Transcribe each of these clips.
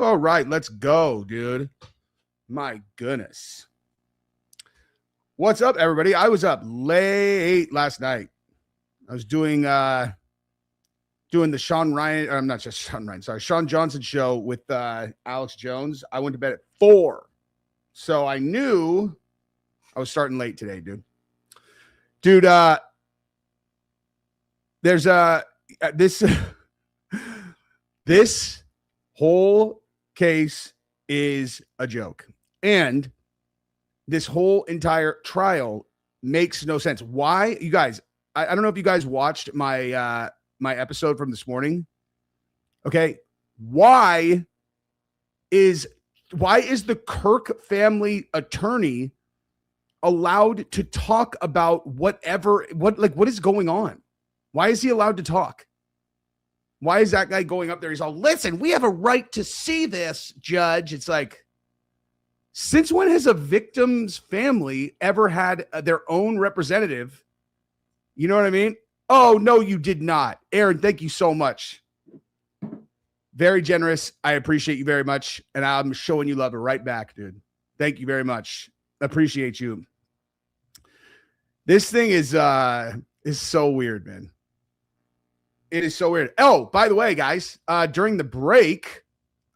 All right, let's go, dude. My goodness. What's up, everybody? I was up late last night. I was doing the Sean Johnson show with Alex Jones. I went to bed at 4. So I knew I was starting late today, dude. Dude, there's this whole case is a joke. And this whole entire trial makes no sense. Why? You guys, I don't know if you guys watched my my episode from this morning. Okay. Why is the Kirk family attorney allowed to talk about what is going on? Why is he allowed to talk? Why is that guy going up there? He's all, listen, we have a right to see this, judge. It's like, since when has a victim's family ever had their own representative? You know what I mean? Oh, no, you did not. Aaron, thank you so much. Very generous. I appreciate you very much. And I'm showing you love right back, dude. Thank you very much. Appreciate you. This thing is so weird, man. It is so weird. Oh, by the way, guys, during the break,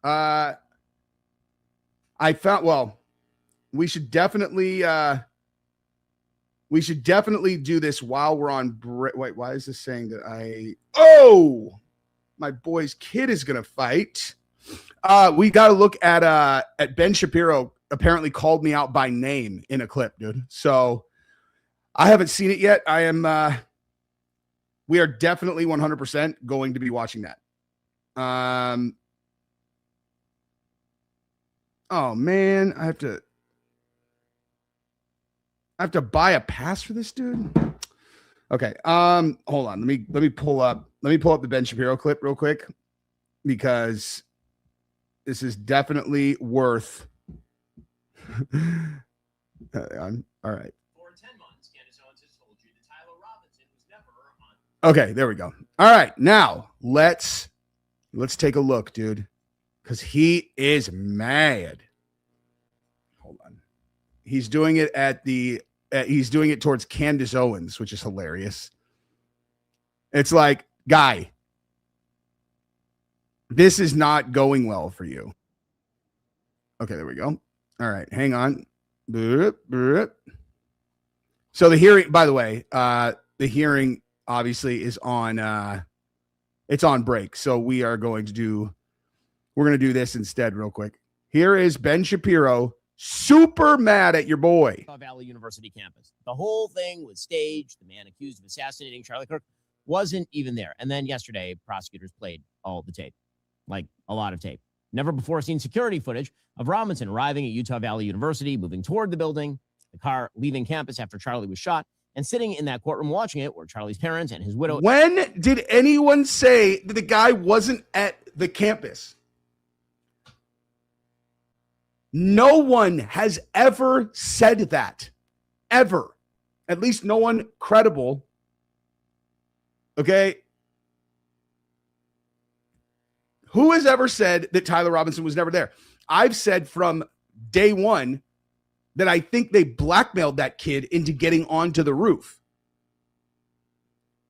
I found, well, we should definitely do this while we're on break. Wait, why is this saying that my boy's kid is going to fight? We got to look at Ben Shapiro apparently called me out by name in a clip, dude. So I haven't seen it yet. We are definitely 100% going to be watching that. Oh man, I have to buy a pass for this, dude. Okay. Hold on. Let me pull up the Ben Shapiro clip real quick, because this is definitely worth. All right. For 10 months, Candace Owens has told you that Tyler Robinson was never on. Okay, there we go. All right, now let's take a look, dude, because he is mad. Hold on. He's doing it he's doing it towards Candace Owens, which is hilarious. It's like, guy, this is not going well for you. Okay, there we go. All right, hang on. So the hearing, by the way, the hearing obviously is on it's on break. So we're going to do this instead real quick. Here is Ben Shapiro, super mad at your boy. Utah Valley University campus. The whole thing was staged. The man accused of assassinating Charlie Kirk wasn't even there. And then yesterday, prosecutors played all the tape, like a lot of tape. Never before seen security footage of Robinson arriving at Utah Valley University, moving toward the building, the car leaving campus after Charlie was shot, and sitting in that courtroom watching it were Charlie's parents and his widow. When did anyone say that the guy wasn't at the campus? No one has ever said that. Ever. At least no one credible. Okay? Who has ever said that Tyler Robinson was never there? I've said from day one that I think they blackmailed that kid into getting onto the roof.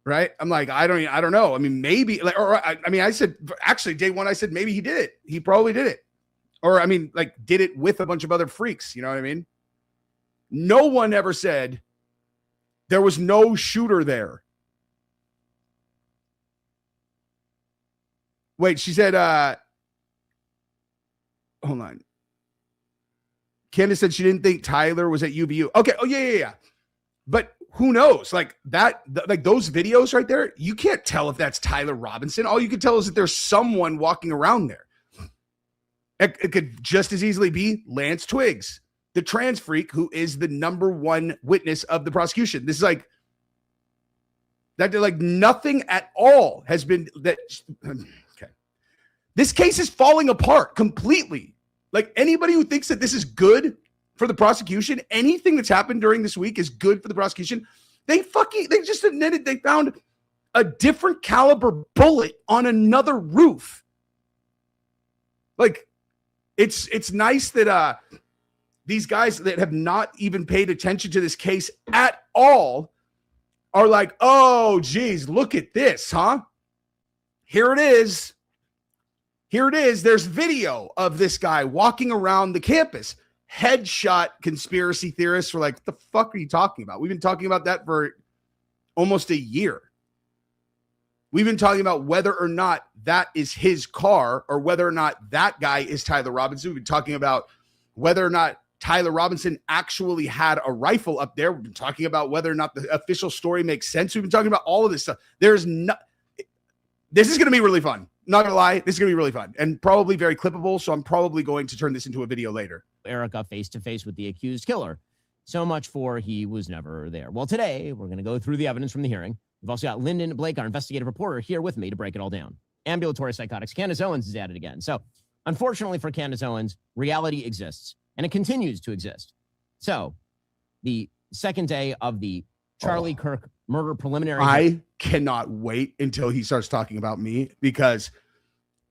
Right? I'm like, I don't know. I mean, maybe, I said, actually, day one, I said, maybe he did it. He probably did it. Or, did it with a bunch of other freaks. You know what I mean? No one ever said there was no shooter there. Wait, she said, hold on. Candace said she didn't think Tyler was at UVU. Okay. Oh, yeah. But who knows? Like those videos right there, you can't tell if that's Tyler Robinson. All you can tell is that there's someone walking around there. It could just as easily be Lance Twiggs, the trans freak who is the number one witness of the prosecution. This is like nothing at all has been that. Okay. This case is falling apart completely. Like anybody who thinks that this is good for the prosecution, anything that's happened during this week is good for the prosecution. They just admitted they found a different caliber bullet on another roof. Like, It's nice that these guys that have not even paid attention to this case at all are like, oh, geez, look at this, huh? Here it is. Here it is. There's video of this guy walking around the campus. Headshot conspiracy theorists were like, what the fuck are you talking about? We've been talking about that for almost a year. We've been talking about whether or not that is his car or whether or not that guy is Tyler Robinson. We've been talking about whether or not Tyler Robinson actually had a rifle up there. We've been talking about whether or not the official story makes sense. We've been talking about all of this stuff. This is going to be really fun. Not going to lie. This is going to be really fun and probably very clippable. So I'm probably going to turn this into a video later. Erica face to face with the accused killer. So much for he was never there. Well, today we're going to go through the evidence from the hearing. We've also got Lyndon Blake, our investigative reporter, here with me to break it all down. Ambulatory psychotics. Candace Owens is at it again. So unfortunately for Candace Owens, reality exists and it continues to exist. So the second day of the Charlie Kirk murder preliminary. I cannot wait until he starts talking about me because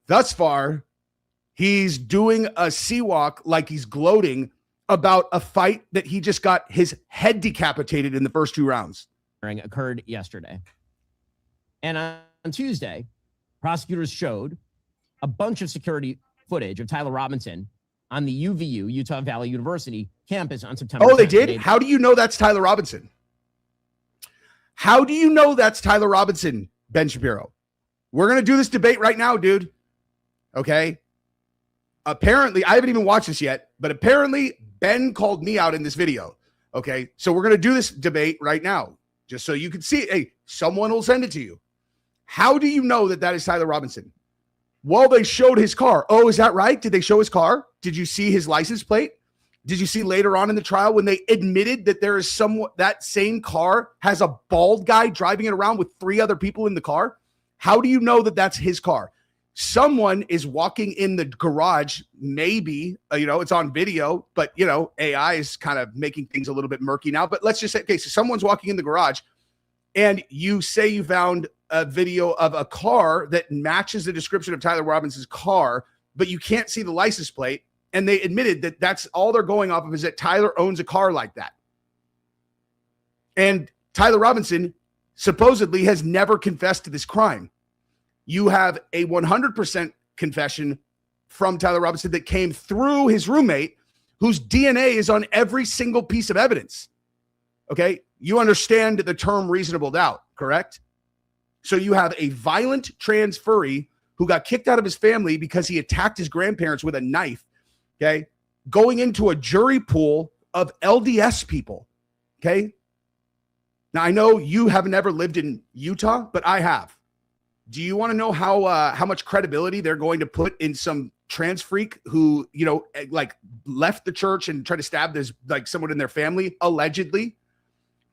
thus far he's doing a sea walk like he's gloating about a fight that he just got his head decapitated in the first 2 rounds. Occurred yesterday. And on Tuesday, prosecutors showed a bunch of security footage of Tyler Robinson on the UVU, Utah Valley University campus on September 10th. Oh, they did? How do you know that's Tyler Robinson? How do you know that's Tyler Robinson, Ben Shapiro? We're going to do this debate right now, dude. Okay? Apparently, I haven't even watched this yet, but apparently Ben called me out in this video. Okay? So we're going to do this debate right now. Just so you can see it. Hey, someone will send it to you. How do you know that that is Tyler Robinson? Well, they showed his car. Oh, is that right? Did they show his car? Did you see his license plate? Did you see later on in the trial when they admitted that there is that same car has a bald guy driving it around with 3 other people in the car? How do you know that that's his car? Someone is walking in the garage. Maybe, it's on video, but, AI is kind of making things a little bit murky now. But let's just say, okay, so someone's walking in the garage and you say you found a video of a car that matches the description of Tyler Robinson's car, but you can't see the license plate. And they admitted that that's all they're going off of is that Tyler owns a car like that. And Tyler Robinson supposedly has never confessed to this crime. You have a 100% confession from Tyler Robinson that came through his roommate, whose DNA is on every single piece of evidence. Okay? You understand the term reasonable doubt, correct? So you have a violent transferee who got kicked out of his family because he attacked his grandparents with a knife, okay? Going into a jury pool of LDS people, okay? Now, I know you haven't ever lived in Utah, but I have. Do you want to know how much credibility they're going to put in some trans freak who, left the church and tried to stab someone in their family, allegedly?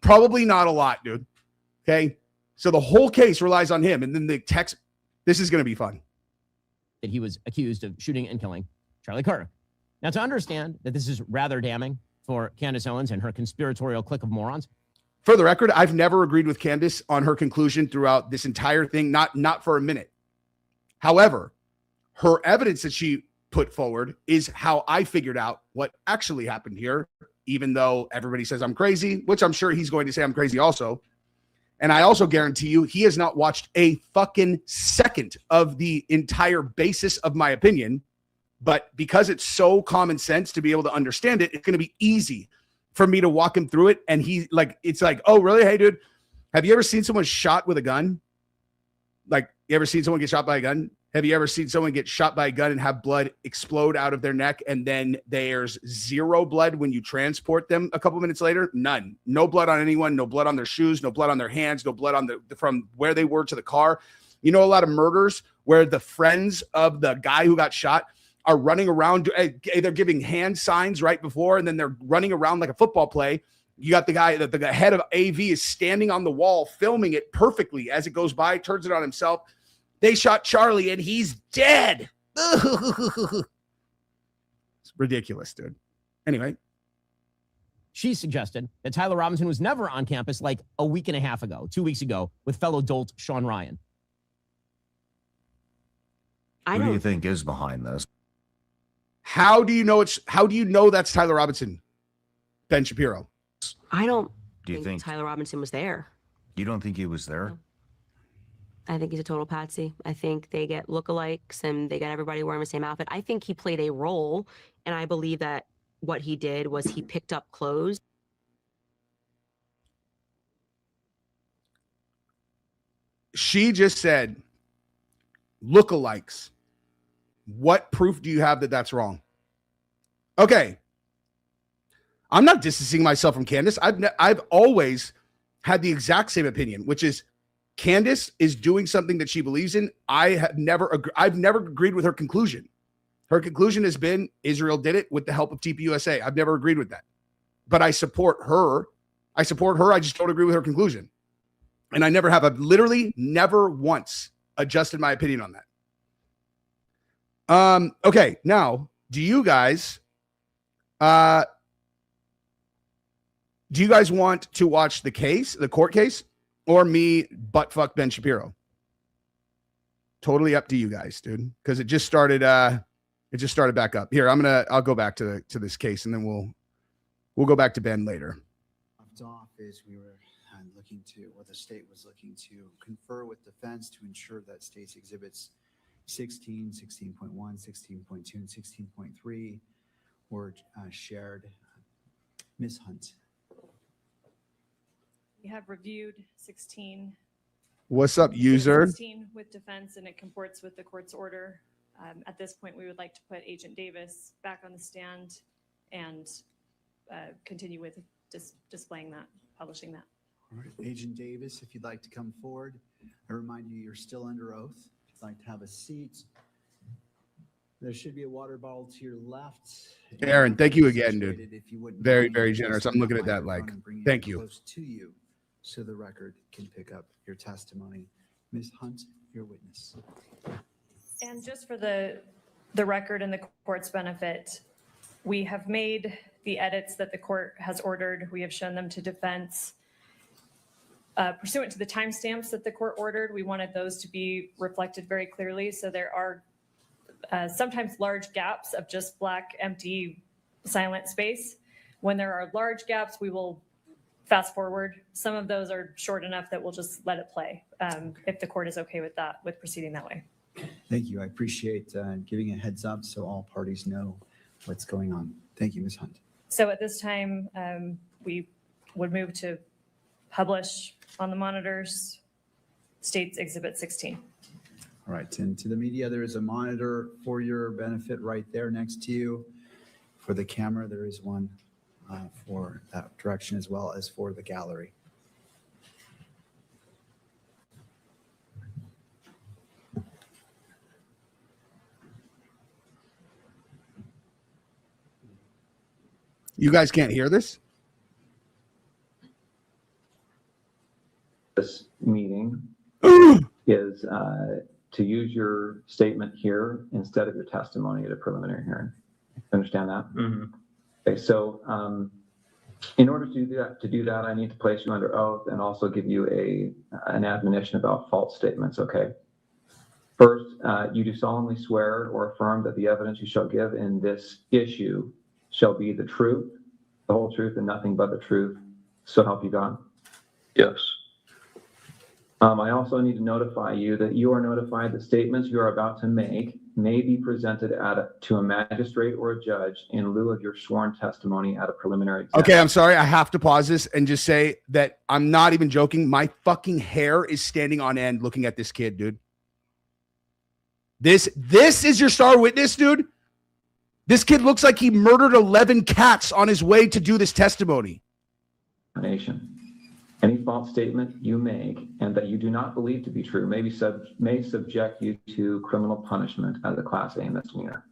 Probably not a lot, dude. Okay? So the whole case relies on him. And then the text, this is going to be fun. That he was accused of shooting and killing Charlie Kirk. Now, to understand that this is rather damning for Candace Owens and her conspiratorial clique of morons. For the record, I've never agreed with Candace on her conclusion throughout this entire thing, not for a minute. However, her evidence that she put forward is how I figured out what actually happened here, even though everybody says I'm crazy, which I'm sure he's going to say I'm crazy also. And I also guarantee you he has not watched a fucking second of the entire basis of my opinion. But because it's so common sense to be able to understand it, it's going to be easy for me to walk him through it. And it's like, oh, really? Hey, dude, have you ever seen someone shot with a gun? Like, you ever seen someone get shot by a gun? Have you ever seen someone get shot by a gun and have blood explode out of their neck? And then there's 0 blood when you transport them a couple minutes later? None. No blood on anyone. No blood on their shoes. No blood on their hands. No blood on from where they were to the car. You know, a lot of murders where the friends of the guy who got shot are running around. They're giving hand signs right before, and then they're running around like a football play. You got the guy, the head of AV is standing on the wall, filming it perfectly as it goes by, turns it on himself. They shot Charlie and he's dead. It's ridiculous, dude. Anyway. She suggested that Tyler Robinson was never on campus like a week and a half ago, 2 weeks ago, with fellow dolt Sean Ryan. Who do you think is behind this? How do you know that's Tyler Robinson, Ben Shapiro? I don't Do you think Tyler Robinson was there. you don't think he was there? No. I think he's a total patsy. I think they get lookalikes and they get everybody wearing the same outfit. I think he played a role, and I believe that what he did was he picked up clothes. She just said lookalikes. What proof do you have that that's wrong? Okay. I'm not distancing myself from Candace. I've always had the exact same opinion, which is Candace is doing something that she believes in. I've never agreed with her conclusion. Her conclusion has been Israel did it with the help of TPUSA. I've never agreed with that. But I support her. I just don't agree with her conclusion. And I never have. I've literally never once adjusted my opinion on that. Okay, now, do you guys want to watch the court case, or me buttfuck Ben Shapiro? Totally up to you guys, dude. Because it just started back up. Here, I'll go back to this case, and then we'll go back to Ben later. Off is we were looking to, what the state was looking to confer with defense to ensure that states exhibits 16, 16.1, 16.2, and 16.3 were shared. Ms. Hunt. We have reviewed 16. What's up, user? 16 with defense, and it comports with the court's order. At this point, we would like to put Agent Davis back on the stand and continue with displaying that, publishing that. All right, Agent Davis, if you'd like to come forward, I remind you, you're still under oath. If you'd like to have a seat, there should be a water bottle to your left. Aaron, thank you again, dude. If you wouldn't Very, mind, very just generous. I'm bring looking that at that microphone like, and bring it thank you. close to you so the record can pick up your testimony. Ms. Hunt, your witness. And just for the record and the court's benefit, we have made the edits that the court has ordered. We have shown them to defense. Pursuant to the timestamps that the court ordered, we wanted those to be reflected very clearly. So there are sometimes large gaps of just black, empty, silent space. When there are large gaps, we will fast forward. Some of those are short enough that we'll just let it play if the court is okay with that, with proceeding that way. Thank you. I appreciate giving a heads up so all parties know what's going on. Thank you, Ms. Hunt. So at this time, we would move to publish on the monitors States Exhibit 16. All right, and to the media, there is a monitor for your benefit right there next to you. For the camera, there is one for that direction as well as for the gallery. You guys can't hear this? This meeting is to use your statement here instead of your testimony at a preliminary hearing. Understand that? Mm-hmm. Okay, so in order to do that, I need to place you under oath and also give you an admonition about false statements. Okay. First, you do solemnly swear or affirm that the evidence you shall give in this issue shall be the truth, the whole truth, and nothing but the truth. So help you God. Yes. I also need to notify you that you are notified that statements you are about to make may be presented to a magistrate or a judge in lieu of your sworn testimony at a preliminary exam. Okay, I'm sorry. I have to pause this and just say that I'm not even joking. My fucking hair is standing on end looking at this kid, dude. This is your star witness, dude? This kid looks like he murdered 11 cats on his way to do this testimony. Any false statement you make and that you do not believe to be true may subject you to criminal punishment as a Class A misdemeanor.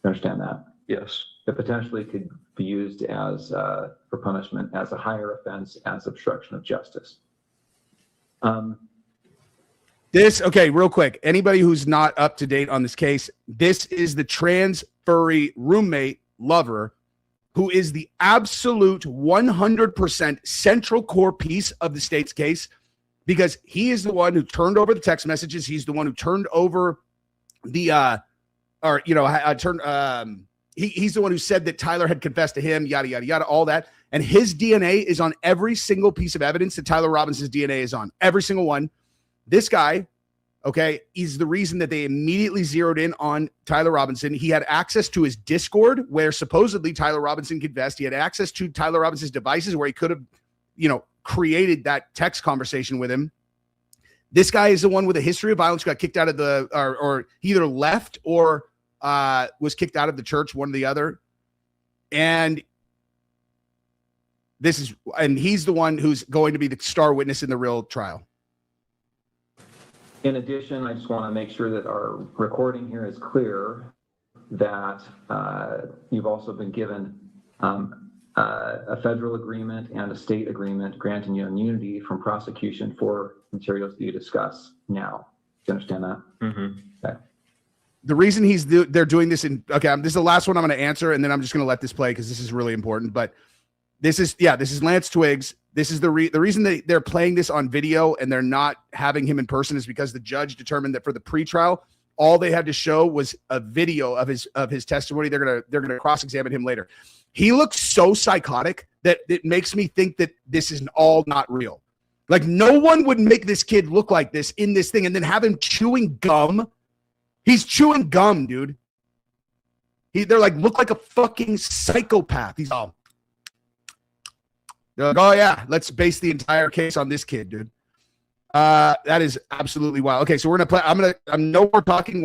You understand that? Yes. It potentially could be used as for punishment as a higher offense as obstruction of justice. Okay, real quick. Anybody who's not up to date on this case, this is the trans furry roommate lover who is the absolute 100% central core piece of the state's case, because he is the one who turned over the text messages. He's the one who turned over the he's the one who said that Tyler had confessed to him, yada, yada, yada, all that. And his DNA is on every single piece of evidence that Tyler Robinson's DNA is on. Every single one. This guy, okay, is the reason that they immediately zeroed in on Tyler Robinson. He had access to his Discord where supposedly Tyler Robinson confessed. He had access to Tyler Robinson's devices where he could have, created that text conversation with him. This guy is the one with a history of violence, got kicked out of or he either left or was kicked out of the church, one or the other. And he's the one who's going to be the star witness in the real trial. In addition, I just want to make sure that our recording here is clear that you've also been given a federal agreement and a state agreement granting you immunity from prosecution for materials that you discuss now. Do you understand that? Mm-hmm. Okay. The reason they're doing this this is the last one I'm going to answer, and then I'm just going to let this play because this is really important. But this is Lance Twiggs. This is the reason that they're playing this on video and they're not having him in person is because the judge determined that for the pretrial, all they had to show was a video of his testimony. They're gonna cross-examine him later. He looks so psychotic that it makes me think that this is all not real. Like, no one would make this kid look like this in this thing and then have him chewing gum. He's chewing gum, dude. They're like, look like a fucking psychopath. He's all. They're like, oh yeah, let's base the entire case on this kid, dude. That is absolutely wild. Okay, so we're gonna play. I'm no more talking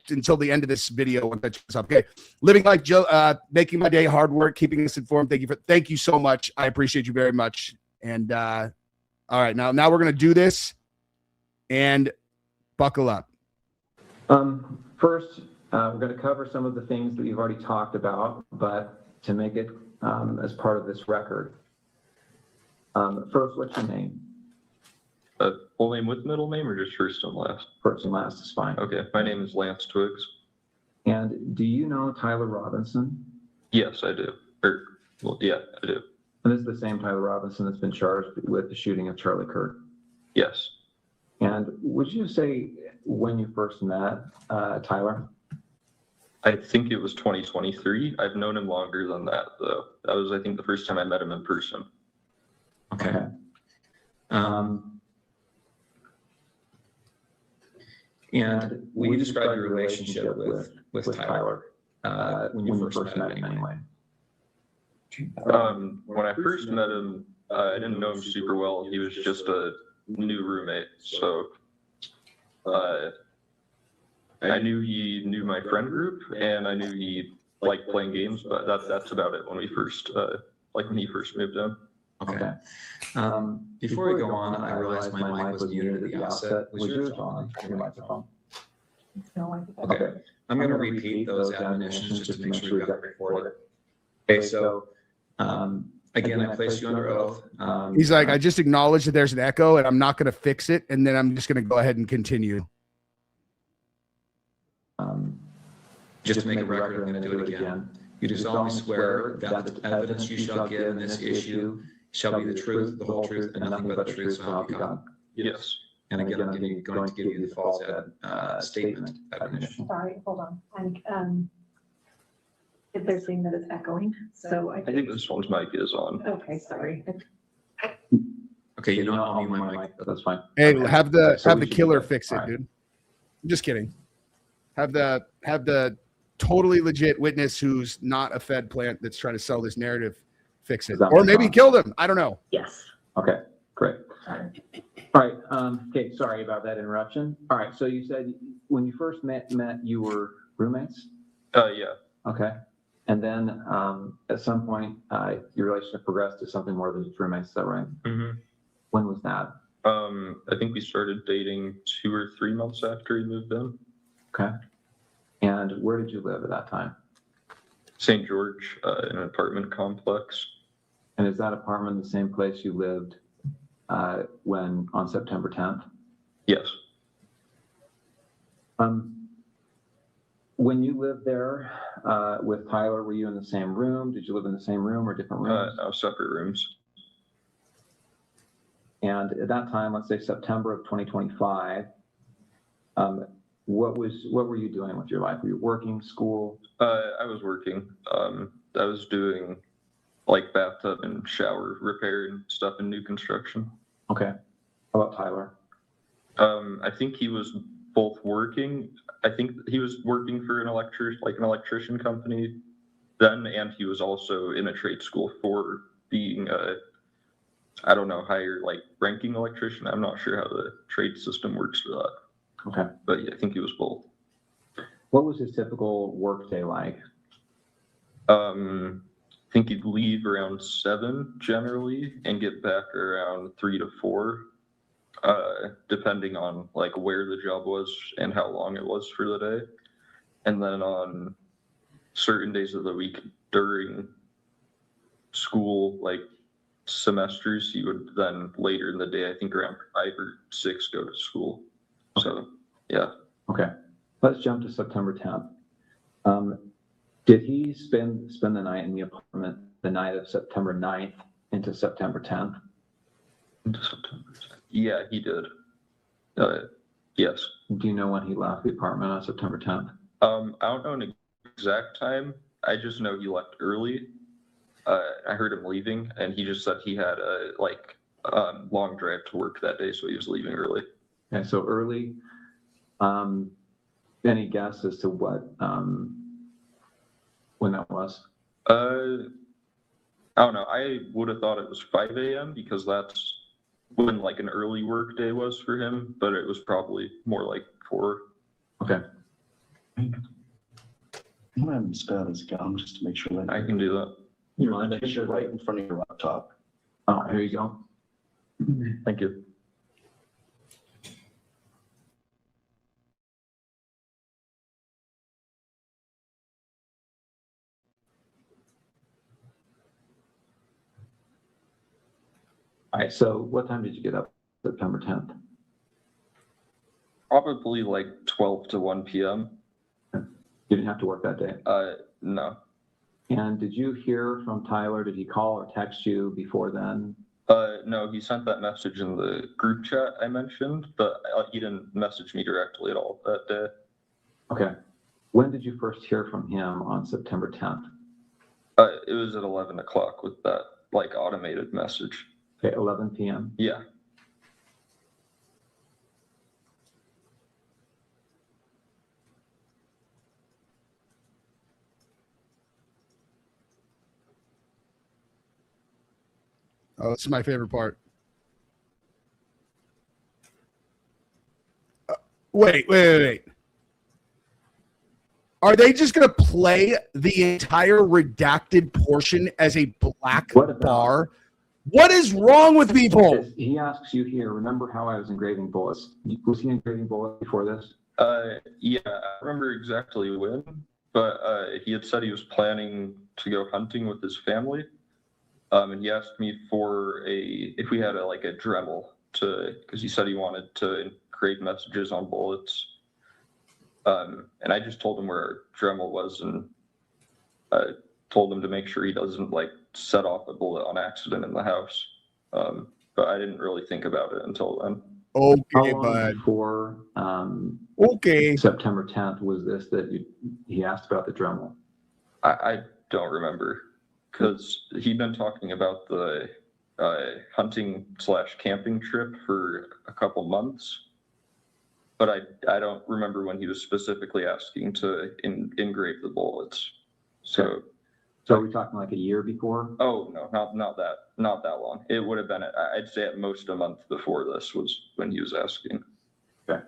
until the end of this video. Once I check this up. Okay, living like Joe, making my day, hard work, keeping us informed. Thank you so much. I appreciate you very much. And all right, now we're gonna do this, and buckle up. First, we're going to cover some of the things that you've already talked about, but to make it as part of this record. First, what's your name? Full name with middle name or just first and last? First and last is fine. Okay, my name is Lance Twiggs. And do you know Tyler Robinson? Yes, I do. Yeah, I do. And this is the same Tyler Robinson that's been charged with the shooting of Charlie Kirk? Yes. And would you say when you first met Tyler? I think it was 2023. I've known him longer than that, though. That was, I think, the first time I met him in person. Okay. And will you describe your relationship with Tyler when you first met him anyway? When I first met him, I didn't know him super well. He was just a new roommate, so I knew he knew my friend group, and I knew he liked playing games, but that's about it when we first when he first moved in. Okay. Before we go on, I realized my mic was muted at the outset. Was yours on your microphone? No, Okay. I'm going to repeat those admonitions just to make sure we got recorded. Okay, so again, I place you under oath. He's like, I just acknowledged that there's an echo and I'm not going to fix it. And then I'm just going to go ahead and continue. Just to make a record, I'm going to do it again. You do solemnly swear that the evidence you shall give in this issue shall be the truth, the whole truth, and nothing but the truth, so help you God. Yes. And again, I'm going to give you the false statement admonition. Sorry, hold on. They're saying that it's echoing, so I think this one's mic is on. Okay, sorry. Okay, you don't own my mic, but that's fine. Hey, Okay. have the So have we the should killer do that. fix it, All right. dude. I'm just kidding. Have the totally legit witness who's not a Fed plant that's trying to sell this narrative fix it, Is that or what's maybe on? kill him. I don't know. Yes. Okay, great. All right, okay, sorry about that interruption. All right, so you said when you first met, you were roommates? Yeah. Okay. And then at some point, your relationship progressed to something more than just roommates, is that right? Mm-hmm. When was that? I think we started dating 2 or 3 months after he moved in. Okay. And where did you live at that time? St. George, in an apartment complex. And is that apartment the same place you lived when on September 10th? Yes. When you lived there with Tyler, were you in the same room? Did you live in the same room or different rooms? No, separate rooms. And at that time, let's say September of 2025, what were you doing with your life? Were you working, school? I was working. I was doing like bathtub and shower repair and stuff in new construction. Okay. How about Tyler? I think he was both working. I think he was working for an electrician company then, and he was also in a trade school for being I don't know, higher like ranking electrician. I'm not sure how the trade system works for that. Okay. But yeah, I think he was both. What was his typical work day like? I think he'd leave around 7 generally and get back around 3 to 4, depending on like where the job was and how long it was for the day. And then on certain days of the week during school, like semesters, he would then later in the day, I think around 5 or 6, go to school. So yeah. Okay. Let's jump to September 10th. Did he spend the night in the apartment the night of September 9th into September 10th? Into September 10th. Yeah, he did. Yes. Do you know when he left the apartment on September 10th? I don't know an exact time. I just know he left early. I heard him leaving, and he just said he had a long drive to work that day, so he was leaving early. Okay, so early. Any guess as to what when that was? I don't know. I would have thought it was 5 a.m. because that's when like an early work day was for him, but it was probably more like 4. Okay. I'm gonna have him spell his gum just to make sure that I can do that. you mind. I think you're right in front of your laptop. Oh, here you go. Thank you. All right, so what time did you get up September 10th? Probably like 12 to 1 p.m. You didn't have to work that day. No. And did you hear from Tyler? Did he call or text you before then? No, he sent that message in the group chat I mentioned, but he didn't message me directly at all that day. Okay. When did you first hear from him on September 10th? It was at 11 o'clock with that like automated message. Okay, 11 p.m. Yeah. Oh, this is my favorite part. Wait. Are they just going to play the entire redacted portion as a black What about- bar? What is wrong with people? He asks you here, remember how I was engraving bullets? Was he engraving bullets before this? Yeah, I remember exactly when, but he had said he was planning to go hunting with his family. And he asked me if we had a Dremel because he said he wanted to engrave messages on bullets. And I just told him where our Dremel was and told him to make sure he doesn't set off a bullet on accident in the house. But I didn't really think about it until then. How Okay, long bud. before Okay. September 10th was this that he asked about the Dremel? I don't remember because he'd been talking about the hunting/camping trip for a couple months. But I don't remember when he was specifically asking to engrave the bullets. So are we talking like a year before? Oh no, not that long. It would have been I'd say at most a month before this was when he was asking. Okay.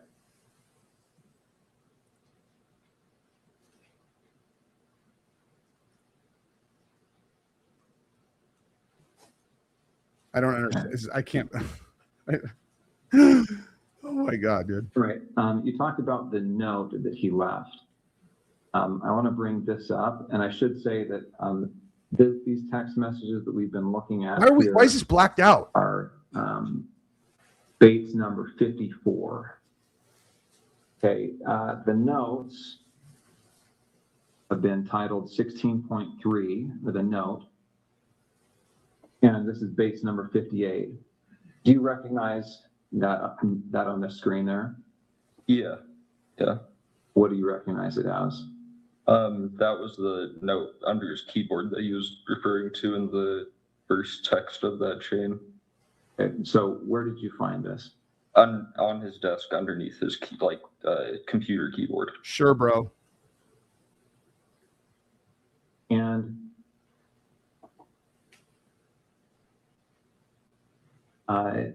I don't understand. I can't. Oh my God, dude. Right. You talked about the note that he left. I want to bring this up, and I should say that these text messages that we've been looking at Why is this blacked out? are Bates number 54. Okay, the notes have been titled 16.3 with a note, and this is Bates number 58. Do you recognize that on the screen there? Yeah. Yeah. What do you recognize it as? That was the note under his keyboard that he was referring to in the first text of that chain. Okay, so where did you find this? On his desk underneath his computer keyboard. Sure, bro. And I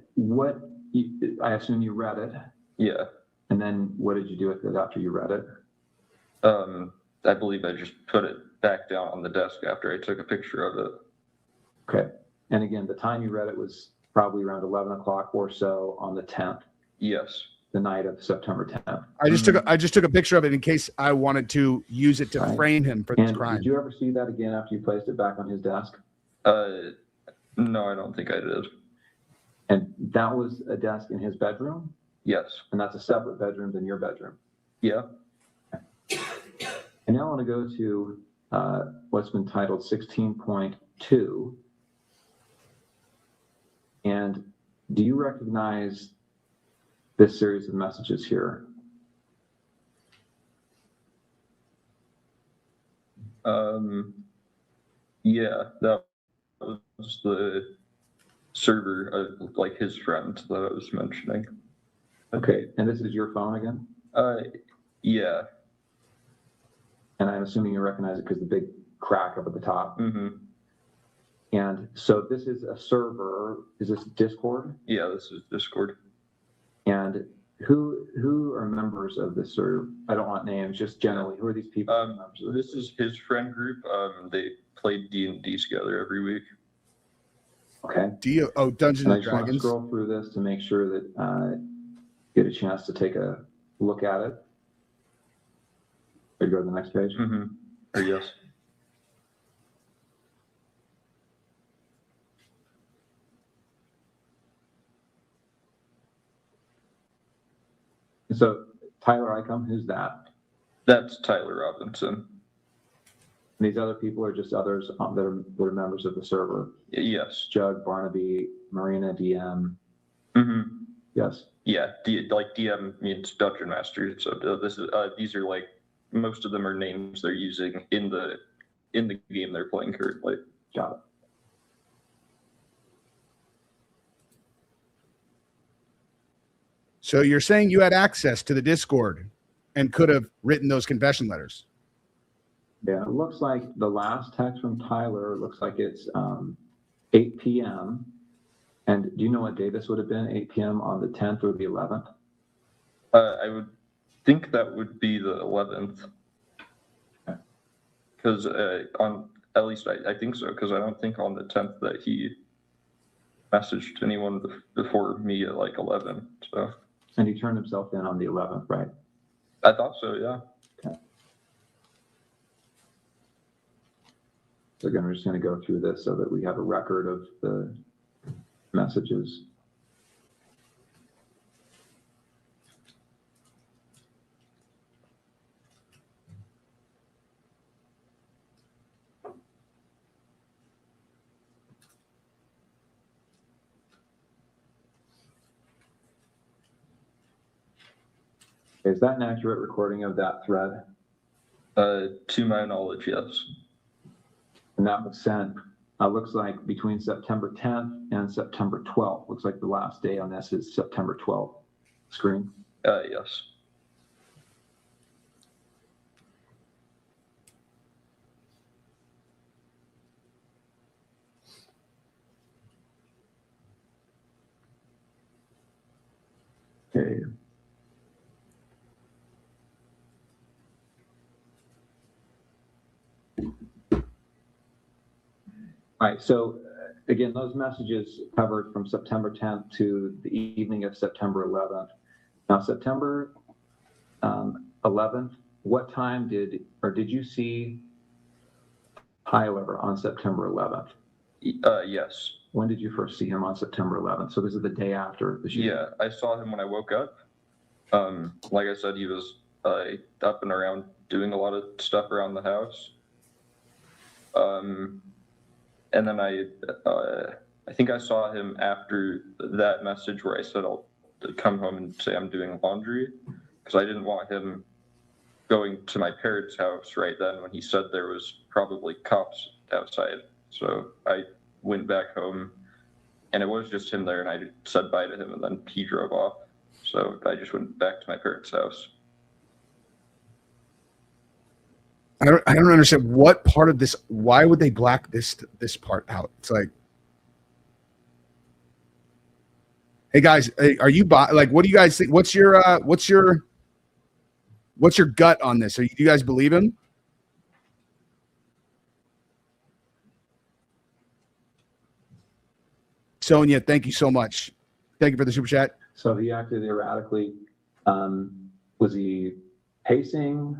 assume you read it. Yeah. And then what did you do with it after you read it? I believe I just put it back down on the desk after I took a picture of it. Okay. And again, the time you read it was probably around 11 o'clock or so on the 10th, Yes. the night of September 10th. I just took a picture of it in case I wanted to use it to Right. frame him for this And crime. did you ever see that again after you placed it back on his desk? No, I don't think I did. And that was a desk in his bedroom? Yes. And that's a separate bedroom than your bedroom? Yeah. And now I want to go to what's been titled 16.2. And do you recognize this series of messages here? Yeah, that was the server, like his friend that I was mentioning. Okay, and this is your phone again? Yeah. And I'm assuming you recognize it because the big crack up at the top. Mm-hmm. And so this is a server. Is this Discord? Yeah, this is Discord. And who are members of this server? I don't want names, just generally. Who are these people? This is his friend group. They played D&D together every week. Okay. Dungeons And I and just want to Dragons. scroll through this to make sure that you get a chance to take a look at it. Or go to the next page. Mm-hmm. Or yes. So Tyler Icom, who's that? That's Tyler Robinson. And these other people are just others that are members of the server. Yes. Jug, Barnaby, Marina, DM. Mm-hmm. Yes. Yeah, DM means Dungeon Master. So these are like, most of them are names they're using in the game they're playing currently. Got it. So you're saying you had access to the Discord and could have written those confession letters? Yeah, it looks like the last text from Tyler looks like it's 8 p.m. And do you know what day this would have been? 8 p.m. on the 10th or the 11th? I would think that would be the 11th. Because at least I think so, because I don't think on the 10th that he messaged anyone before me at like 11. So. And he turned himself in on the 11th, right? I thought so, yeah. Okay. So again, we're just going to go through this so that we have a record of the messages. Is that an accurate recording of that thread? To my knowledge, yes. And that was sent, looks like between September 10th and September 12th. Looks like the last day on this is September 12th. Screen? Yes. Okay. All right, so again, those messages covered from September 10th to the evening of September 11th. Now, September 11th, what time did you see Tyler on September 11th? Yes. When did you first see him on September 11th? So this is the day after the shooting? Yeah, I saw him when I woke up. Like I said, he was up and around doing a lot of stuff around the house. And then I think I saw him after that message where I said I'll come home and say I'm doing laundry. because I didn't want him going to my parents' house right then when he said there was probably cops outside. So I went back home, and it was just him there, and I said bye to him, and then he drove off. So I just went back to my parents' house. I don't understand what part of this. Why would they black this part out? It's like, hey guys, are you like? What do you guys think? What's your gut on this? Do you guys believe him? Sonia, thank you so much. Thank you for the super chat. So he acted erratically. Was he pacing?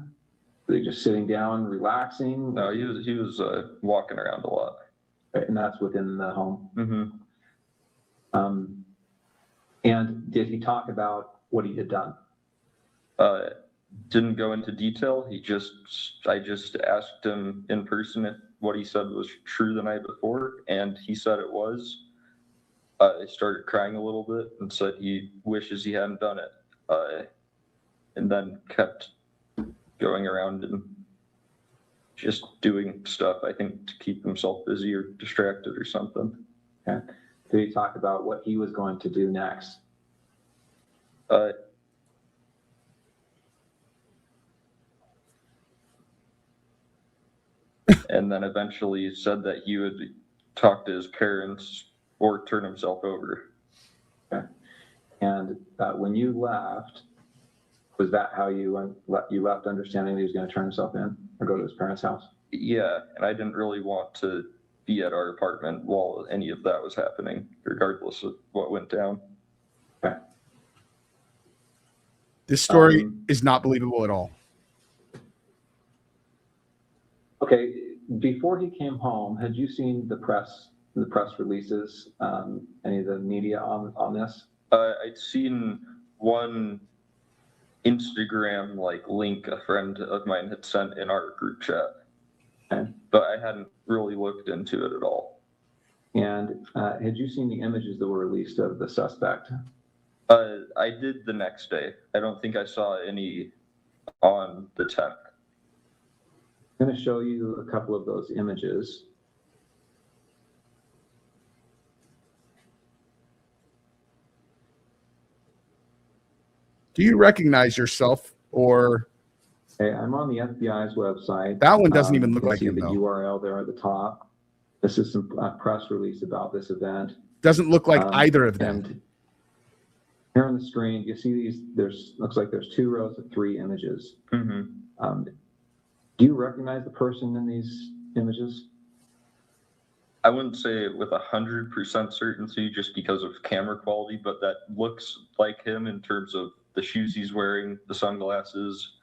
Was he just sitting down, relaxing? No, he was walking around a lot. Right, and that's within the home. Mm-hmm. And did he talk about what he had done? Didn't go into detail. I just asked him in person if what he said was true the night before, and he said it was. I started crying a little bit and said he wishes he hadn't done it, and then kept going around and just doing stuff, I think, to keep himself busy or distracted or something. Okay. Did he talk about what he was going to do next? And then eventually said that he would talk to his parents or turn himself over. Okay. And when you left, was that how you left, understanding that he was going to turn himself in or go to his parents' house? Yeah, and I didn't really want to be at our apartment while any of that was happening, regardless of what went down. Okay. This story is not believable at all. Okay. Before he came home, had you seen the press releases, any of the media on this? I'd seen one Instagram link a friend of mine had sent in our group chat, Okay. but I hadn't really looked into it at all. And had you seen the images that were released of the suspect? I did the next day. I don't think I saw any on the 10th. I'm going to show you a couple of those images. Do you recognize yourself or? Okay, I'm on the FBI's website. That one doesn't even look you like see him, the though. URL there at the top. This is some press release about this event. Doesn't look like either of them. And here on the screen, you see these. Looks like there's 2 rows of 3 images. Mm-hmm. Do you recognize the person in these images? I wouldn't say it with 100% certainty just because of camera quality, but that looks like him in terms of the shoes he's wearing, the sunglasses.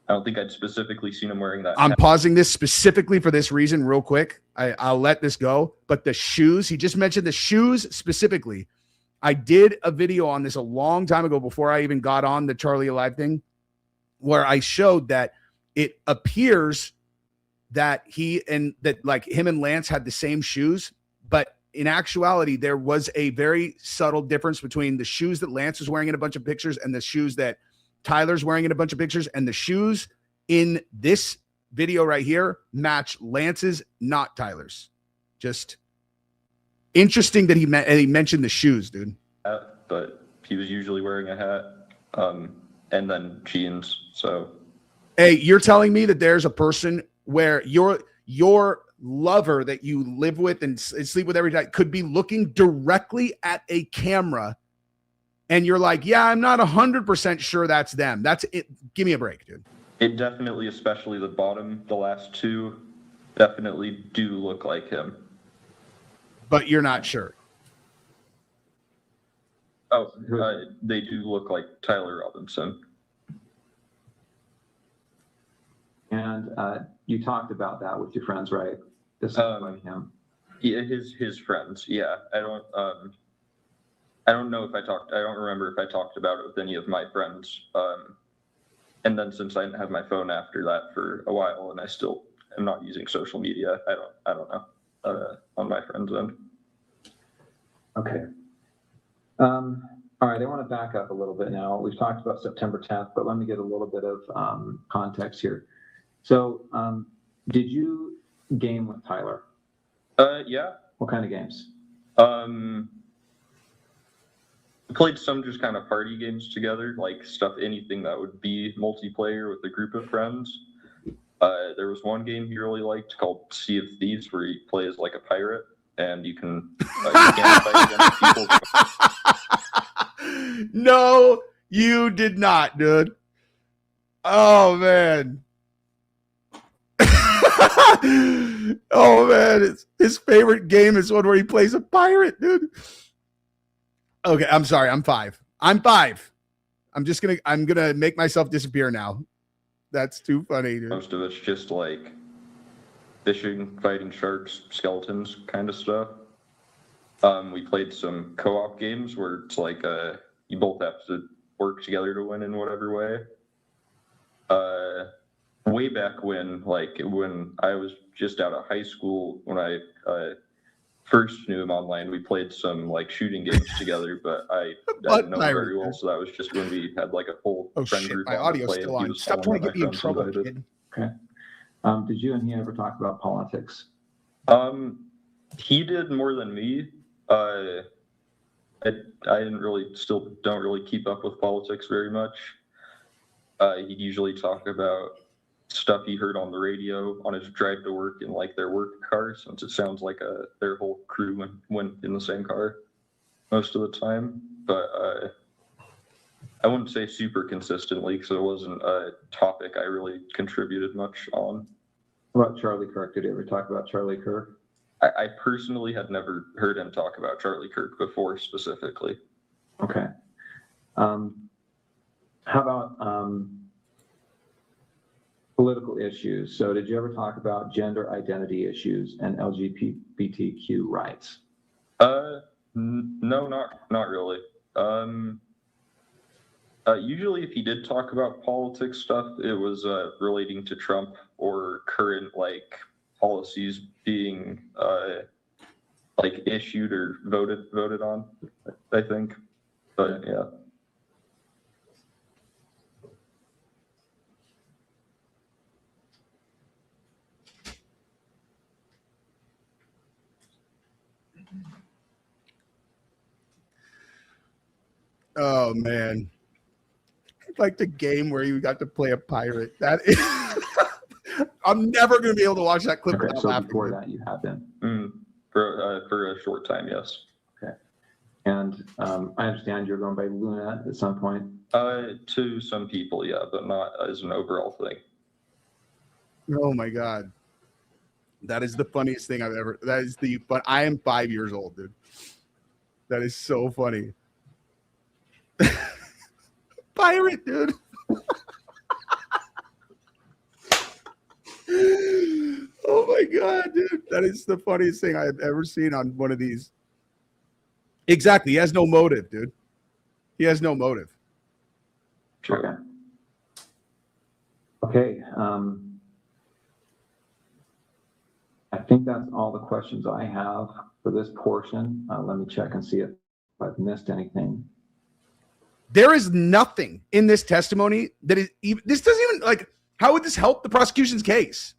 I don't think I'd specifically seen him wearing that. I'm pausing this specifically for this reason real quick. I'll let this go. But the shoes, he just mentioned the shoes specifically. I did a video on this a long time ago before I even got on the Charlie Alive thing, where I showed that it appears that him and Lance had the same shoes, but in actuality, there was a very subtle difference between the shoes that Lance was wearing in a bunch of pictures and the shoes that Tyler's wearing in a bunch of pictures. And the shoes in this video right here match Lance's, not Tyler's. Just interesting that he mentioned the shoes, dude. But he was usually wearing a hat, and then jeans. So, hey, you're telling me that there's a person where your lover that you live with and sleep with every night could be looking directly at a camera, and you're like, yeah, I'm not 100% sure that's them. That's it. Give me a break, dude. It definitely, especially the bottom, the last 2, definitely do look like him. But you're not sure. Oh, they do look like Tyler Robinson. And you talked about that with your friends, right? This is like him. Yeah, his friends. Yeah, I don't know if I talked. I don't remember if I talked about it with any of my friends. And then since I didn't have my phone after that for a while, and I still am not using social media, I don't know on my friends' end. Okay. All right, I want to back up a little bit now. We've talked about September 10th, but let me get a little bit of context here. So, did you game with Tyler? Yeah. What kind of games? We played some just kind of party games together, like anything that would be multiplayer with a group of friends. There was one game he really liked called Sea of Thieves, where you play as like a pirate, and you can't fight against people. No, you did not, dude. Oh man. Oh man, his favorite game is one where he plays a pirate, dude. Okay, I'm sorry. I'm 5. I'm gonna make myself disappear now. That's too funny, dude. Most of it's just like fishing, fighting sharks, skeletons kind of stuff. We played some co-op games where it's like you both have to work together to win in whatever way. Way back when I was just out of high school, when I first knew him online, we played some like shooting games together, but I didn't know him very well, so that was just when we had like a full friend group. My audio's still on. Stop trying to get me in trouble, kid. Okay. Did you and he ever talk about politics? He did more than me. I don't really keep up with politics very much. He'd usually talk about stuff he heard on the radio on his drive to work in like their work car, since it sounds like their whole crew went in the same car most of the time. But I wouldn't say super consistently, because it wasn't a topic I really contributed much on. What about Charlie Kirk? Did you ever talk about Charlie Kirk? I personally had never heard him talk about Charlie Kirk before specifically. Okay. How about political issues? So did you ever talk about gender identity issues and LGBTQ rights? No, not really. Usually if he did talk about politics stuff, it was relating to Trump or current like policies being like issued or voted on, I think. But yeah. Oh man, like the game where you got to play a pirate. That is, I'm never gonna be able to watch that clip Okay, without so laughing. before that, you have been. For a short time, yes. Okay, and I understand you're going by Luna at some point. To some people, yeah, but not as an overall thing. Oh my god, that is the funniest thing I've ever. That is the fun. I am 5 years old, dude. That is so funny. Pirate, dude. Oh my god, dude. That is the funniest thing I've ever seen on one of these. Exactly. He has no motive, dude. He has no motive. Sure. Okay. I think that's all the questions I have for this portion. Let me check and see if I've missed anything. There is nothing in this testimony that is even, this doesn't even, like, how would this help the prosecution's case?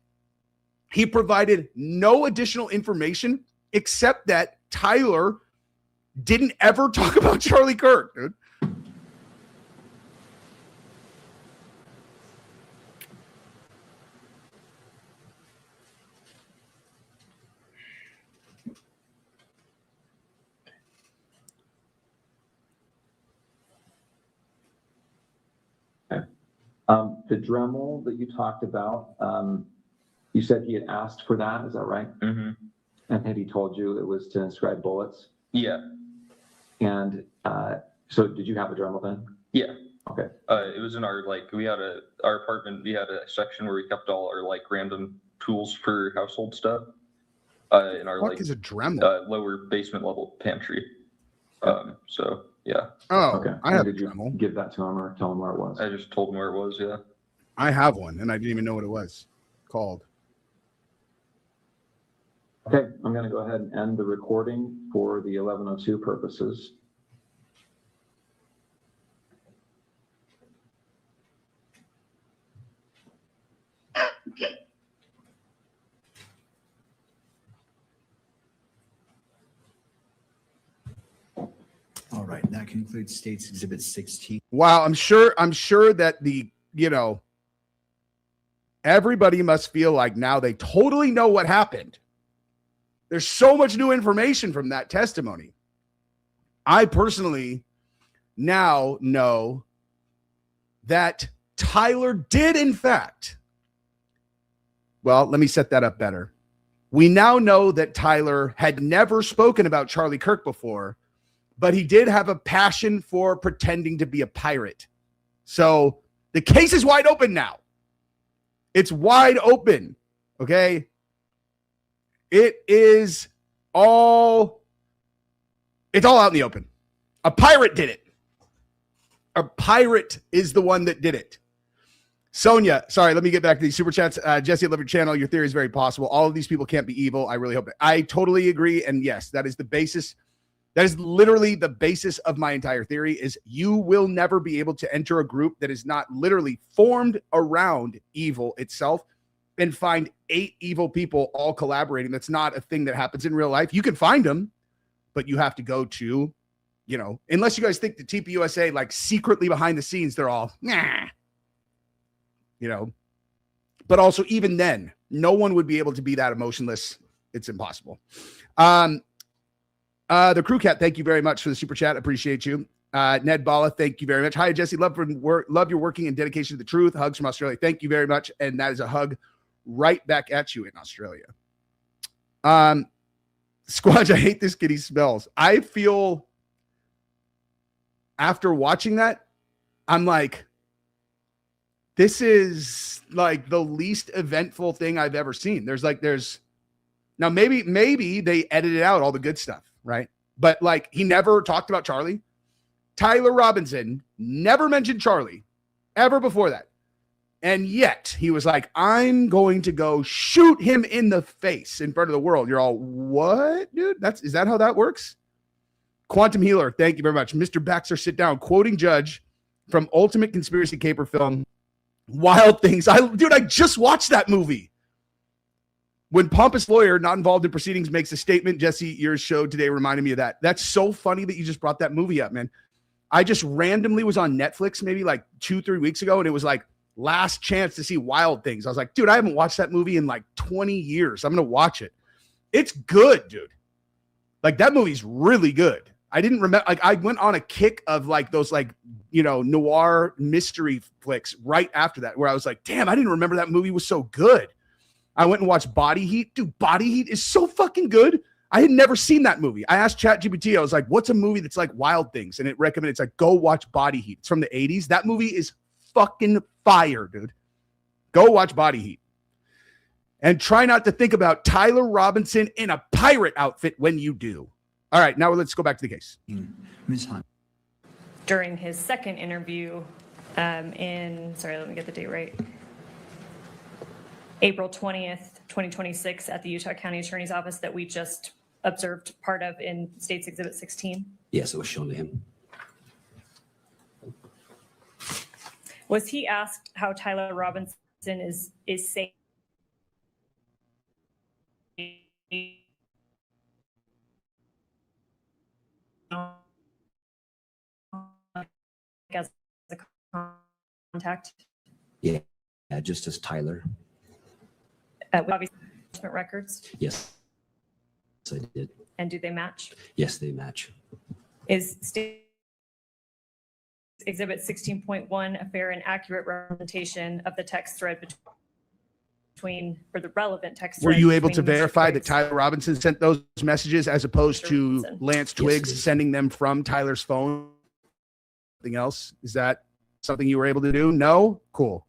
He provided no additional information except that Tyler didn't ever talk about Charlie Kirk, dude. The Dremel that you talked about, you said he had asked for that, is that right? Mm-hmm. And had he told you it was to inscribe bullets? Yeah. And so did you have a Dremel then? Yeah. Okay. It was in our, like, our apartment, we had a section where we kept all our, like, random tools for household stuff. In our, What like, is a Dremel? lower basement level pantry. So, yeah. Oh, Okay. I have a Did you Dremel. give that to him or tell him where it was? I just told him where it was, yeah. I have one, and I didn't even know what it was called. Okay, I'm going to go ahead and end the recording for the 1102 purposes. Right. That concludes State's Exhibit 16. Wow, I'm sure that everybody must feel like now they totally know what happened. There's so much new information from that testimony. I personally now know that Tyler did, in fact, well, let me set that up better. We now know that Tyler had never spoken about Charlie Kirk before, but he did have a passion for pretending to be a pirate. So the case is wide open now. It's wide open. Okay. It's all out in the open. A pirate did it. A pirate is the one that did it. Sonia, sorry, let me get back to these super chats. Jesse, I love your channel. Your theory is very possible. All of these people can't be evil. I really hope that. I totally agree. And yes, that is the basis. That is literally the basis of my entire theory is you will never be able to enter a group that is not literally formed around evil itself and find 8 evil people all collaborating. That's not a thing that happens in real life. You can find them, but you have to go to, unless you guys think the TPUSA, like secretly behind the scenes, they're all, nah, but also even then, no one would be able to be that emotionless. It's impossible. The crew cat, thank you very much for the super chat. Appreciate you. Ned Bala, thank you very much. Hi, Jesse. Love your working and dedication to the truth. Hugs from Australia. Thank you very much. And that is a hug right back at you in Australia. Squadge, I hate this kid. He smells. I feel after watching that, I'm like, this is like the least eventful thing I've ever seen. Now maybe they edited out all the good stuff, right? But like he never talked about Charlie. Tyler Robinson never mentioned Charlie ever before that. And yet he was like, I'm going to go shoot him in the face in front of the world. You're all, what, dude? Is that how that works? Quantum Healer, thank you very much. Mr. Baxter, sit down. Quoting Judge from Ultimate Conspiracy Caper film, Wild Things. I just watched that movie. When pompous lawyer not involved in proceedings makes a statement, Jesse, your show today reminded me of that. That's so funny that you just brought that movie up, man. I just randomly was on Netflix maybe like 2-3 weeks ago, and it was like last chance to see Wild Things. I was like, dude, I haven't watched that movie in like 20 years. I'm going to watch it. It's good, dude. Like that movie's really good. I didn't remember, like I went on a kick of like those like, noir mystery flicks right after that, where I was like, damn, I didn't remember that movie was so good. I went and watched Body Heat. Dude, Body Heat is so fucking good. I had never seen that movie. I asked ChatGPT, I was like, what's a movie that's like Wild Things? And it recommended, it's like, go watch Body Heat. It's from the 80s. That movie is fucking fire, dude. Go watch Body Heat. And try not to think about Tyler Robinson in a pirate outfit when you do. All right, now let's go back to the case. Ms. Hunt. During his second interview let me get the date right. April 20th, 2026 at the Utah County Attorney's Office that we just observed part of in State's Exhibit 16. Yes, it was shown to him. Was he asked how Tyler Robinson is safe? As a contact? Yeah, just as Tyler. Obviously, records? Yes, I did. And do they match? Yes, they match. Is State Exhibit 16.1 a fair and accurate representation of the text thread between, or the relevant text Were thread you able to between Mr. verify that Twiggs? Tyler Robinson sent those messages as opposed to Robinson. Lance Yes, Twiggs it is. sending them from Tyler's phone? Something else? Is that something you were able to do? No? Cool.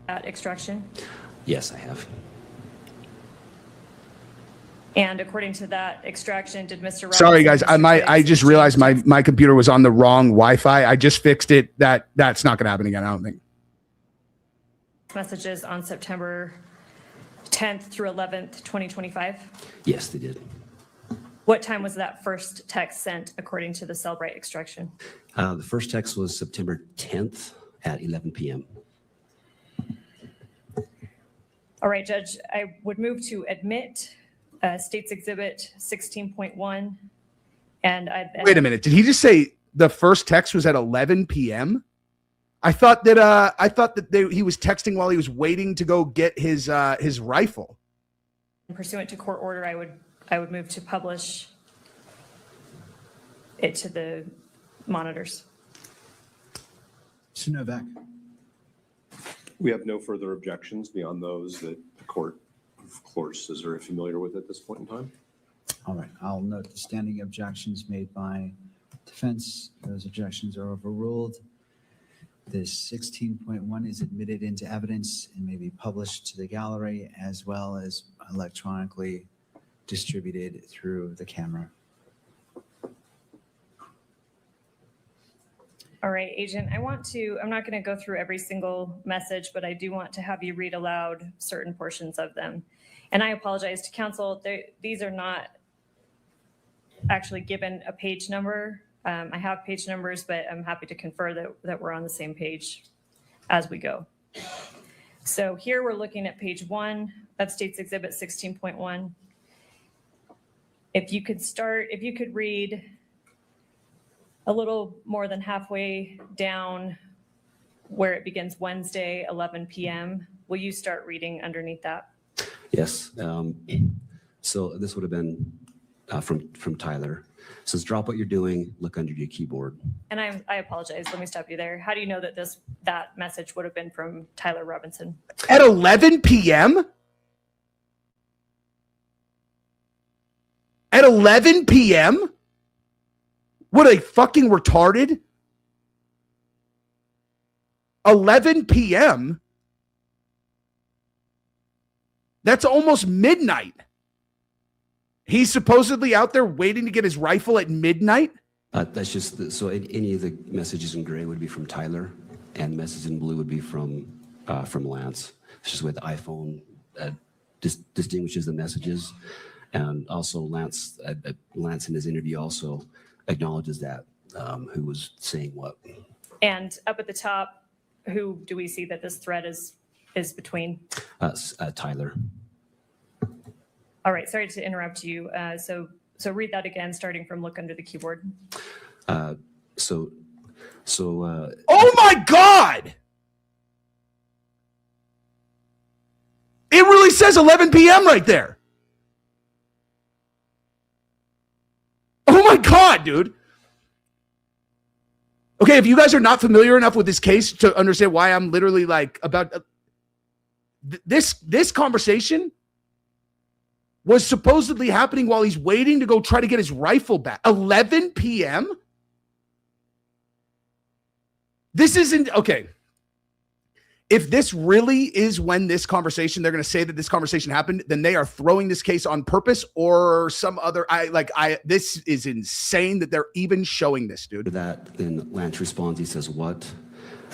At extraction? Yes, I have. And according to that extraction, did Mr. Sorry, guys. Robinson, I Mr. Twiggs, just and realized James my computer was on the wrong Wi-Fi. I just fixed it. That's not going to happen again. I don't think. messages on September 10th through 11th, 2025? Yes, they did. What time was that first text sent according to the Cellbrite extraction? The first text was September 10th at 11 p.m. All right, Judge, I would move to admit States Exhibit 16.1. And Wait a minute. Did he just say the first text was at 11 p.m.? I thought that he was texting while he was waiting to go get his rifle. Pursuant to court order, I would move to publish it to the monitors. Mr. Novak. We have no further objections beyond those that the court, of course, is very familiar with at this point in time. All right, I'll note the standing objections made by defense. Those objections are overruled. This 16.1 is admitted into evidence and may be published to the gallery as well as electronically distributed through the camera. All right, Agent, I'm not going to go through every single message, but I do want to have you read aloud certain portions of them. And I apologize to counsel, these are not actually given a page number. I have page numbers, but I'm happy to confer that we're on the same page as we go. So here we're looking at page 1 of States Exhibit 16.1. If you could read a little more than halfway down where it begins Wednesday, 11 p.m., will you start reading underneath that? Yes. So this would have been from Tyler. It says, drop what you're doing, look under your keyboard. And I apologize. Let me stop you there. How do you know that that message would have been from Tyler Robinson? At 11 p.m.? At 11 p.m.? What, a fucking retarded? 11 p.m.? That's almost midnight. He's supposedly out there waiting to get his rifle at midnight? That's just, so any of the messages in gray would be from Tyler, and messages in blue would be from Lance. It's just the way the iPhone distinguishes the messages. And also Lance in his interview also acknowledges that, who was saying what. And up at the top, who do we see that this thread is between? Tyler. All right, sorry to interrupt you. So read that again, starting from look under the keyboard. Oh my God! It really says 11 p.m. right there. Oh my God, dude. Okay, if you guys are not familiar enough with this case to understand why I'm literally like about this conversation was supposedly happening while he's waiting to go try to get his rifle back. 11 p.m.? This isn't, okay. If this really is when this conversation, they're going to say that this conversation happened, then they are throwing this case on purpose or some other, this is insane that they're even showing this, dude. That, then Lance responds, he says, what?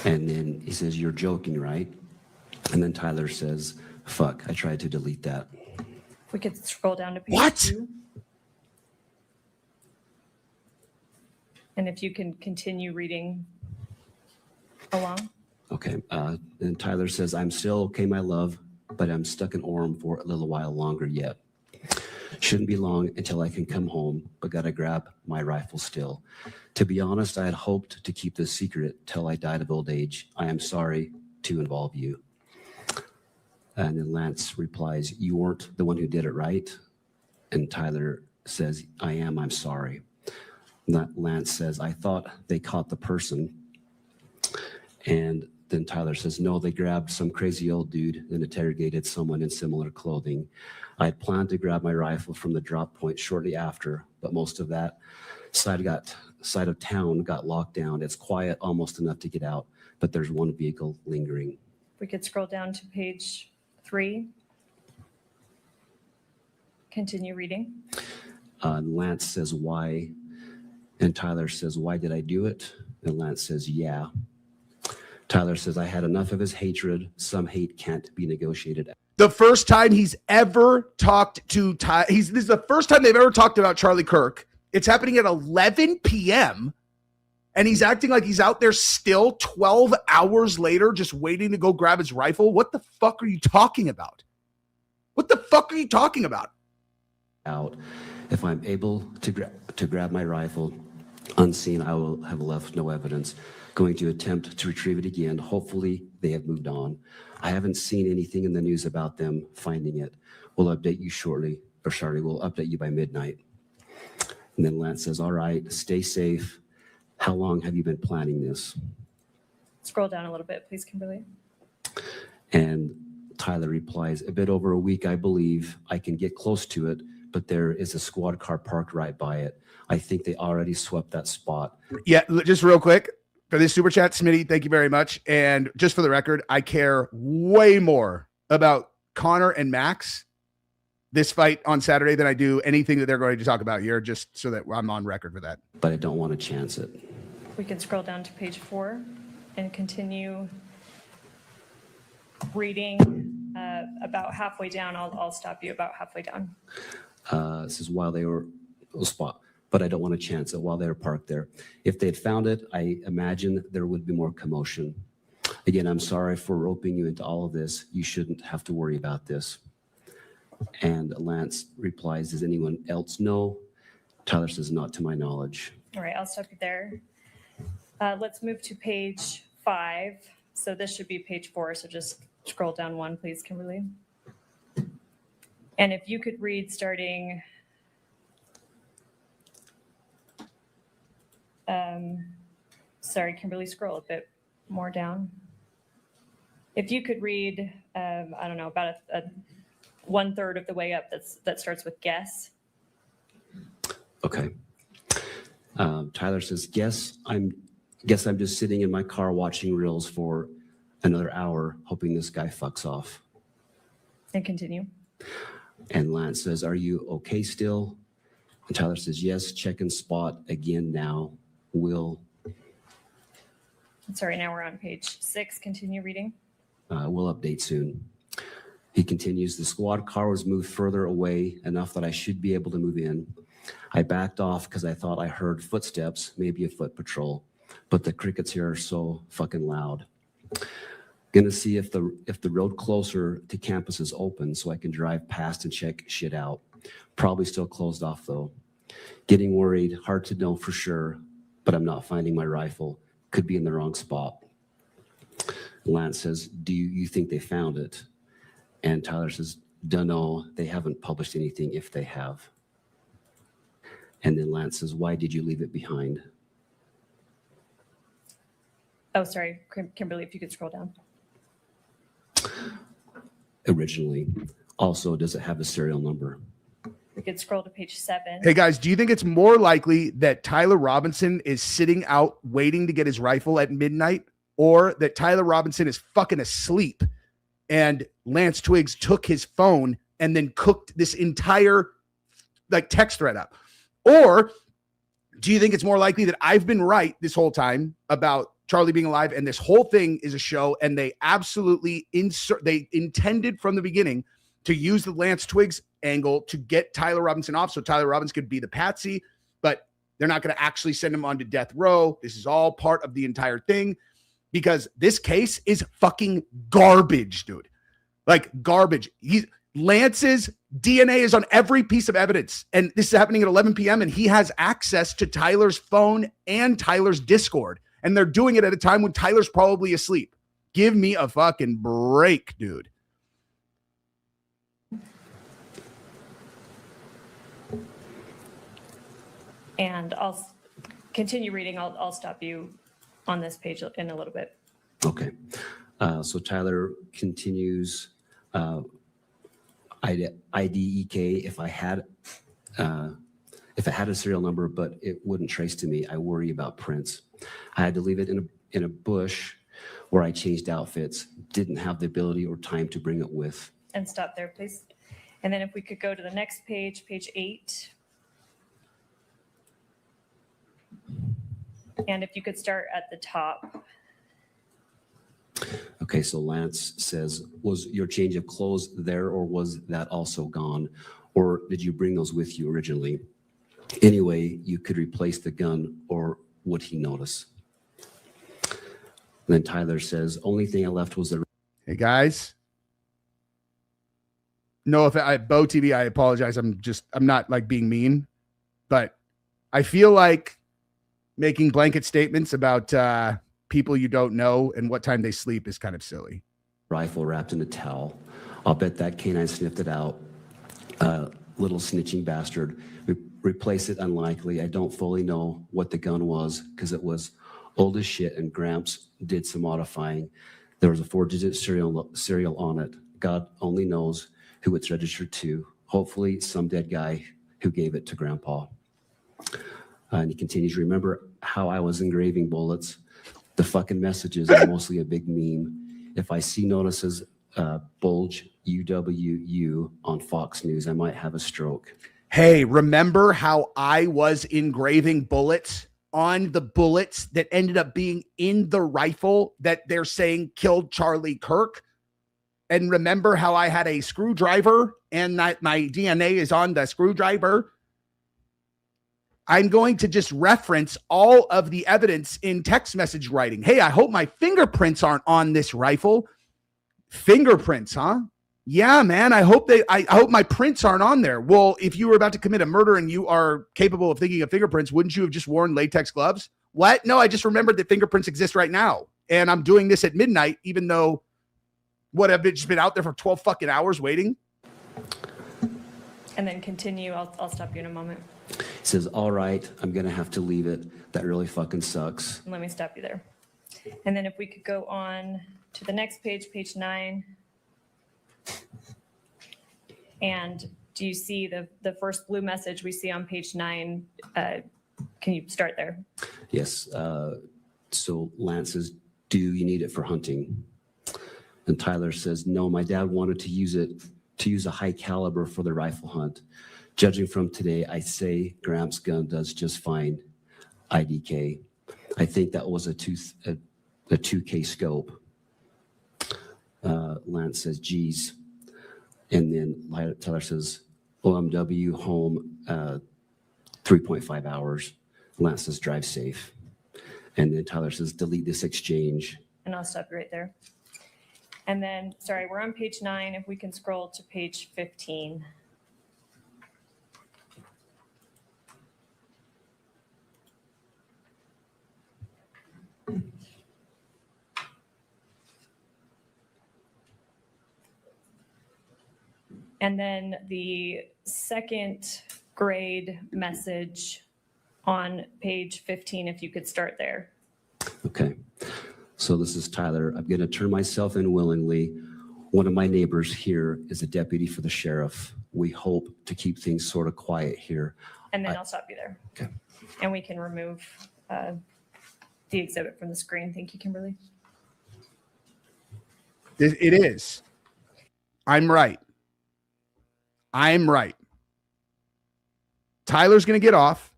And then he says, you're joking, right? And then Tyler says, fuck, I tried to delete that. We could scroll down to page 2. And if you can continue reading along. Okay. Then Tyler says, I'm still okay, my love, but I'm stuck in Orem for a little while longer yet. Shouldn't be long until I can come home, but gotta grab my rifle still. To be honest, I had hoped to keep this secret till I died of old age. I am sorry to involve you. And then Lance replies, you weren't the one who did it, right? And Tyler says, I am, I'm sorry. Lance says, I thought they caught the person. And then Tyler says, no, they grabbed some crazy old dude and interrogated someone in similar clothing. I had planned to grab my rifle from the drop point shortly after, but most of that side of town got locked down. It's quiet, almost enough to get out, but there's one vehicle lingering. We could scroll down to page 3. Continue reading. Lance says, why? And Tyler says, why did I do it? And Lance says, yeah. Tyler says, I had enough of his hatred. Some hate can't be negotiated. The first time he's ever talked to this is the first time they've ever talked about Charlie Kirk. It's happening at 11 p.m. and he's acting like he's out there still 12 hours later, just waiting to go grab his rifle. What the fuck are you talking about? What the fuck are you talking about? Out. If I'm able to grab my rifle unseen, I will have left no evidence. Going to attempt to retrieve it again. Hopefully they have moved on. I haven't seen anything in the news about them finding it. We'll update you shortly, or sorry, we'll update you by midnight. And then Lance says, all right, stay safe. How long have you been planning this? Scroll down a little bit, please, Kimberly. And Tyler replies, a bit over a week, I believe. I can get close to it, but there is a squad car parked right by it. I think they already swept that spot. Yeah, just real quick. For this super chat, Smitty, thank you very much. And just for the record, I care way more about Connor and Max this fight on Saturday than I do anything that they're going to talk about here, just so that I'm on record for that. But I don't want to chance it. We can scroll down to page 4 and continue reading about halfway down. I'll stop you about halfway down. This is while they were spot, but I don't want to chance it while they were parked there. If they'd found it, I imagine there would be more commotion. Again, I'm sorry for roping you into all of this. You shouldn't have to worry about this. And Lance replies, does anyone else know? Tyler says, not to my knowledge. All right, I'll stop you there. Let's move to page 5. So this should be page 4. So just scroll down 1, please, Kimberly. And if you could read starting sorry, Kimberly, scroll a bit more down. If you could read, I don't know, about a 1/3 of the way up, that starts with guess. Okay. Tyler says, guess I'm just sitting in my car watching reels for another hour, hoping this guy fucks off. And continue. And Lance says, are you okay still? And Tyler says, yes, check and spot again now. Will. Sorry, now we're on page 6. Continue reading. We'll update soon. He continues, the squad car was moved further away enough that I should be able to move in. I backed off because I thought I heard footsteps, maybe a foot patrol, but the crickets here are so fucking loud. Gonna see if the road closer to campus is open so I can drive past and check shit out. Probably still closed off though. Getting worried, hard to know for sure, but I'm not finding my rifle. Could be in the wrong spot. Lance says, do you think they found it? And Tyler says, dunno, they haven't published anything if they have. And then Lance says, why did you leave it behind? Oh, sorry, Kimberly, if you could scroll down. Originally. Also, does it have a serial number? We could scroll to page 7. Hey guys, do you think it's more likely that Tyler Robinson is sitting out waiting to get his rifle at midnight, or that Tyler Robinson is fucking asleep and Lance Twiggs took his phone and then cooked this entire text thread up? Or do you think it's more likely that I've been right this whole time about Charlie being alive and this whole thing is a show and they absolutely they intended from the beginning to use the Lance Twiggs angle to get Tyler Robinson off so Tyler Robinson could be the patsy, but they're not going to actually send him on to death row. This is all part of the entire thing because this case is fucking garbage, dude. Like garbage. Lance's DNA is on every piece of evidence, and this is happening at 11 p.m. and he has access to Tyler's phone and Tyler's Discord, and they're doing it at a time when Tyler's probably asleep. Give me a fucking break, dude. And I'll continue reading. I'll stop you on this page in a little bit. Okay. So Tyler continues, IDEK if I had a serial number, but it wouldn't trace to me. I worry about prints. I had to leave it in a bush where I changed outfits. Didn't have the ability or time to bring it with. And stop there, please. And then if we could go to the next page, page 8. And if you could start at the top. Okay, so Lance says, was your change of clothes there or was that also gone? Or did you bring those with you originally? Anyway, you could replace the gun or would he notice? Then Tyler says, only thing I left was the... Hey, guys. No, if I Bo TV, I apologize. I'm not like being mean, but I feel like making blanket statements about people you don't know and what time they sleep is kind of silly. Rifle wrapped in a towel. I'll bet that canine sniffed it out. Little snitching bastard. Replace it unlikely. I don't fully know what the gun was because it was old as shit and Gramps did some modifying. There was a 4-digit serial on it. God only knows who it's registered to. Hopefully some dead guy who gave it to Grandpa. And he continues, remember how I was engraving bullets? The fucking messages are mostly a big meme. If I see notices bulge UWU on Fox News, I might have a stroke. Hey, remember how I was engraving bullets on the bullets that ended up being in the rifle that they're saying killed Charlie Kirk? And remember how I had a screwdriver and my DNA is on the screwdriver? I'm going to just reference all of the evidence in text message writing. Hey, I hope my fingerprints aren't on this rifle. Fingerprints, huh? Yeah, man. I hope my prints aren't on there. Well, if you were about to commit a murder and you are capable of thinking of fingerprints, wouldn't you have just worn latex gloves? What? No, I just remembered that fingerprints exist right now. And I'm doing this at midnight, even though I've just been out there for 12 fucking hours waiting. And then continue. I'll stop you in a moment. He says, all right, I'm going to have to leave it. That really fucking sucks. Let me stop you there. And then if we could go on to the next page, page 9. And do you see the first blue message we see on page 9? Can you start there? Yes. So Lance says, do you need it for hunting? And Tyler says, no, my dad wanted to use a high caliber for the rifle hunt. Judging from today, I say Gramps' gun does just fine. IDK. I think that was a 2K scope. Lance says, geez. And then Tyler says, OMW home 3.5 hours. Lance says, drive safe. And then Tyler says, delete this exchange. And I'll stop you right there. And then, sorry, we're on page 9. If we can scroll to page 15. And then the second grade message on page 15, if you could start there. Okay. So this is Tyler. I'm going to turn myself in willingly. One of my neighbors here is a deputy for the sheriff. We hope to keep things sort of quiet here. And then I'll stop you there. Okay. And we can remove the exhibit from the screen. Thank you, Kimberly. It is. I'm right. Tyler's going to get off.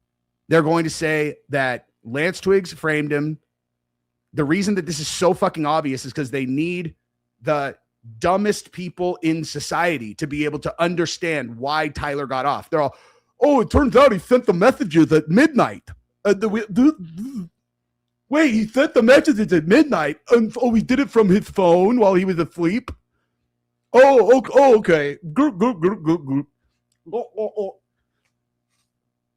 They're going to say that Lance Twiggs framed him. The reason that this is so fucking obvious is because they need the dumbest people in society to be able to understand why Tyler got off. They're all, oh, it turns out he sent the messages at midnight. Wait, he sent the messages at midnight. Oh, he did it from his phone while he was asleep. Oh, okay.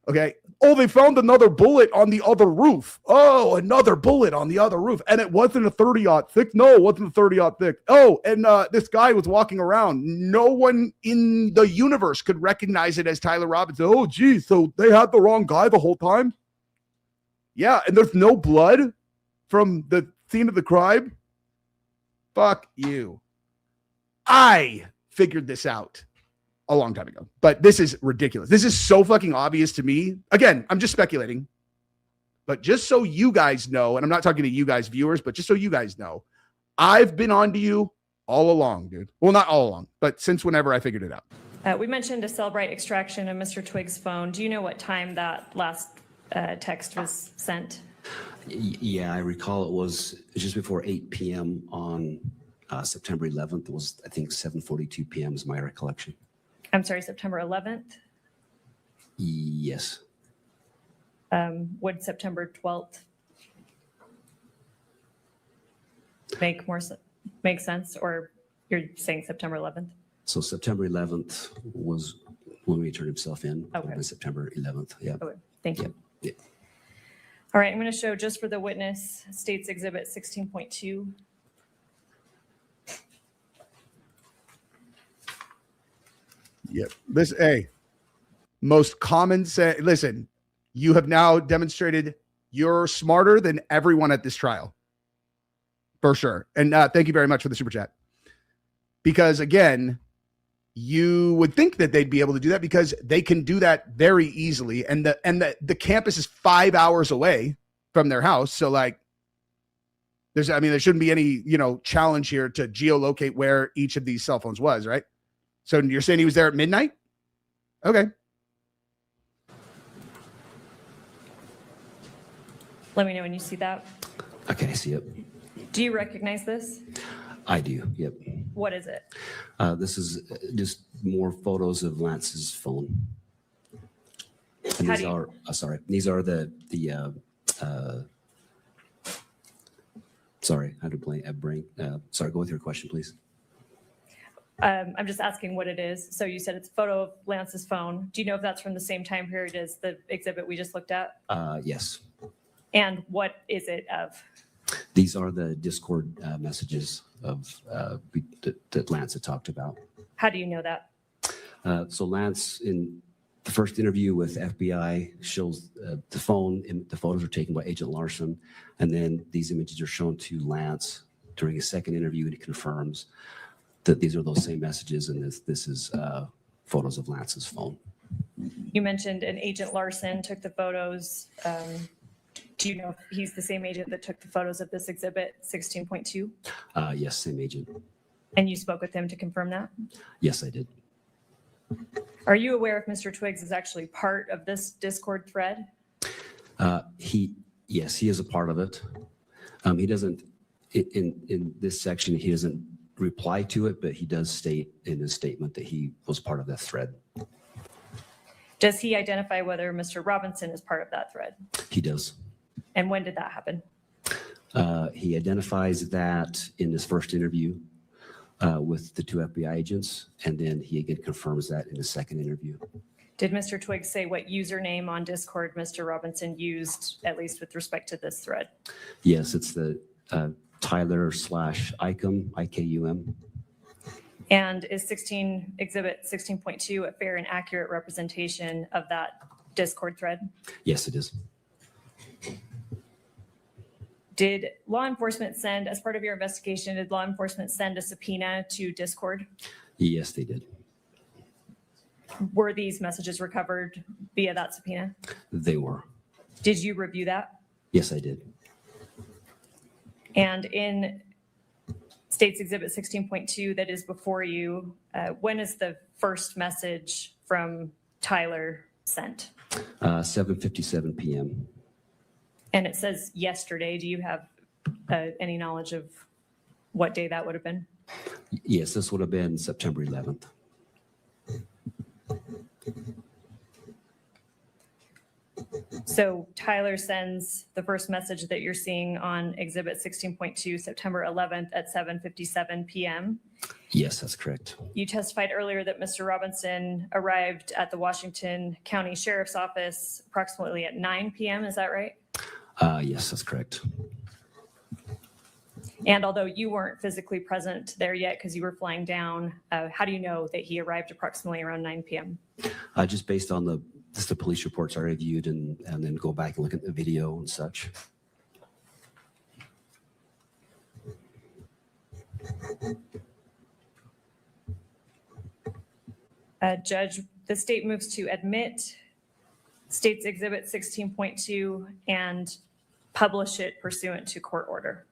Okay. Oh, they found another bullet on the other roof. Oh, another bullet on the other roof. And it wasn't a 30-06. No, it wasn't a 30-06. Oh, and this guy was walking around. No one in the universe could recognize it as Tyler Robinson. Oh, geez. So they had the wrong guy the whole time? Yeah, and there's no blood from the scene of the crime? Fuck you. I figured this out a long time ago, but this is ridiculous. This is so fucking obvious to me. Again, I'm just speculating, but just so you guys know, and I'm not talking to you guys viewers, but just so you guys know, I've been on to you all along, dude. Well, not all along, but since whenever I figured it out. We mentioned a Cellbrite extraction of Mr. Twiggs' phone. Do you know what time that last text was sent? Yeah, I recall it was just before 8 p.m. on September 11th. It was, I think, 7:42 p.m. is my recollection. I'm sorry, September 11th? Yes. Would September 12th make sense, or you're saying September 11th? So September 11th was when he turned himself in. Okay. On September 11th. Yeah. Okay, thank you. Yeah. All right, I'm going to show just for the witness, State's Exhibit 16.2. Yep. This, hey, most common sense. Listen, you have now demonstrated you're smarter than everyone at this trial. For sure. And thank you very much for the super chat. Because again, you would think that they'd be able to do that because they can do that very easily. And the campus is 5 hours away from their house. So like, there shouldn't be any, challenge here to geolocate where each of these cell phones was, right? So you're saying he was there at midnight? Okay. Let me know when you see that. Okay, I see it. Do you recognize this? I do. Yep. What is it? This is just more photos of Lance's phone. And these are, these are the sorry, I had to brain. Sorry, go with your question, please. I'm just asking what it is. So you said it's a photo of Lance's phone. Do you know if that's from the same time period as the exhibit we just looked at? Yes. And what is it of? These are the Discord messages of that Lance had talked about. How do you know that? So Lance, in the first interview with FBI, shows the phone, and the photos are taken by Agent Larson, and then these images are shown to Lance during his second interview, and he confirms that these are those same messages, and this is photos of Lance's phone. You mentioned an Agent Larson took the photos. Do you know if he's the same agent that took the photos of this exhibit 16.2? Yes, same agent. And you spoke with him to confirm that? Yes, I did. Are you aware if Mr. Twiggs is actually part of this Discord thread? Yes, he is a part of it. He doesn't, in this section, he doesn't reply to it, but he does state in his statement that he was part of that thread. Does he identify whether Mr. Robinson is part of that thread? He does. And when did that happen? He identifies that in his first interview with the two FBI agents, and then he again confirms that in his second interview. Did Mr. Twiggs say what username on Discord Mr. Robinson used, at least with respect to this thread? Yes, it's the Tyler/Icum, IKUM. And is Exhibit 16.2 a fair and accurate representation of that Discord thread? Yes, it is. Did law enforcement send, as part of your investigation, did law enforcement send a subpoena to Discord? Yes, they did. Were these messages recovered via that subpoena? They were. Did you review that? Yes, I did. And in State's Exhibit 16.2 that is before you, when is the first message from Tyler sent? 7:57 p.m. And it says yesterday. Do you have any knowledge of what day that would have been? Yes, this would have been September 11th. So Tyler sends the first message that you're seeing on Exhibit 16.2, September 11th at 7:57 p.m. Yes, that's correct. You testified earlier that Mr. Robinson arrived at the Washington County Sheriff's Office approximately at 9 p.m. Is that right? Yes, that's correct. And although you weren't physically present there yet because you were flying down, how do you know that he arrived approximately around 9 p.m.? Just based on the police reports I reviewed and then go back and look at the video and such. Judge, the state moves to admit State's Exhibit 16.2 and publish it pursuant to court order.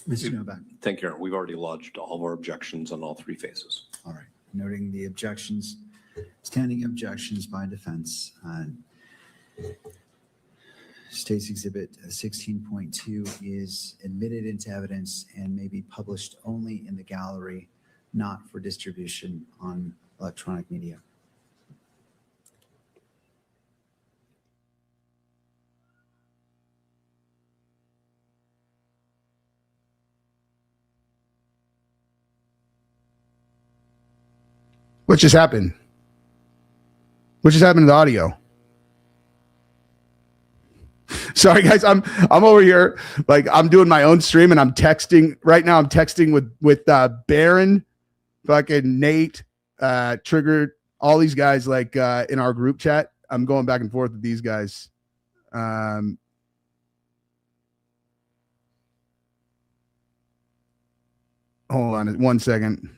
Mr. Novak. Thank you, Aaron. We've already lodged all of our objections on all three phases. All right. noting the standing objections by defense. State's Exhibit 16.2 is admitted into evidence and may be published only in the gallery, not for distribution on electronic media. What just happened? What just happened to the audio? Sorry, guys. I'm over here, like I'm doing my own stream, and I'm texting right now. I'm texting with Baron, fucking Nate, Triggered, all these guys, like in our group chat. I'm going back and forth with these guys. Hold on 1 second.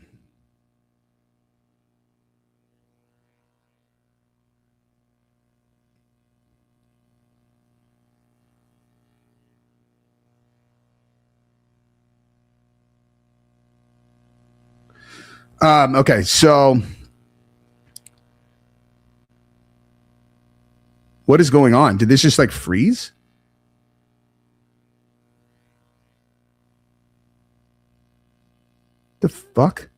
Okay, so what is going on? Did this just like freeze? The fuck?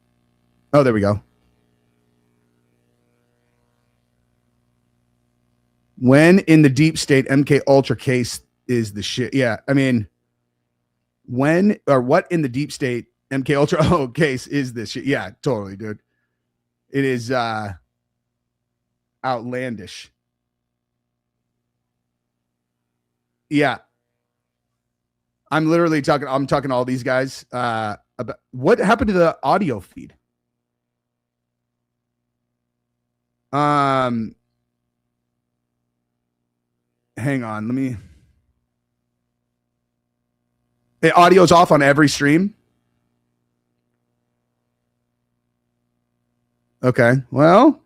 Oh, there we go. When in the deep state, MK Ultra case is the shit. Yeah, I mean, when or what in the deep state MK Ultra case is this shit? Yeah, totally, dude. It is outlandish. Yeah. I'm literally talking to all these guys about what happened to the audio feed. Hang on, let me. The audio's off on every stream. Okay, well,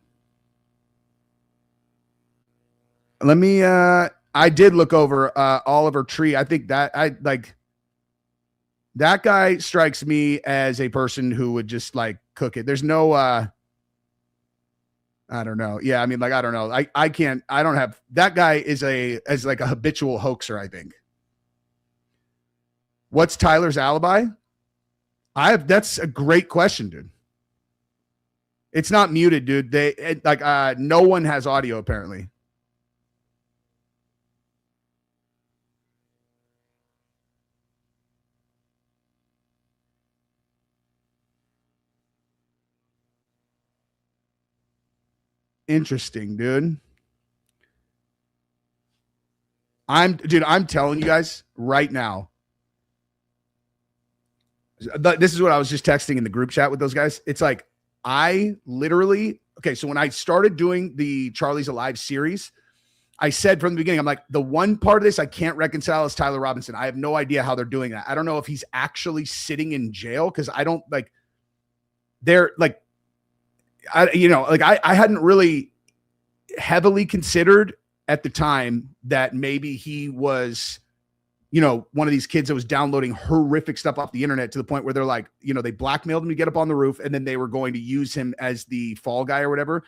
let me, I did look over Oliver Tree. I think that that guy strikes me as a person who would just like cook it. There's no, I don't know. Yeah, I mean, like, I don't know. I don't have, that guy is like a habitual hoaxer, I think. What's Tyler's alibi? That's a great question, dude. It's not muted, dude. No one has audio apparently. Interesting, dude. I'm telling you guys right now. This is what I was just texting in the group chat with those guys. It's like, I literally, okay, so when I started doing the Charlie's Alive series, I said from the beginning, I'm like, the one part of this I can't reconcile is Tyler Robinson. I have no idea how they're doing that. I don't know if he's actually sitting in jail because I don't like, they're like, I hadn't really heavily considered at the time that maybe he was, one of these kids that was downloading horrific stuff off the internet to the point where they're like, they blackmailed him to get up on the roof and then they were going to use him as the fall guy or whatever.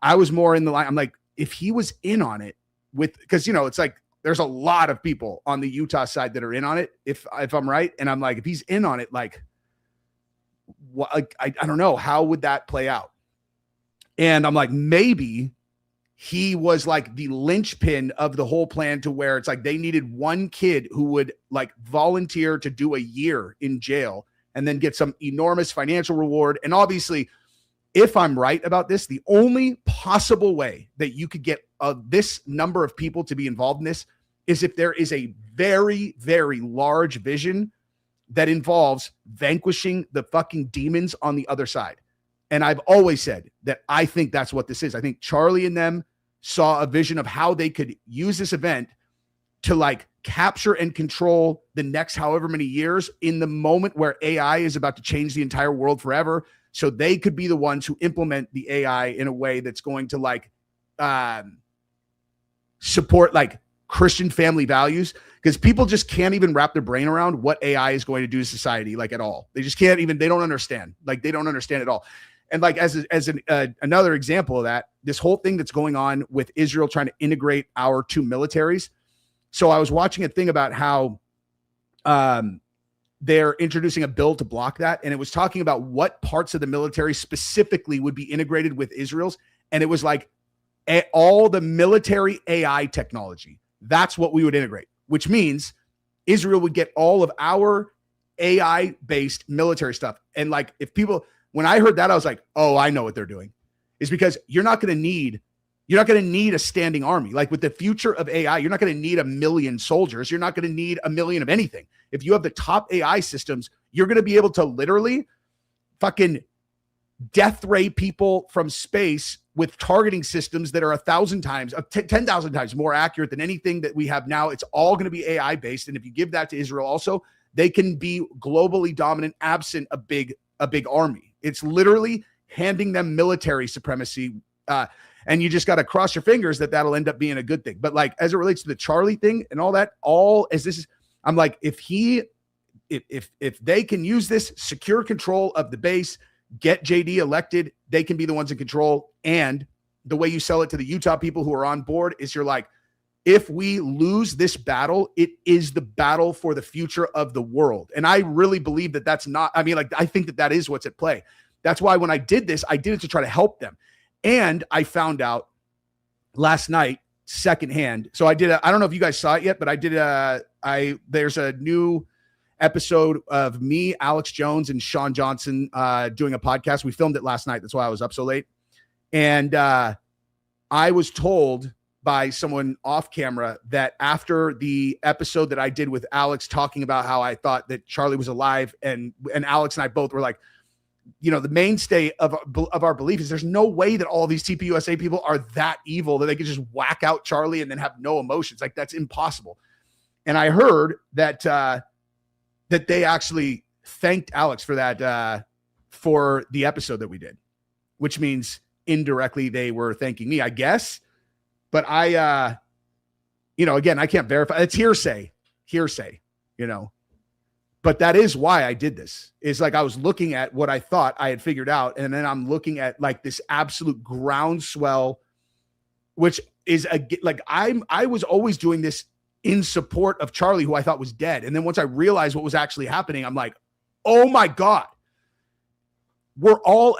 I was more in the line. I'm like, if he was in on it because, it's like, there's a lot of people on the Utah side that are in on it. If I'm right. And I'm like, if he's in on it, like, what, like, I don't know, how would that play out? And I'm like, maybe he was like the linchpin of the whole plan to where it's like they needed one kid who would like volunteer to do a year in jail and then get some enormous financial reward. And obviously, if I'm right about this, the only possible way that you could get this number of people to be involved in this is if there is a very, very large vision that involves vanquishing the fucking demons on the other side. And I've always said that I think that's what this is. I think Charlie and them saw a vision of how they could use this event to like capture and control the next however many years in the moment where AI is about to change the entire world forever. So they could be the ones who implement the AI in a way that's going to like support like Christian family values, because people just can't even wrap their brain around what AI is going to do to society, like at all. They just can't even, they don't understand. Like they don't understand at all. And like as another example of that, this whole thing that's going on with Israel trying to integrate our two militaries. So I was watching a thing about how they're introducing a bill to block that. And it was talking about what parts of the military specifically would be integrated with Israel's. And it was like all the military AI technology. That's what we would integrate, which means Israel would get all of our AI-based military stuff. And like when I heard that, I was like, oh, I know what they're doing. Is because you're not going to need a standing army. Like with the future of AI, you're not going to need 1 million soldiers. You're not going to need 1 million of anything. If you have the top AI systems, you're going to be able to literally fucking death ray people from space with targeting systems that are 1,000 times, 10,000 times more accurate than anything that we have now. It's all going to be AI based. And if you give that to Israel also, they can be globally dominant absent a big army. It's literally handing them military supremacy. And you just got to cross your fingers that that'll end up being a good thing. But like, as it relates to the Charlie thing and all that, I'm like, if they can use this, secure control of the base, get JD elected, they can be the ones in control. And the way you sell it to the Utah people who are on board is you're like, if we lose this battle, it is the battle for the future of the world. And I really believe that that's not, I think that is what's at play. That's why when I did this, I did it to try to help them. And I found out last night, secondhand. So I don't know if you guys saw it yet, but there's a new episode of me, Alex Jones, and Sean Johnson doing a podcast. We filmed it last night. That's why I was up so late. And I was told by someone off camera that after the episode that I did with Alex talking about how I thought that Charlie was alive, and Alex and I both were like, the mainstay of our belief is there's no way that all these TPUSA people are that evil that they could just whack out Charlie and then have no emotions. Like, that's impossible. And I heard that that they actually thanked Alex for that, for the episode that we did, which means indirectly they were thanking me, I guess. But I, again, I can't verify. It's hearsay, But that is why I did this. Is like I was looking at what I thought I had figured out, and then I'm looking at like this absolute groundswell, which is I was always doing this in support of Charlie, who I thought was dead. And then once I realized what was actually happening, I'm like, oh my God, we're all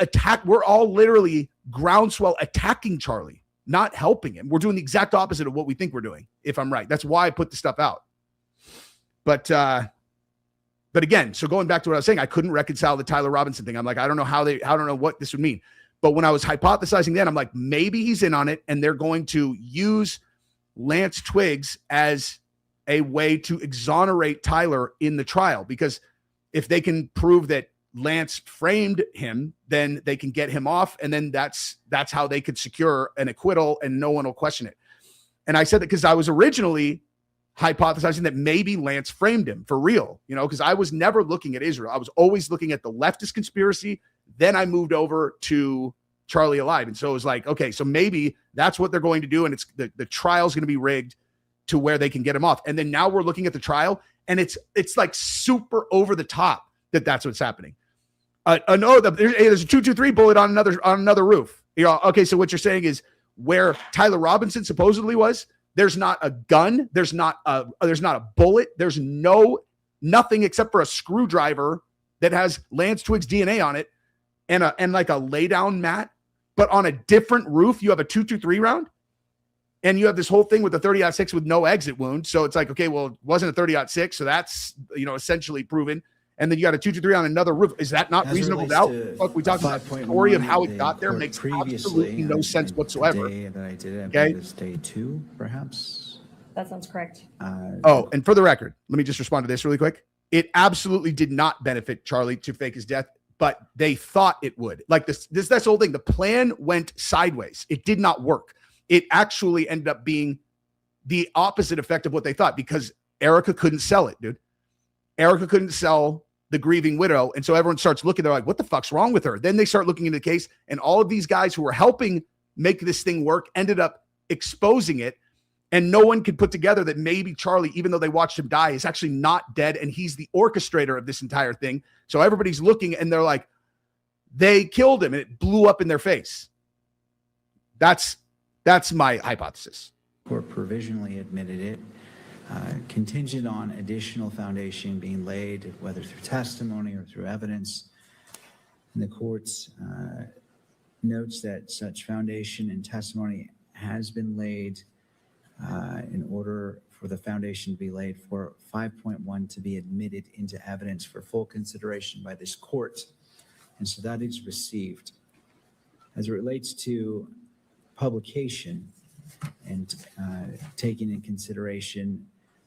literally groundswell attacking Charlie, not helping him. We're doing the exact opposite of what we think we're doing, if I'm right. That's why I put the stuff out. But again, so going back to what I was saying, I couldn't reconcile the Tyler Robinson thing. I'm like, I don't know what this would mean. But when I was hypothesizing then, I'm like, maybe he's in on it and they're going to use Lance Twiggs as a way to exonerate Tyler in the trial. Because if they can prove that Lance framed him, then they can get him off. And then that's how they could secure an acquittal and no one will question it. And I said that because I was originally hypothesizing that maybe Lance framed him for real, because I was never looking at Israel. I was always looking at the leftist conspiracy. Then I moved over to Charlie alive. And so it was like, okay, so maybe that's what they're going to do. And it's the trial's going to be rigged to where they can get him off. And then now we're looking at the trial and it's like super over the top that's what's happening. There's a 223 bullet on another roof. Okay. So what you're saying is where Tyler Robinson supposedly was, there's not a gun. There's not a bullet. There's nothing except for a screwdriver that has Lance Twiggs DNA on it and like a lay down mat. But on a different roof, you have a 223 round and you have this whole thing with the 30-06 with no exit wound. So it's like, okay, well, it wasn't a 30-06. So that's, essentially proven. And then you got a 223 on another roof. Is that not reasonable doubt? Fuck, we talked about the story of how it got there. Makes absolutely no sense whatsoever. Okay. This day 2, perhaps. That sounds correct. And for the record, let me just respond to this really quick. It absolutely did not benefit Charlie to fake his death, but they thought it would. Like that's the whole thing. The plan went sideways. It did not work. It actually ended up being the opposite effect of what they thought because Erica couldn't sell it, dude. Erica couldn't sell the grieving widow. And so everyone starts looking, they're like, what the fuck's wrong with her? Then they start looking into the case and all of these guys who were helping make this thing work ended up exposing it. And no one could put together that maybe Charlie, even though they watched him die, is actually not dead. And he's the orchestrator of this entire thing. So everybody's looking and they're like, they killed him and it blew up in their face. That's my hypothesis. Court provisionally admitted it, contingent on additional foundation being laid, whether through testimony or through evidence. And the courts notes that such foundation and testimony has been laid in order for the foundation to be laid for 5.1 to be admitted into evidence for full consideration by this court. And so that is received. As it relates to publication and taking in consideration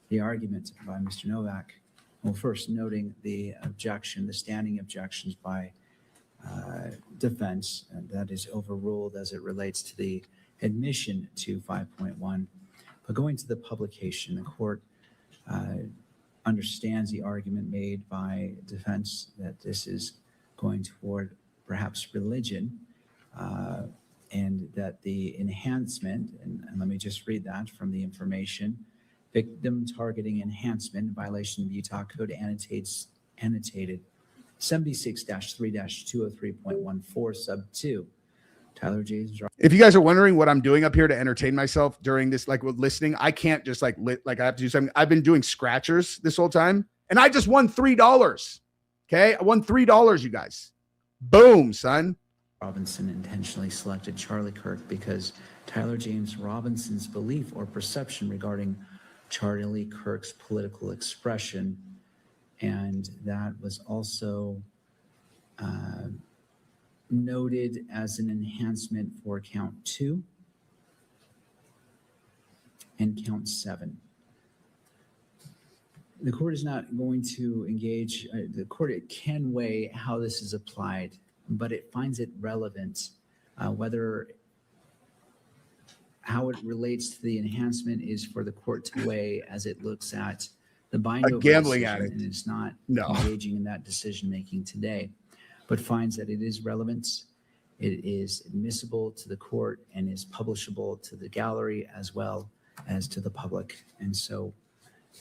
the argument by Mr. Novak, well, first noting the objection, the standing objections by defense, that is overruled as it relates to the admission to 5.1. But going to the publication, the court understands the argument made by defense that this is going toward perhaps religion, and that the enhancement, and let me just read that from the information, victim targeting enhancement in violation of Utah Code annotated 76-3-203.14 sub 2. Tyler James. If you guys are wondering what I'm doing up here to entertain myself during this, like with listening, I can't just like I have to do something. I've been doing scratchers this whole time and I just won $3. Okay. I won $3, you guys. Boom, son. Robinson intentionally selected Charlie Kirk because Tyler James Robinson's belief or perception regarding Charlie Kirk's political expression. And that was also noted as an enhancement for count 2 and count 7. The court is not going to engage, the court can weigh how this is applied, but it finds it relevant, how it relates to the enhancement is for the court to weigh as it looks at the bind over gambling decision, addict. and it's not No. engaging in that decision making today, but finds that it is relevant, it is admissible to the court, and is publishable to the gallery as well as to the public. And so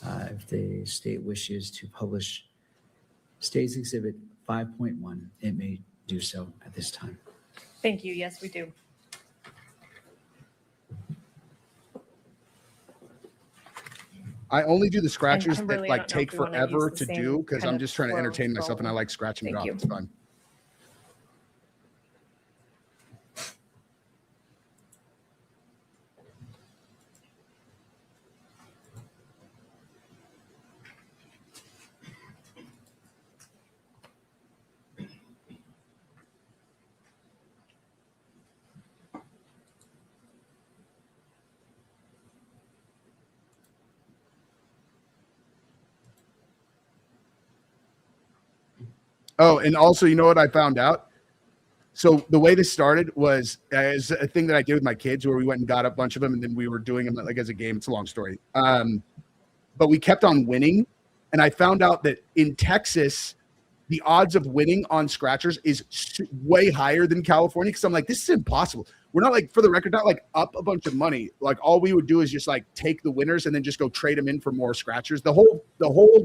if the state wishes to publish State's Exhibit 5.1, it may do so at this time. Thank you. Yes, we do. I only do the scratchers that Kimberly, I like don't know if take we wanna forever use the to same do because kind I'm of just trying to flow entertain as myself and I well. like scratch and Thank drop. you. It's fun. Oh, and also, you know what I found out? So the way this started was as a thing that I did with my kids where we went and got a bunch of them and then we were doing them like as a game. It's a long story. But we kept on winning. And I found out that in Texas, the odds of winning on scratchers is way higher than California. Cause I'm like, this is impossible. We're not like, for the record, not like up a bunch of money. Like all we would do is just like take the winners and then just go trade them in for more scratchers. The whole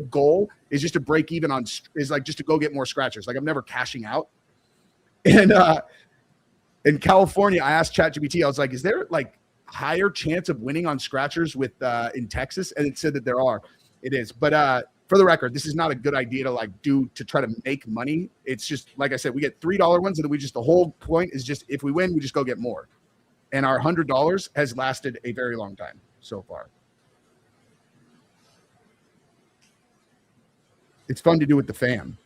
goal is just to break even on, is like just to go get more scratchers. Like I'm never cashing out. And in California, I asked ChatGPT, I was like, is there like higher chance of winning on scratchers with in Texas? And it said that there are. It is. But for the record, this is not a good idea to like do to try to make money. It's just, like I said, we get $3 ones and then the whole point is just if we win, we just go get more. And our $100 has lasted a very long time so far. It's fun to do with the fam.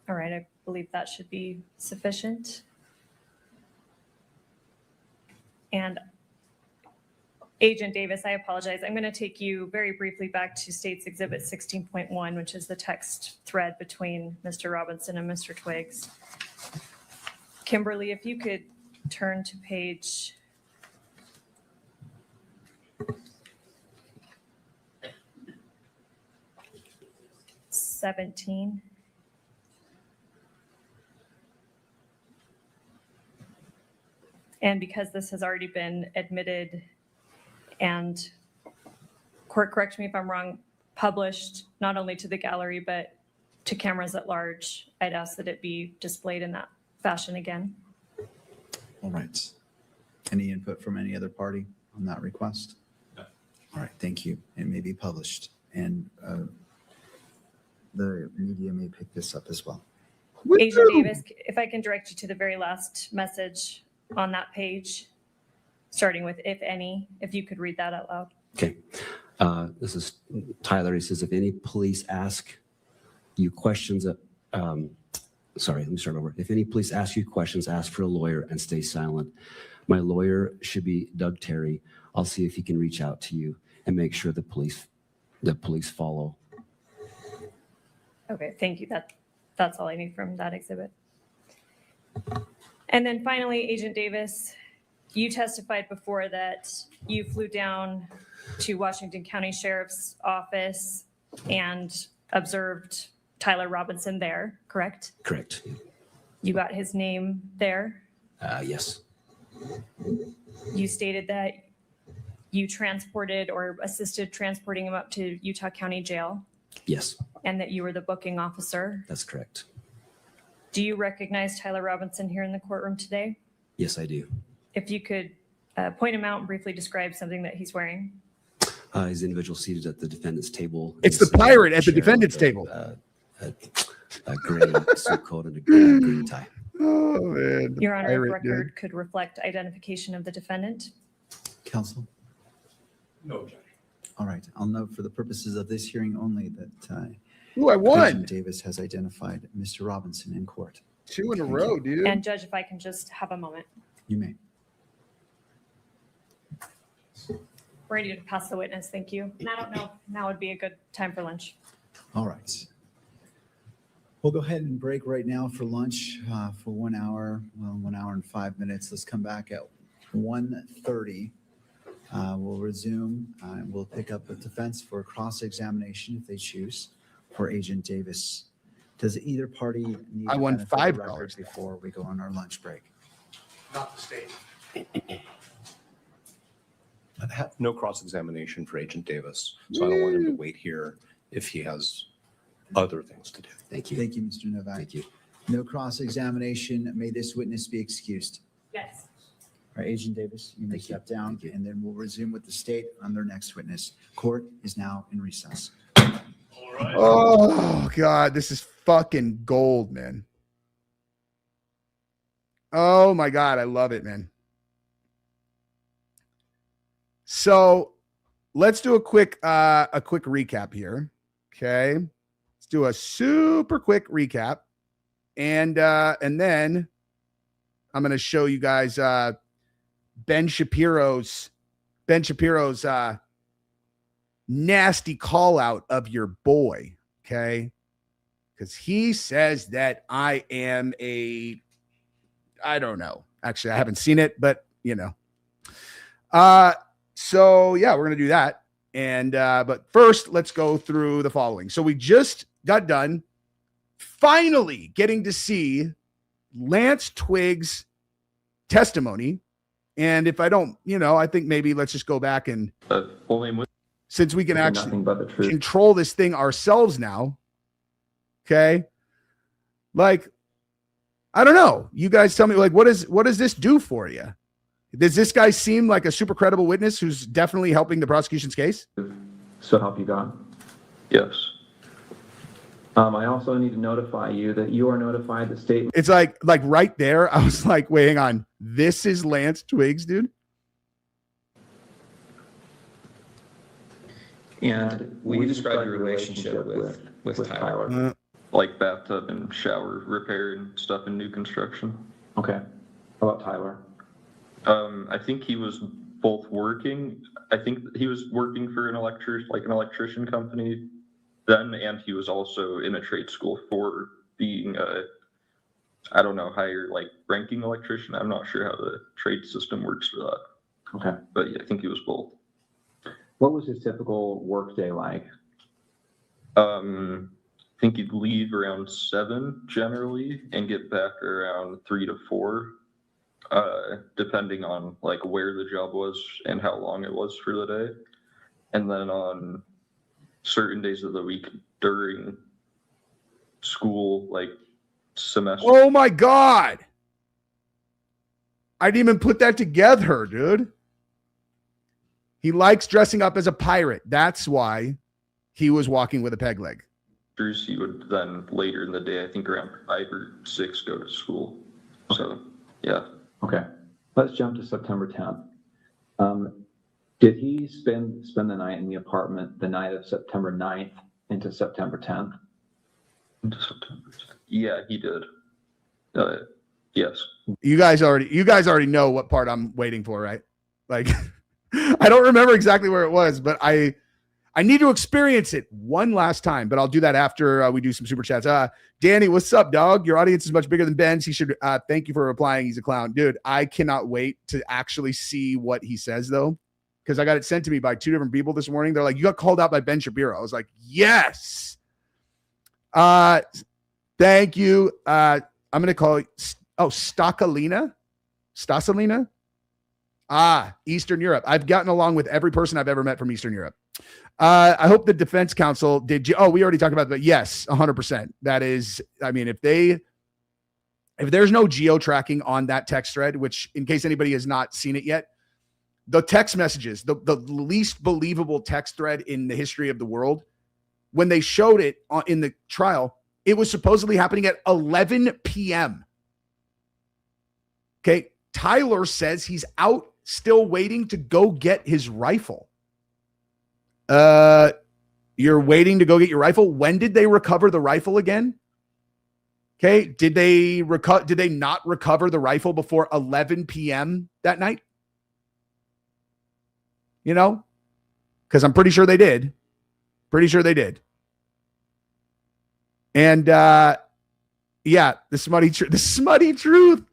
All right, I believe that should be sufficient. And Agent Davis, I apologize. I'm going to take you very briefly back to State's Exhibit 16.1, which is the text thread between Mr. Robinson and Mr. Twiggs. Kimberly, if you could turn to page 17. And because this has already been admitted and, court, correct me if I'm wrong, published not only to the gallery, but to cameras at large, I'd ask that it be displayed in that fashion again. All right. Any input from any other party on that request? No. All right, thank you. It may be published, and the media may pick this up as well. Agent Davis, if I can direct you to the very last message on that page, starting with "if any," if you could read that out loud. Okay. This is Tyler. He says, if any police ask you questions, sorry, let me start over. If any police ask you questions, ask for a lawyer and stay silent. My lawyer should be Doug Terry. I'll see if he can reach out to you and make sure the police follow. Okay, thank you. That's all I need from that exhibit. And then finally, Agent Davis, you testified before that you flew down to Washington County Sheriff's Office and observed Tyler Robinson there, correct? Correct. You got his name there. Yes. You stated that you transported or assisted transporting him up to Utah County Jail. Yes, And that you were the booking officer. that's correct. Do you recognize Tyler Robinson here in the courtroom today? Yes, I do. If you could point him out and briefly describe something that he's wearing. He's the individual seated at the defendant's table. It's He's the pirate at the chair defendant's with table. A gray suit coat and a green tie. Oh, man. Your Honor, if Pirate, dude. record could reflect identification of the defendant. Counsel? No objection. All right, I'll note for the purposes of this hearing only that Ooh, I won. Agent Davis has identified Mr. Robinson in court. 2 in a Thank row, you. dude. And Judge, if I can just have a moment. You may. Ready to pass the witness, thank you. And I don't know, if now would be a good time for lunch. All right. We'll go ahead and break right now for lunch for 1 hour, 1 hour and 5 minutes. Let's come back at 1:30. We'll resume and we'll pick up with defense for cross-examination if they choose for Agent Davis. Does either party need I to won benefit the $5 record before we go on our lunch break? Not the state. I have no cross-examination for Agent Davis, so I don't want him to wait here if he has other things to do. Thank you. Thank you, Mr. Novak. Thank you. No cross-examination. May this witness be excused. Yes. All right, Agent Davis, you may Thank you. step down, Thank you. and then we'll resume with the state on their next witness. Court is now in recess. Oh, God. This is fucking gold, man. Oh, my God. I love it, man. So let's do a quick recap here. Okay. Let's do a super quick recap. And then I'm going to show you guys Ben Shapiro's nasty call out of your boy. Okay. Because he says that I am I don't know. Actually, I haven't seen it, but you know. So yeah, we're gonna do that. And but first, let's go through the following. So we just got done finally getting to see Lance Twiggs' testimony. And if I don't, I think maybe let's just go back and since we can actually Nothing but the truth. control this thing ourselves now. Okay. Like, I don't know. You guys tell me, like, what does this do for you? Does this guy seem like a super credible witness who's definitely helping the prosecution's case? So help you God. Yes. I also need to notify you that you are notified the state. It's like right there. I was like, wait, hang on. This is Lance Twiggs, dude. And we described your relationship with Tyler. Like bathtub and shower repair and stuff in new construction. Okay. How about Tyler? I think he was both working. I think he was working for an electrician company then, and he was also in a trade school for being I don't know, higher ranking electrician. I'm not sure how the trade system works for that. Okay. But yeah, I think he was both. What was his typical work day like? I think he'd leave around 7 generally and get back around 3 to 4, depending on where the job was and how long it was for the day. And then on certain days of the week during school like semester. Oh my God. I didn't even put that together, dude. He likes dressing up as a pirate. That's why he was walking with a peg leg. He would then later in the day, I think around 5 or 6, go to school. So, yeah. Okay, let's jump to September 10th. Did he spend the night in the apartment the night of September 9th into September 10th? Into September 10th. Yeah, he did. Yes. You guys already know what part I'm waiting for, right? Like, I don't remember exactly where it was, but I need to experience it one last time, but I'll do that after we do some super chats. Danny, what's up, dog? Your audience is much bigger than Ben's. He should thank you for replying. He's a clown. Dude, I cannot wait to actually see what he says, though, because I got it sent to me by 2 different people this morning. They're like, you got called out by Ben Shapiro. I was like, yes. Thank you. I'm going to call it, Stasalina? Eastern Europe. I've gotten along with every person I've ever met from Eastern Europe. I hope the defense counsel did. We already talked about that. Yes, 100%. That is, I mean, if there's no geo tracking on that text thread, which in case anybody has not seen it yet, the text messages, the least believable text thread in the history of the world, when they showed it in the trial, it was supposedly happening at 11 p.m. Okay. Tyler says he's out still waiting to go get his rifle. You're waiting to go get your rifle. When did they recover the rifle again? Okay. Did they not recover the rifle before 11 p.m. that night? You know, because I'm pretty sure they did. And yeah, the smutty truth.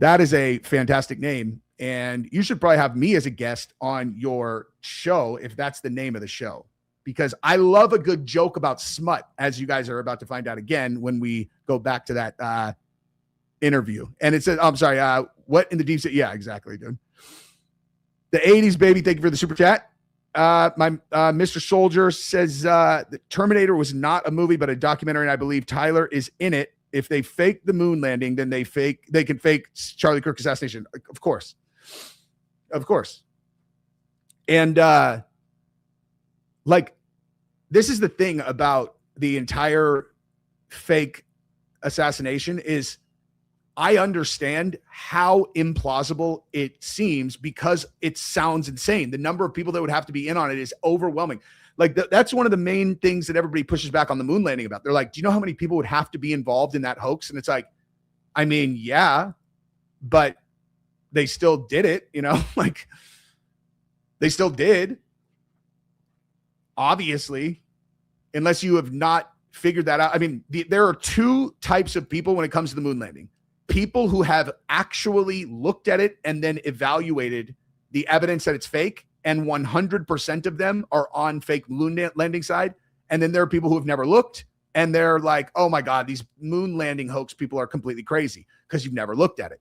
That is a fantastic name. And you should probably have me as a guest on your show if that's the name of the show, because I love a good joke about smut, as you guys are about to find out again when we go back to that interview. And it says, I'm sorry, what in the deep sea? Yeah, exactly, dude. The 80s, baby. Thank you for the super chat. Mr. Soldier says the Terminator was not a movie, but a documentary, and I believe Tyler is in it. If they fake the moon landing, then they can fake Charlie Kirk assassination. Of course. And like, this is the thing about the entire fake assassination is I understand how implausible it seems because it sounds insane. The number of people that would have to be in on it is overwhelming. Like that's one of the main things that everybody pushes back on the moon landing about. They're like, do you know how many people would have to be involved in that hoax? And it's like, I mean, yeah, but they still did it, you know, like they still did. Obviously, unless you have not figured that out. I mean, there are 2 types of people when it comes to the moon landing. People who have actually looked at it and then evaluated the evidence that it's fake, and 100% of them are on fake moon landing side. And then there are people who have never looked and they're like, oh my God, these moon landing hoax people are completely crazy because you've never looked at it.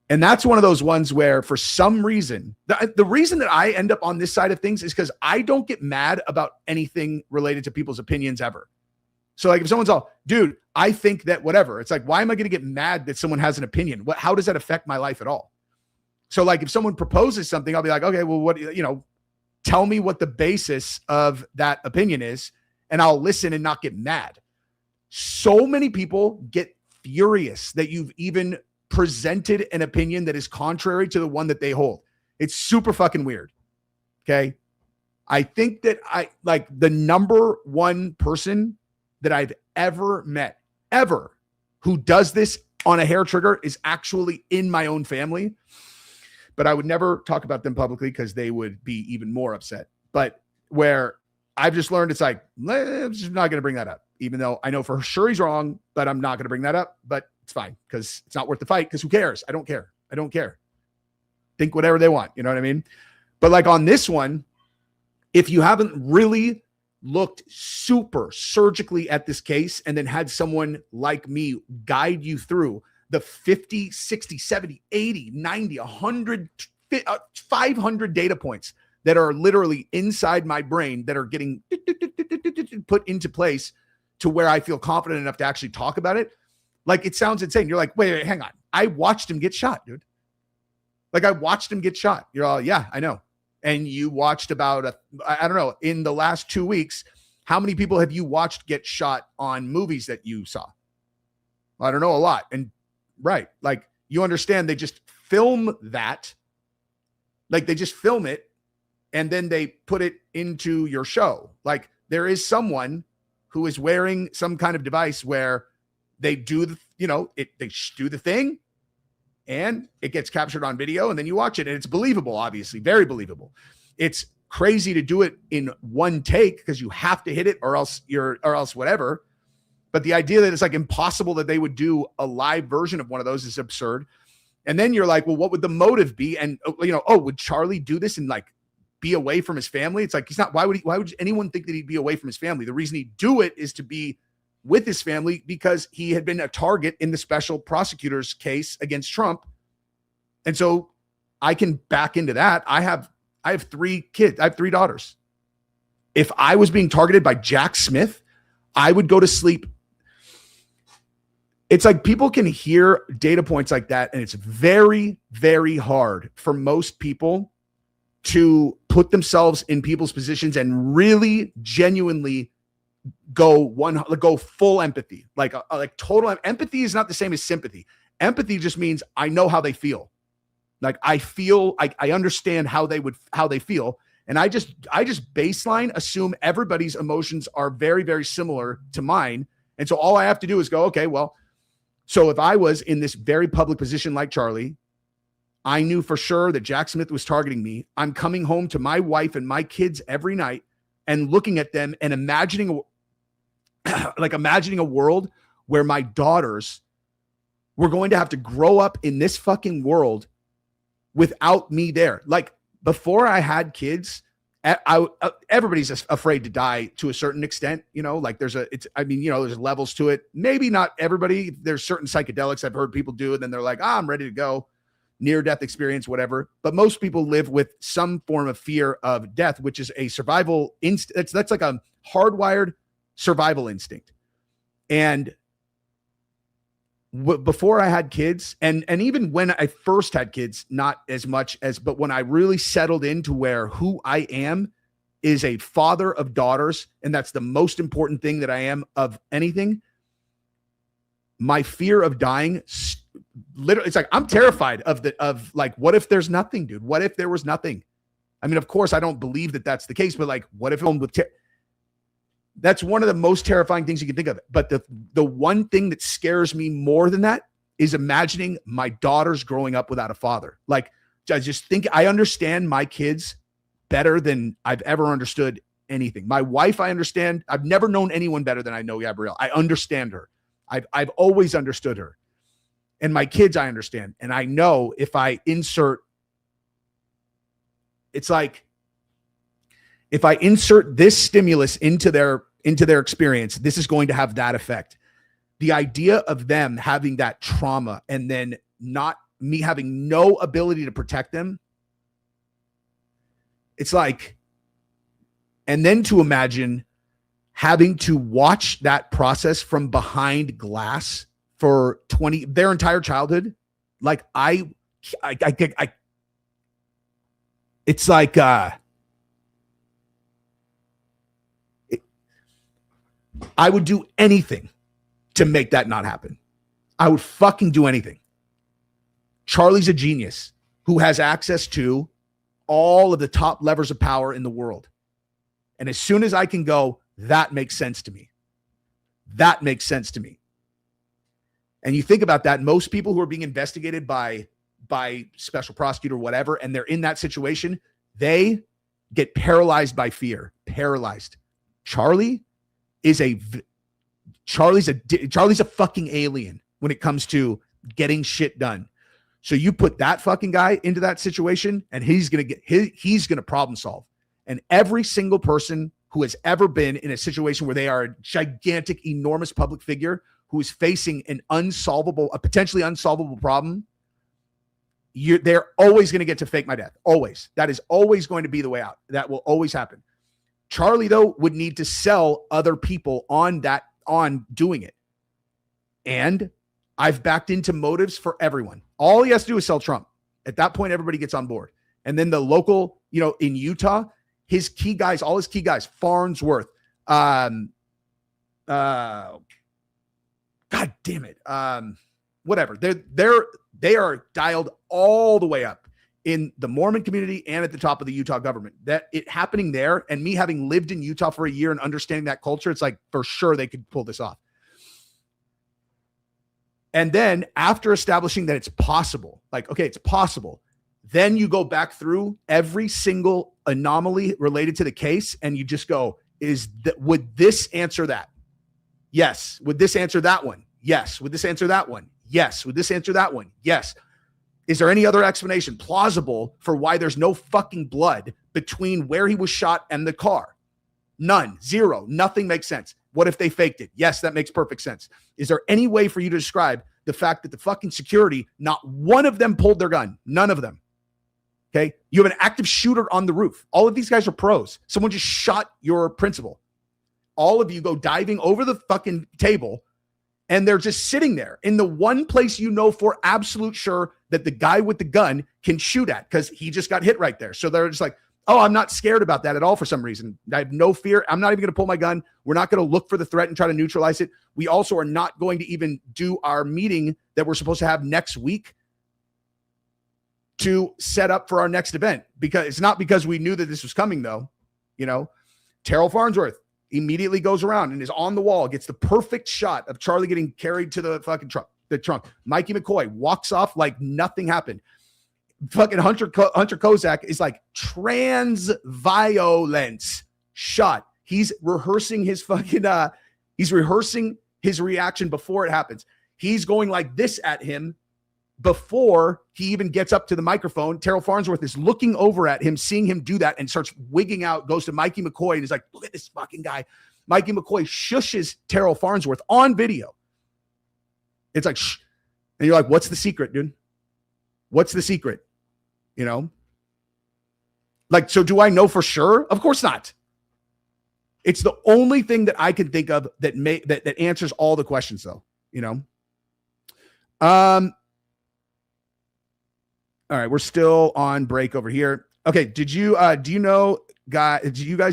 And that's one of those ones where for some reason, the reason that I end up on this side of things is because I don't get mad about anything related to people's opinions ever. So like if someone's all, dude, I think that whatever, it's like, why am I going to get mad that someone has an opinion? How does that affect my life at all? So like if someone proposes something, I'll be like, okay, well, what, you know, tell me what the basis of that opinion is, and I'll listen and not get mad. So many people get furious that you've even presented an opinion that is contrary to the one that they hold. It's super fucking weird. Okay. I think that the number one person that I've ever met, who does this on a hair trigger is actually in my own family. But I would never talk about them publicly because they would be even more upset. But where I've just learned, it's like, I'm just not going to bring that up, even though I know for sure he's wrong, but I'm not going to bring that up. But it's fine because it's not worth the fight because who cares? I don't care. Think whatever they want. You know what I mean? But like on this one, if you haven't really looked super surgically at this case and then had someone like me guide you through the 50, 60, 70, 80, 90, 100, 500 data points that are literally inside my brain that are getting put into place to where I feel confident enough to actually talk about it. Like, it sounds insane. You're like, wait, hang on. I watched him get shot, dude. Like, I watched him get shot. You're all, yeah, I know. And you watched about, I don't know, in the last 2 weeks, how many people have you watched get shot on movies that you saw? I don't know, a lot. And right, like, you understand they just film that. Like, they just film it and then they put it into your show. Like, there is someone who is wearing some kind of device where they do the, they do the thing and it gets captured on video and then you watch it and it's believable, obviously, very believable. It's crazy to do it in one take because you have to hit it or else whatever. But the idea that it's like impossible that they would do a live version of one of those is absurd. And then you're like, well, what would the motive be? And, would Charlie do this and like be away from his family? It's like, he's not, why would anyone think that he'd be away from his family? The reason he'd do it is to be with his family because he had been a target in the special prosecutor's case against Trump. And so I can back into that. I have 3 kids. I have 3 daughters. If I was being targeted by Jack Smith, I would go to sleep. It's like people can hear data points like that, and it's very, very hard for most people to put themselves in people's positions and really genuinely go full empathy. Like total empathy is not the same as sympathy. Empathy just means I know how they feel. Like I understand how they feel. And I just baseline assume everybody's emotions are very, very similar to mine. And so all I have to do is go, okay, well, so if I was in this very public position like Charlie, I knew for sure that Jack Smith was targeting me. I'm coming home to my wife and my kids every night and looking at them and imagining a world where my daughters were going to have to grow up in this fucking world without me there. Like, before I had kids, everybody's afraid to die to a certain extent, like there's levels to it. Maybe not everybody. There's certain psychedelics I've heard people do, and then they're like, I'm ready to go, near-death experience, whatever. But most people live with some form of fear of death, which is a survival instinct. That's like a hardwired survival instinct. And before I had kids, and even when I first had kids, not as much as, but when I really settled into where who I am is a father of daughters, and that's the most important thing that I am of anything, my fear of dying, literally, it's like, I'm terrified of like, what if there's nothing, dude? What if there was nothing? I mean, of course, I don't believe that that's the case, but like, what if that's one of the most terrifying things you can think of. But the one thing that scares me more than that is imagining my daughters growing up without a father. Like, I just think I understand my kids better than I've ever understood anything. My wife, I understand. I've never known anyone better than I know Gabrielle. I understand her. I've always understood her. And my kids, I understand. And I know if I insert, it's like, if I insert this stimulus into their experience, this is going to have that effect. The idea of them having that trauma and then not me having no ability to protect them. It's like, and then to imagine having to watch that process from behind glass for their entire childhood. Like it's like, I would do anything to make that not happen. I would fucking do anything. Charlie's a genius who has access to all of the top levers of power in the world. And as soon as I can go, that makes sense to me. That makes sense to me. And you think about that, most people who are being investigated by special prosecutor or whatever, and they're in that situation, they get paralyzed by fear. Paralyzed. Charlie's a fucking alien when it comes to getting shit done. So you put that fucking guy into that situation and he's going to problem solve. And every single person who has ever been in a situation where they are a gigantic, enormous public figure who is facing a potentially unsolvable problem, they're always going to get to fake my death. Always. That is always going to be the way out. That will always happen. Charlie, though, would need to sell other people on on doing it. And I've backed into motives for everyone. All he has to do is sell Trump. At that point, everybody gets on board. And then the local, in Utah, his key guys, all his key guys, Farnsworth, God damn it. Whatever. They are dialed all the way up in the Mormon community and at the top of the Utah government. That it happening there, and me having lived in Utah for a year and understanding that culture, it's like for sure they could pull this off. And then after establishing that it's possible, like, okay, it's possible, then you go back through every single anomaly related to the case and you just go, would this answer that? Yes. Would this answer that one? Yes. Would this answer that one? Yes. Would this answer that one? Yes. Is there any other explanation plausible for why there's no fucking blood between where he was shot and the car? None. Zero. Nothing makes sense. What if they faked it? Yes, that makes perfect sense. Is there any way for you to describe the fact that the fucking security, not one of them pulled their gun? None of them. Okay. You have an active shooter on the roof. All of these guys are pros. Someone just shot your principal. All of you go diving over the fucking table and they're just sitting there in the one place for absolute sure that the guy with the gun can shoot at because he just got hit right there. So they're just like, oh, I'm not scared about that at all for some reason. I have no fear. I'm not even going to pull my gun. We're not going to look for the threat and try to neutralize it. We also are not going to even do our meeting that we're supposed to have next week to set up for our next event, because it's not because we knew that this was coming though. Terrell Farnsworth immediately goes around and is on the wall, gets the perfect shot of Charlie getting carried to the fucking trunk. Mikey McCoy walks off like nothing happened. Fucking Hunter Kozak is like trans violence shot. He's rehearsing his fucking, he's rehearsing his reaction before it happens. He's going like this at him before he even gets up to the microphone. Terrell Farnsworth is looking over at him, seeing him do that, and starts wigging out, goes to Mikey McCoy and is like, look at this fucking guy. Mikey McCoy shushes Terrell Farnsworth on video. It's like, shh. And you're like, what's the secret, dude? What's the secret? Like, so do I know for sure? Of course not. It's the only thing that I can think of that answers all the questions though, All right, we're still on break over here. Okay, do you guys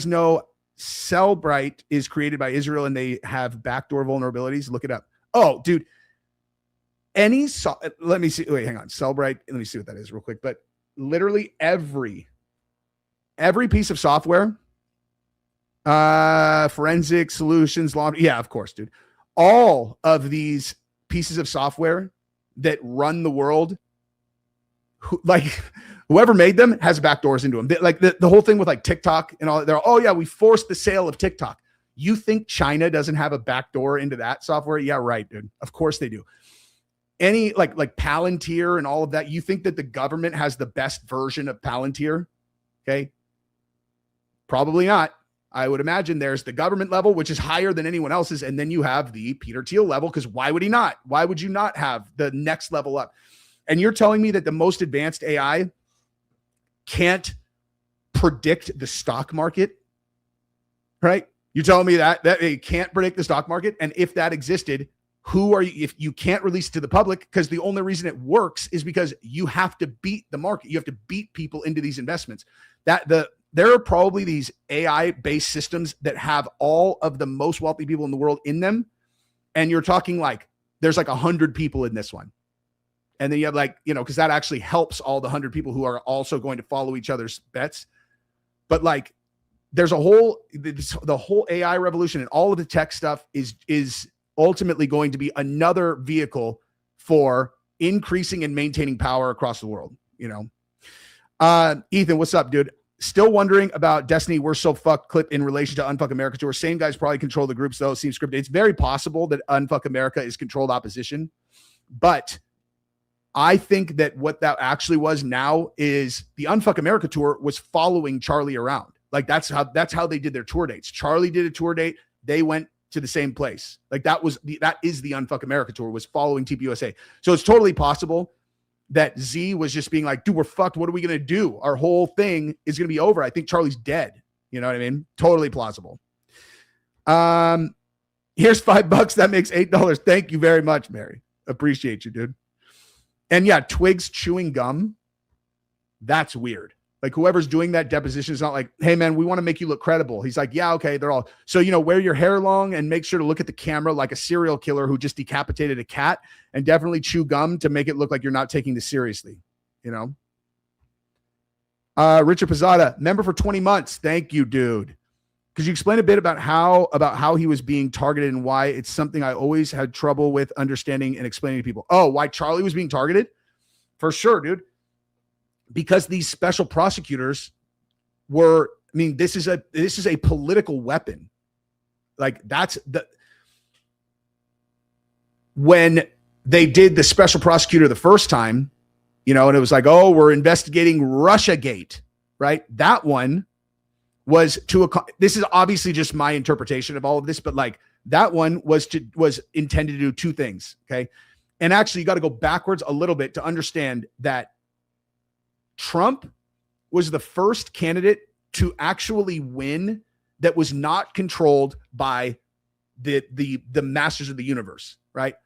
know Cellbrite is created by Israel and they have backdoor vulnerabilities? Look it up. Oh, dude. Let me see. Wait, hang on. Cellbrite. Let me see what that is real quick. But literally every piece of software, forensic solutions, law. Yeah, of course, dude. All of these pieces of software that run the world, whoever made them has backdoors into them. The whole thing with like TikTok and all, we forced the sale of TikTok. You think China doesn't have a backdoor into that software? Yeah, right, dude. Of course they do. Any like Palantir and all of that. You think that the government has the best version of Palantir? Okay. Probably not. I would imagine there's the government level, which is higher than anyone else's. And then you have the Peter Thiel level. Because why would he not? Why would you not have the next level up? And you're telling me that the most advanced AI can't predict the stock market, right? You're telling me that it can't predict the stock market. And if that existed, who are you? If you can't release it to the public, because the only reason it works is because you have to beat the market. You have to beat people into these investments. There are probably these AI-based systems that have all of the most wealthy people in the world in them. And you're talking like, there's like 100 people in this one. And then you have because that actually helps all the 100 people who are also going to follow each other's bets. But like, there's the whole AI revolution and all of the tech stuff is ultimately going to be another vehicle for increasing and maintaining power across the world. Ethan, what's up, dude? Still wondering about Destiny We're So Fucked clip in relation to Unfuck America Tour. Same guys probably control the groups, though. It seems scripted. It's very possible that Unfuck America is controlled opposition. But I think that what that actually was now is the Unfuck America Tour was following Charlie around. Like that's how they did their tour dates. Charlie did a tour date. They went to the same place. Like that is the Unfuck America Tour, was following TPUSA. So it's totally possible that Z was just being like, dude, we're fucked. What are we going to do? Our whole thing is going to be over. I think Charlie's dead. You know what I mean? Totally plausible. Here's $5. That makes $8. Thank you very much, Mary. Appreciate you, dude. And yeah, Twiggs chewing gum. That's weird. Like whoever's doing that deposition is not like, hey man, we want to make you look credible. He's like, yeah, okay. They're all, so, wear your hair long and make sure to look at the camera like a serial killer who just decapitated a cat, and definitely chew gum to make it look like you're not taking this seriously. Richard Pizzata, member for 20 months. Thank you, dude. Could you explain a bit about how he was being targeted and why it's something I always had trouble with understanding and explaining to people? Oh, why Charlie was being targeted? For sure, dude. Because these special prosecutors were, this is a political weapon. Like when they did the special prosecutor the first time, and it was like, oh, we're investigating Russiagate, right? That one was this is obviously just my interpretation of all of this, but like that one was intended to do two things. Okay. And actually you got to go backwards a little bit to understand that Trump was the first candidate to actually win that was not controlled by the masters of the universe, right?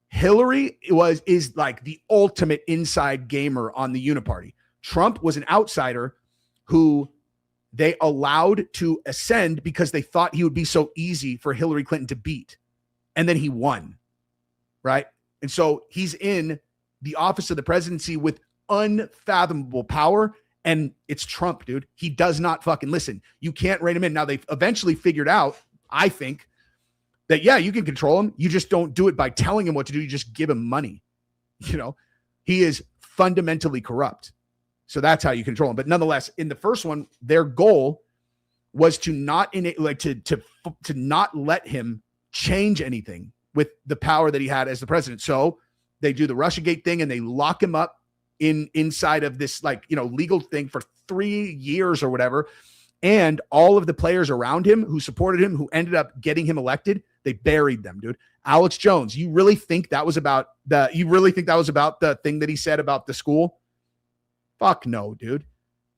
Hillary is like the ultimate inside gamer on the uniparty. Trump was an outsider who they allowed to ascend because they thought he would be so easy for Hillary Clinton to beat. And then he won, right? And so he's in the office of the presidency with unfathomable power, and it's Trump, dude. He does not fucking listen. You can't rein him in. Now, they've eventually figured out, I think, that, yeah, you can control him. You just don't do it by telling him what to do. You just give him money. He is fundamentally corrupt. So that's how you control him. But nonetheless, in the first one, their goal was to not not let him change anything with the power that he had as the president. So they do the Russiagate thing and they lock him up inside of this legal thing for 3 years or whatever. And all of the players around him who supported him, who ended up getting him elected, they buried them, dude. Alex Jones, you really think that was about the thing that he said about the school? Fuck no, dude.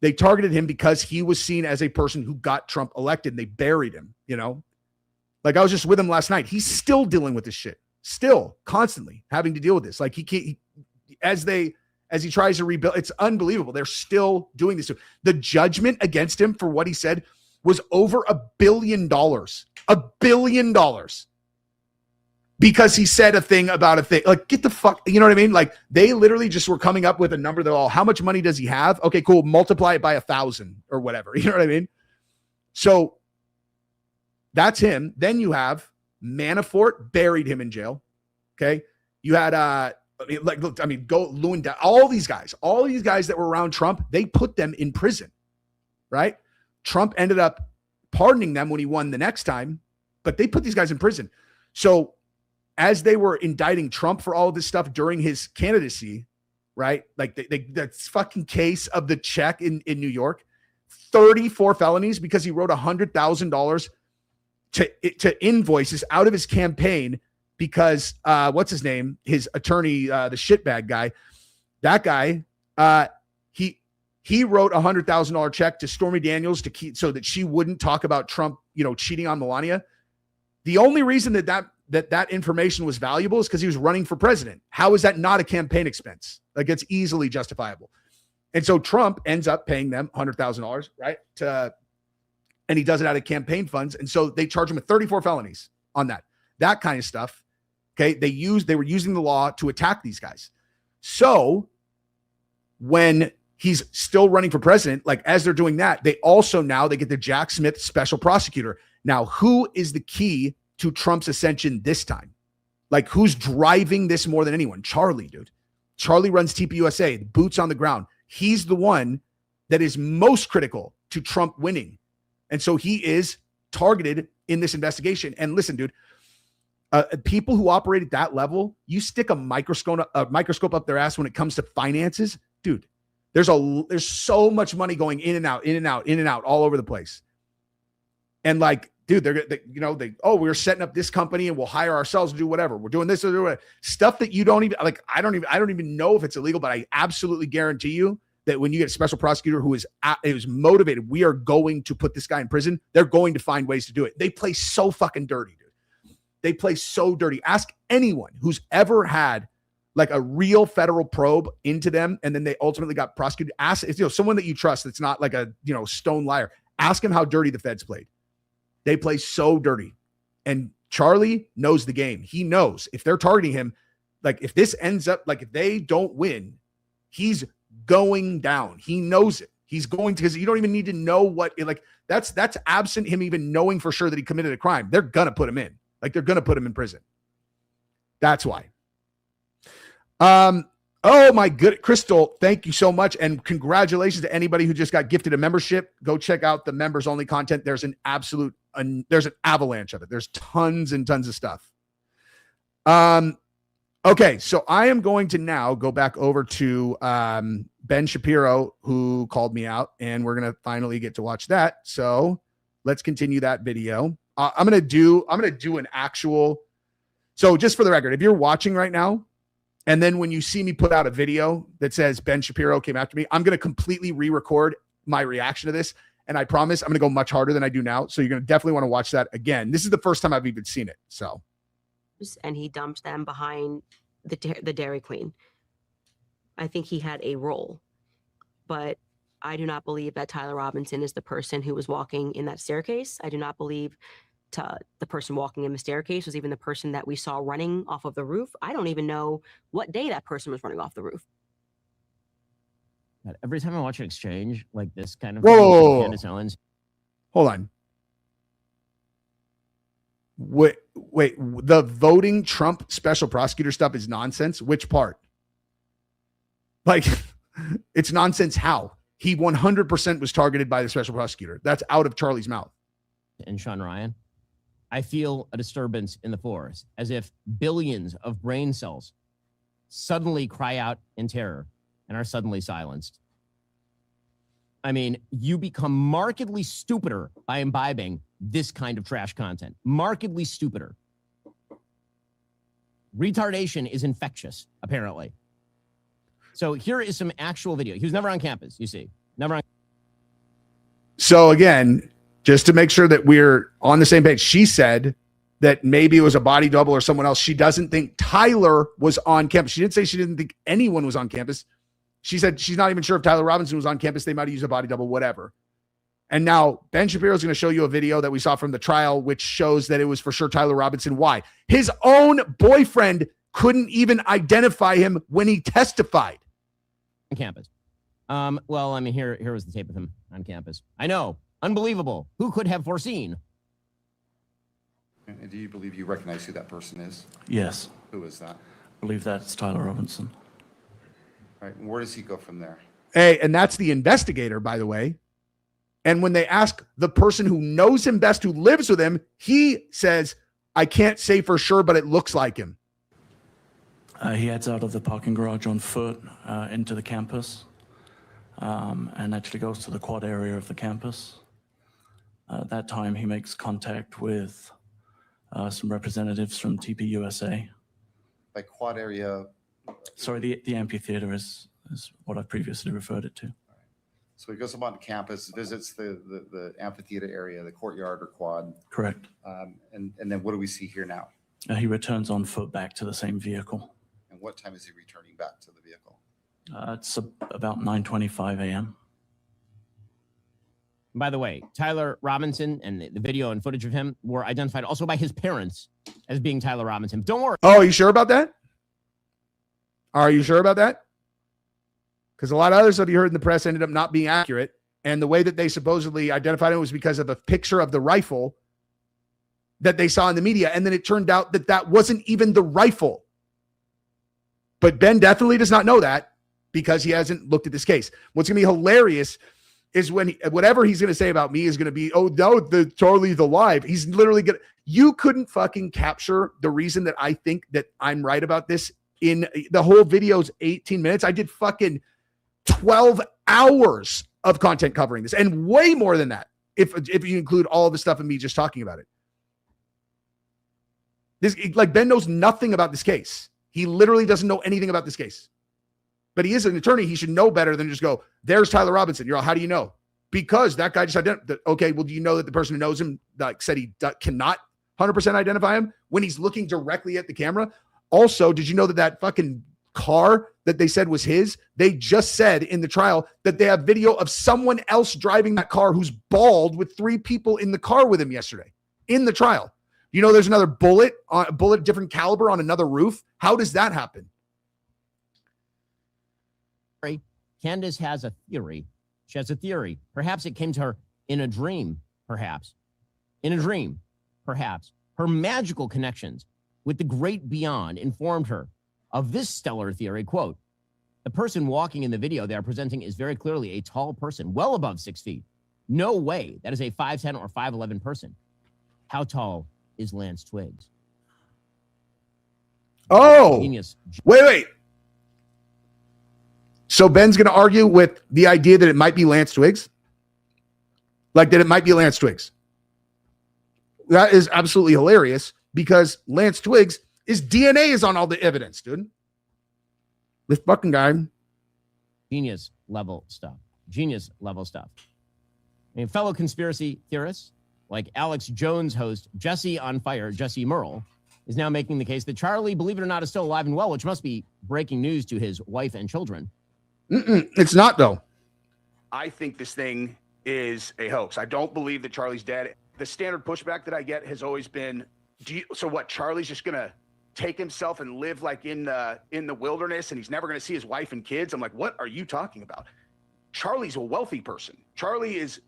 They targeted him because he was seen as a person who got Trump elected, and they buried him, Like I was just with him last night. He's still dealing with this shit. Still constantly having to deal with this. Like he can't, as he tries to rebuild, it's unbelievable. They're still doing this. The judgment against him for what he said was over $1 billion. $1 billion. Because he said a thing about a thing. Like, get the fuck, you know what I mean? Like, they literally just were coming up with a number that how much money does he have? Okay, cool. Multiply it by 1,000 or whatever. You know what I mean? So that's him. Then you have Manafort, buried him in jail. Okay. You had, go Lewandowski, all these guys that were around Trump, they put them in prison, right? Trump ended up pardoning them when he won the next time, but they put these guys in prison. So as they were indicting Trump for all of this stuff during his candidacy, right? Like that fucking case of the check in New York, 34 felonies because he wrote $100,000 to invoices out of his campaign because what's his name? His attorney, the shitbag guy, that guy, he wrote $100,000 check to Stormy Daniels so that she wouldn't talk about Trump, cheating on Melania. The only reason that information was valuable is because he was running for president. How is that not a campaign expense? Like, it's easily justifiable. And so Trump ends up paying them $100,000, right? And he does it out of campaign funds. And so they charge him with 34 felonies on that kind of stuff. Okay. They were using the law to attack these guys. So when he's still running for president, like as they're doing that, they get the Jack Smith special prosecutor. Now, who is the key to Trump's ascension this time? Like, who's driving this more than anyone? Charlie, dude. Charlie runs TPUSA, boots on the ground. He's the one that is most critical to Trump winning. And so he is targeted in this investigation. And listen, dude, people who operate at that level, you stick a microscope up their ass when it comes to finances, dude. There's so much money going in and out all over the place. And like, dude, we're setting up this company and we'll hire ourselves to do whatever. We're doing this or whatever. Stuff that you don't even like. I don't even know if it's illegal, but I absolutely guarantee you that when you get a special prosecutor who is motivated, we are going to put this guy in prison. They're going to find ways to do it. They play so fucking dirty, dude. They play so dirty. Ask anyone who's ever had like a real federal probe into them, and then they ultimately got prosecuted. Ask, someone that you trust that's not like a, stone liar. Ask him how dirty the feds played. They play so dirty. And Charlie knows the game. He knows if they're targeting him, like if this ends up, like if they don't win, he's going down. He knows it. He's going to, because you don't even need to know what, like that's absent him even knowing for sure that he committed a crime. They're going to put him in. Like they're going to put him in prison. That's why. Oh my good Crystal, thank you so much. And congratulations to anybody who just got gifted a membership. Go check out the members only content. There's an avalanche of it. There's tons and tons of stuff. Okay. So I am going to now go back over to, Ben Shapiro, who called me out, and we're going to finally get to watch that. So let's continue that video. I'm going to do an actual. So just for the record, if you're watching right now, and then when you see me put out a video that says Ben Shapiro came after me, I'm going to completely re-record my reaction to this. And I promise I'm going to go much harder than I do now. So you're going to definitely want to watch that again. This is the first time I've even seen it. So. And he dumped them behind the Dairy Queen. I think he had a role, but I do not believe that Tyler Robinson is the person who was walking in that staircase. I do not believe the person walking in the staircase was even the person that we saw running off of the roof. I don't even know what day that person was running off the roof. God, every time I watch an exchange like this kind of Whoa. Candace Owens. Hold on. Wait, the voting Trump special prosecutor stuff is nonsense. Which part? Like, it's nonsense. How? He 100% was targeted by the special prosecutor. That's out of Charlie's mouth. And Sean Ryan, I feel a disturbance in the force, as if billions of brain cells suddenly cry out in terror and are suddenly silenced. I mean, you become markedly stupider by imbibing this kind of trash content. Markedly stupider. Retardation is infectious, apparently. So here is some actual video. He was never on campus, you see. Never on. So again, just to make sure that we're on the same page, she said that maybe it was a body double or someone else. She doesn't think Tyler was on campus. She didn't say she didn't think anyone was on campus. She said she's not even sure if Tyler Robinson was on campus. They might have used a body double, whatever. And now Ben Shapiro is going to show you a video that we saw from the trial, which shows that it was for sure Tyler Robinson. Why? His own boyfriend couldn't even identify him when he testified. On campus. Well, I mean, here was the tape of him on campus. I know. Unbelievable. Who could have foreseen? And do you believe you recognize who that person is? Yes. Who is that? I believe that's Tyler Robinson. All right. And where does he go from there? Hey, and that's the investigator, by the way. And when they ask the person who knows him best, who lives with him, he says, I can't say for sure, but it looks like him. He heads out of the parking garage on foot into the campus and actually goes to the quad area of the campus. At that time, he makes contact with some representatives from TPUSA. By quad area? Sorry, the amphitheater is what I previously referred it to. So he goes up on campus, visits the amphitheater area, the courtyard or quad. Correct. And then what do we see here now? He returns on foot back to the same vehicle. And what time is he returning back to the vehicle? It's about 9:25 a.m. By the way, Tyler Robinson and the video and footage of him were identified also by his parents as being Tyler Robinson. Don't worry. Oh, are you sure about that? Are you sure about that? Because a lot of other stuff you heard in the press ended up not being accurate. And the way that they supposedly identified it was because of a picture of the rifle that they saw in the media. And then it turned out that that wasn't even the rifle. But Ben definitely does not know that because he hasn't looked at this case. What's going to be hilarious is when whatever he's going to say about me is going to be, oh, no, the Charlie's alive. He's literally going to, you couldn't fucking capture the reason that I think that I'm right about this in the whole video's 18 minutes. I did fucking 12 hours of content covering this and way more than that. If you include all the stuff of me just talking about it. This, like, Ben knows nothing about this case. He literally doesn't know anything about this case. But he is an attorney. He should know better than just go, there's Tyler Robinson. You're all, how do you know? Because that guy just identified. Okay, well, do you know that the person who knows him said he cannot 100% identify him when he's looking directly at the camera. Also, did you know that that fucking car that they said was his, they just said in the trial that they have video of someone else driving that car who's bald with 3 people in the car with him yesterday in the trial. You know, there's another bullet, different caliber on another roof. How does that happen? Candace has a theory. She has a theory. Perhaps it came to her in a dream, perhaps. In a dream, perhaps. Her magical connections with the great beyond informed her of this stellar theory. Quote, the person walking in the video they are presenting is very clearly a tall person, well above 6 feet. No way that is a 5'10" or 5'11" person. How tall is Lance Twiggs? Oh, Genius. wait. So Ben's going to argue with the idea that it might be Lance Twiggs? Like that it might be Lance Twiggs. That is absolutely hilarious because Lance Twiggs, his DNA is on all the evidence, dude. This fucking guy. Genius level stuff. Genius level stuff. I mean, fellow conspiracy theorists like Alex Jones host Jesse on Fire, Jesse Merle, is now making the case that Charlie, believe it or not, is still alive and well, which must be breaking news to his wife and children. It's not, though. I think this thing is a hoax. I don't believe that Charlie's dead. The standard pushback that I get has always been, so what, Charlie's just going to take himself and live like in the wilderness and he's never going to see his wife and kids? I'm like, what are you talking about? Charlie's a wealthy person. Charlie is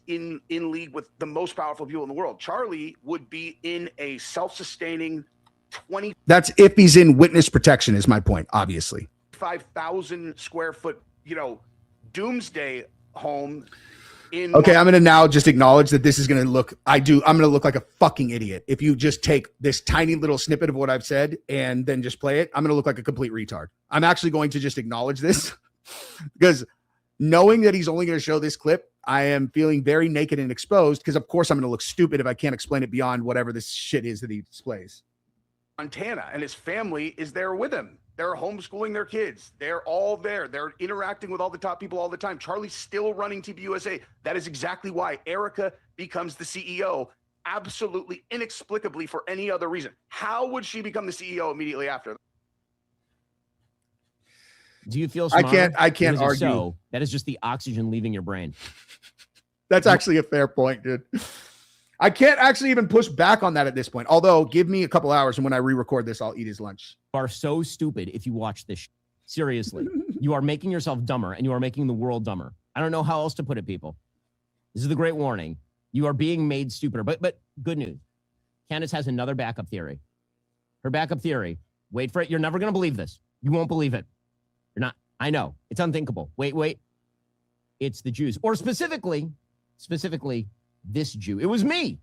in league with the most powerful people in the world. Charlie would be in a self-sustaining 20. That's if he's in witness protection is my point, obviously. 5,000 square foot, doomsday home. Okay, I'm going to now just acknowledge that this is going to look, I'm going to look like a fucking idiot. If you just take this tiny little snippet of what I've said and then just play it, I'm going to look like a complete retard. I'm actually going to just acknowledge this because knowing that he's only going to show this clip, I am feeling very naked and exposed because of course I'm going to look stupid if I can't explain it beyond whatever this shit is that he displays. Montana and his family is there with him. They're homeschooling their kids. They're all there. They're interacting with all the top people all the time. Charlie's still running TPUSA. That is exactly why Erica becomes the CEO, absolutely inexplicably for any other reason. How would she become the CEO immediately after? Do you feel smarter? I can't Because if argue. so, that is just the oxygen leaving your brain. That's actually a fair point, dude. I can't actually even push back on that at this point. Although, give me a couple hours and when I re-record this, I'll eat his lunch. You are so stupid if you watch this. Seriously. You are making yourself dumber and you are making the world dumber. I don't know how else to put it, people. This is the great warning. You are being made stupider. But good news. Candace has another backup theory. Her backup theory. Wait for it. You're never going to believe this. You won't believe it. You're not. I know. It's unthinkable. Wait. It's the Jews. Or specifically, this Jew. It was me.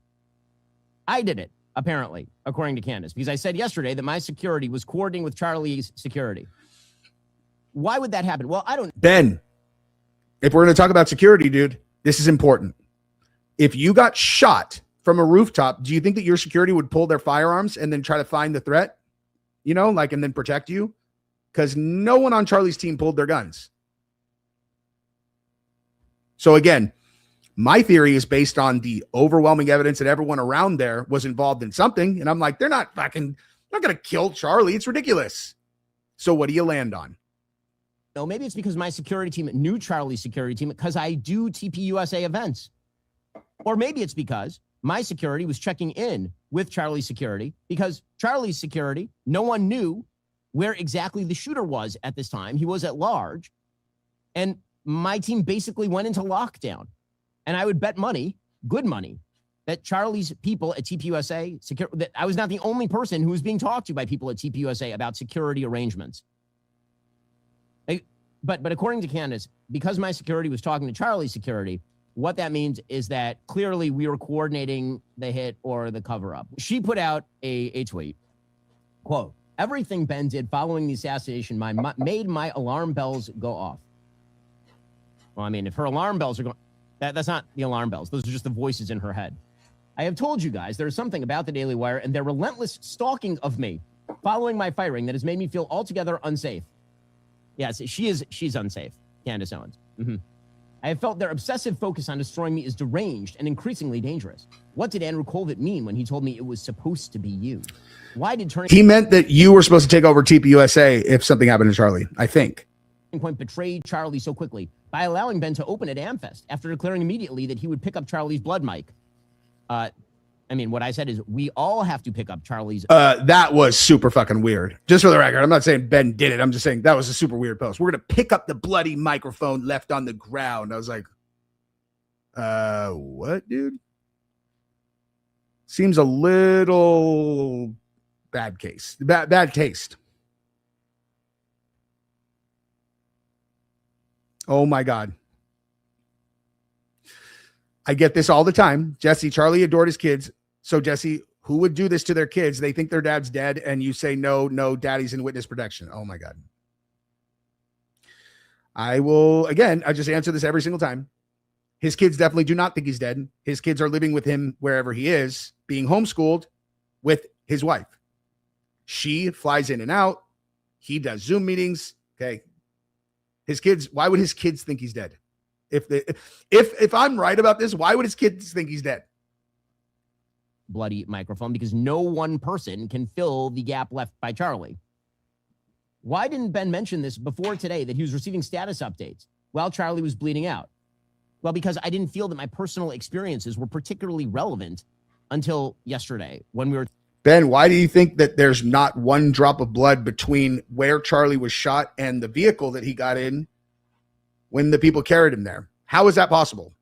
I did it, apparently, according to Candace, because I said yesterday that my security was coordinating with Charlie's security. Why would that happen? Well, I don't. Ben, if we're going to talk about security, dude, this is important. If you got shot from a rooftop, do you think that your security would pull their firearms and then try to find the threat? And then protect you? Because no one on Charlie's team pulled their guns. So again, my theory is based on the overwhelming evidence that everyone around there was involved in something. And I'm like, they're not going to kill Charlie. It's ridiculous. So what do you land on? No, maybe it's because my security team knew Charlie's security team because I do TPUSA events. Or maybe it's because my security was checking in with Charlie's security because Charlie's security, no one knew where exactly the shooter was at this time. He was at large. And my team basically went into lockdown. And I would bet money, good money, that Charlie's people at TPUSA, that I was not the only person who was being talked to by people at TPUSA about security arrangements. But according to Candace, because my security was talking to Charlie's security, what that means is that clearly we were coordinating the hit or the cover-up. She put out a tweet, quote, everything Ben did following the assassination made my alarm bells go off. Well, I mean, if her alarm bells are going, that's not the alarm bells. Those are just the voices in her head. I have told you guys there's something about the Daily Wire and their relentless stalking of me following my firing that has made me feel altogether unsafe. Yes, she's unsafe, Candace Owens. I have felt their obsessive focus on destroying me is deranged and increasingly dangerous. What did Andrew Colvett mean when he told me it was supposed to be you? Why did Turning He meant that you were supposed to take over TPUSA if something happened to Charlie, I think. Point betray Charlie so quickly by allowing Ben to open at Amfest after declaring immediately that he would pick up Charlie's blood mic? I mean, what I said is we all have to pick up Charlie's. That was super fucking weird. Just for the record, I'm not saying Ben did it. I'm just saying that was a super weird post. We're going to pick up the bloody microphone left on the ground. I was like, what, dude? Seems a little bad case. Bad taste. Oh my God. I get this all the time. Jesse, Charlie adored his kids. So Jesse, who would do this to their kids? They think their dad's dead and you say, no, daddy's in witness protection. Oh my God. I just answer this every single time. His kids definitely do not think he's dead. His kids are living with him wherever he is, being homeschooled with his wife. She flies in and out. He does Zoom meetings. Okay. His kids, why would his kids think he's dead? If I'm right about this, why would his kids think he's dead? Bloody microphone, because no one person can fill the gap left by Charlie. Why didn't Ben mention this before today, that he was receiving status updates while Charlie was bleeding out? Well, because I didn't feel that my personal experiences were particularly relevant until yesterday when we were... Ben, why do you think that there's not one drop of blood between where Charlie was shot and the vehicle that he got in when the people carried him there? How is that possible?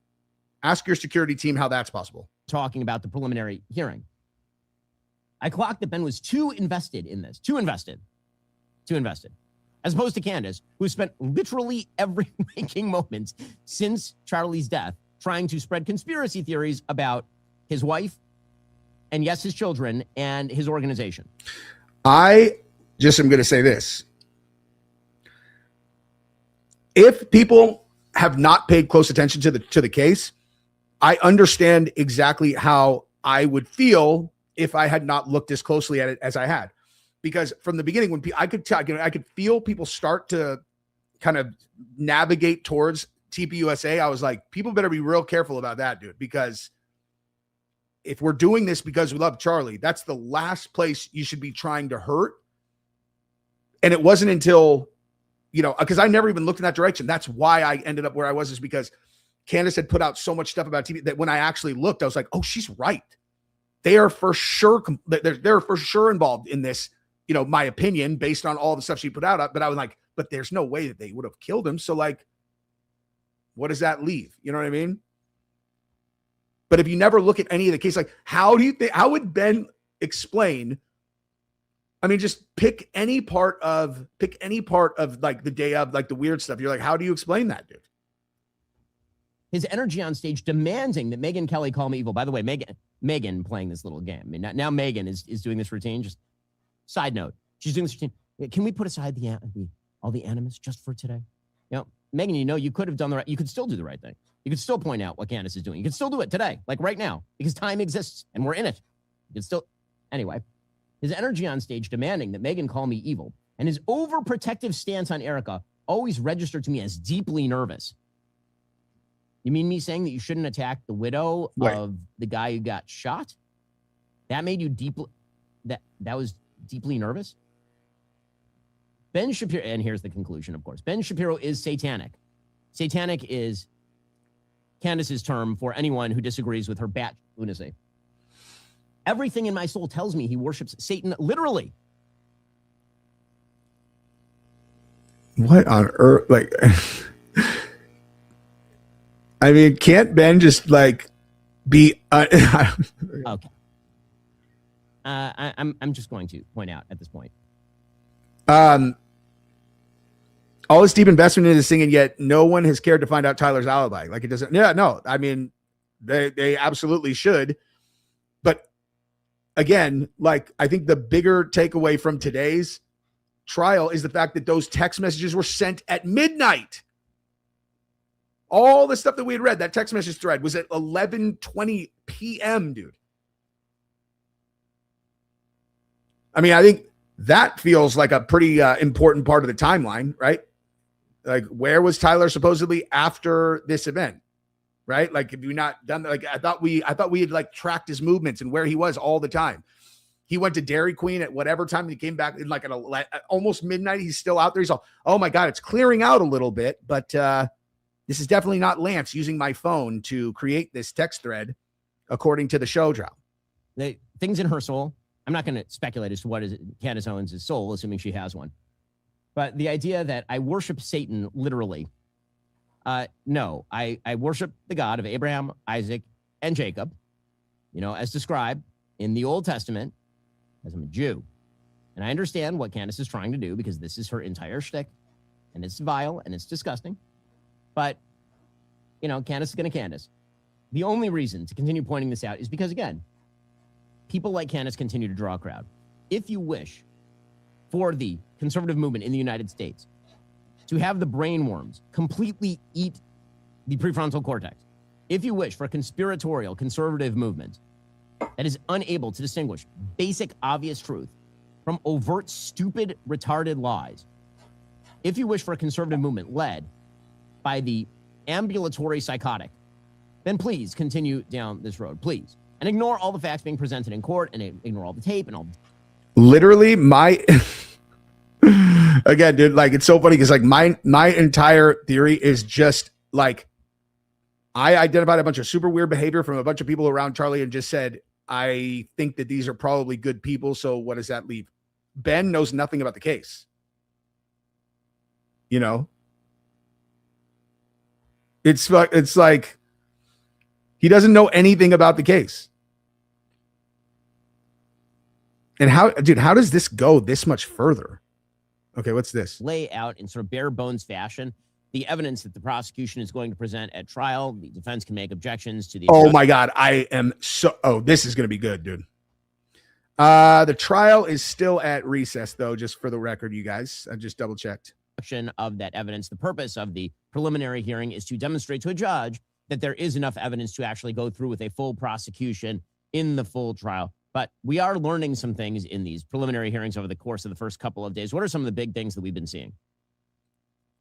Ask your security team how that's possible. Talking about the preliminary hearing. I clocked that Ben was too invested in this, too invested, as opposed to Candace, who spent literally every waking moment since Charlie's death trying to spread conspiracy theories about his wife and, yes, his children and his organization. I just am going to say this. If people have not paid close attention to the case, I understand exactly how I would feel if I had not looked as closely at it as I had. Because from the beginning, when I could feel people start to kind of navigate towards TPUSA, I was like, people better be real careful about that, dude. Because if we're doing this because we love Charlie, that's the last place you should be trying to hurt. And it wasn't until, because I never even looked in that direction. That's why I ended up where I was, is because Candace had put out so much stuff about TV that when I actually looked, I was like, oh, she's right. They are for sure. They're for sure involved in this, my opinion, based on all the stuff she put out. But I was like, but there's no way that they would have killed him. So like, what does that leave? You know what I mean? But if you never look at any of the cases, like how would Ben explain? I mean, just pick any part of like the day of, like the weird stuff. You're like, how do you explain that, dude? His energy on stage demanding that Megyn Kelly call me evil. By the way, Megyn playing this little game. I mean, now Megyn is doing this routine. Just side note, she's doing this routine. Can we put aside all the animus just for today? Megyn, you could have done the right. You could still do the right thing. You could still point out what Candace is doing. You could still do it today, like right now, because time exists and we're in it. You could still, anyway. His energy on stage demanding that Megyn call me evil, and his overprotective stance on Erica always registered to me as deeply nervous. You mean me saying that you shouldn't attack the widow of the guy who got shot? That made you that was deeply nervous? Ben Shapiro, and here's the conclusion, of course. Ben Shapiro is satanic. Satanic is Candace's term for anyone who disagrees with her bat lunacy. Everything in my soul tells me he worships Satan literally. What on earth? Like, I mean, can't Ben just like be? Okay. I'm just going to point out at this point. All this deep investment into singing, yet no one has cared to find out Tyler's alibi. Like it doesn't. Yeah, no. I mean, they absolutely should. But again, like I think the bigger takeaway from today's trial is the fact that those text messages were sent at midnight. All the stuff that we had read, that text message thread was at 11:20 p.m., dude. I mean, I think that feels like a pretty important part of the timeline, right? Like, where was Tyler supposedly after this event? Right? Like, have you not done that? Like, I thought we had like tracked his movements and where he was all the time. He went to Dairy Queen at whatever time, and he came back in like at almost midnight. He's still out there. He's all, oh my God, it's clearing out a little bit, but this is definitely not Lance using my phone to create this text thread, according to the show trial. The things in her soul. I'm not going to speculate as to what is Candace Owens' soul, assuming she has one. But the idea that I worship Satan literally. No, I worship the God of Abraham, Isaac, and Jacob, as described in the Old Testament, as I'm a Jew. And I understand what Candace is trying to do because this is her entire shtick, and it's vile and it's disgusting. But, Candace is going to Candace. The only reason to continue pointing this out is because, again, people like Candace continue to draw a crowd. If you wish for the conservative movement in the United States to have the brain worms completely eat the prefrontal cortex, if you wish for a conspiratorial conservative movement that is unable to distinguish basic, obvious truth from overt, stupid, retarded lies, if you wish for a conservative movement led by the ambulatory psychotic, then please continue down this road, please. And ignore all the facts being presented in court and ignore all the tape and all. Literally, again, dude, like, it's so funny because like my entire theory is just like, I identified a bunch of super weird behavior from a bunch of people around Charlie and just said, I think that these are probably good people. So what does that leave? Ben knows nothing about the case. It's like he doesn't know anything about the case. And how does this go this much further? Okay, what's this? Lay out in sort of bare bones fashion the evidence that the prosecution is going to present at trial. The defense can make objections to the. Oh my God, this is going to be good, dude. The trial is still at recess, though, just for the record, you guys. I just double checked. Of that evidence. The purpose of the preliminary hearing is to demonstrate to a judge that there is enough evidence to actually go through with a full prosecution in the full trial. But we are learning some things in these preliminary hearings over the course of the first couple of days. What are some of the big things that we've been seeing?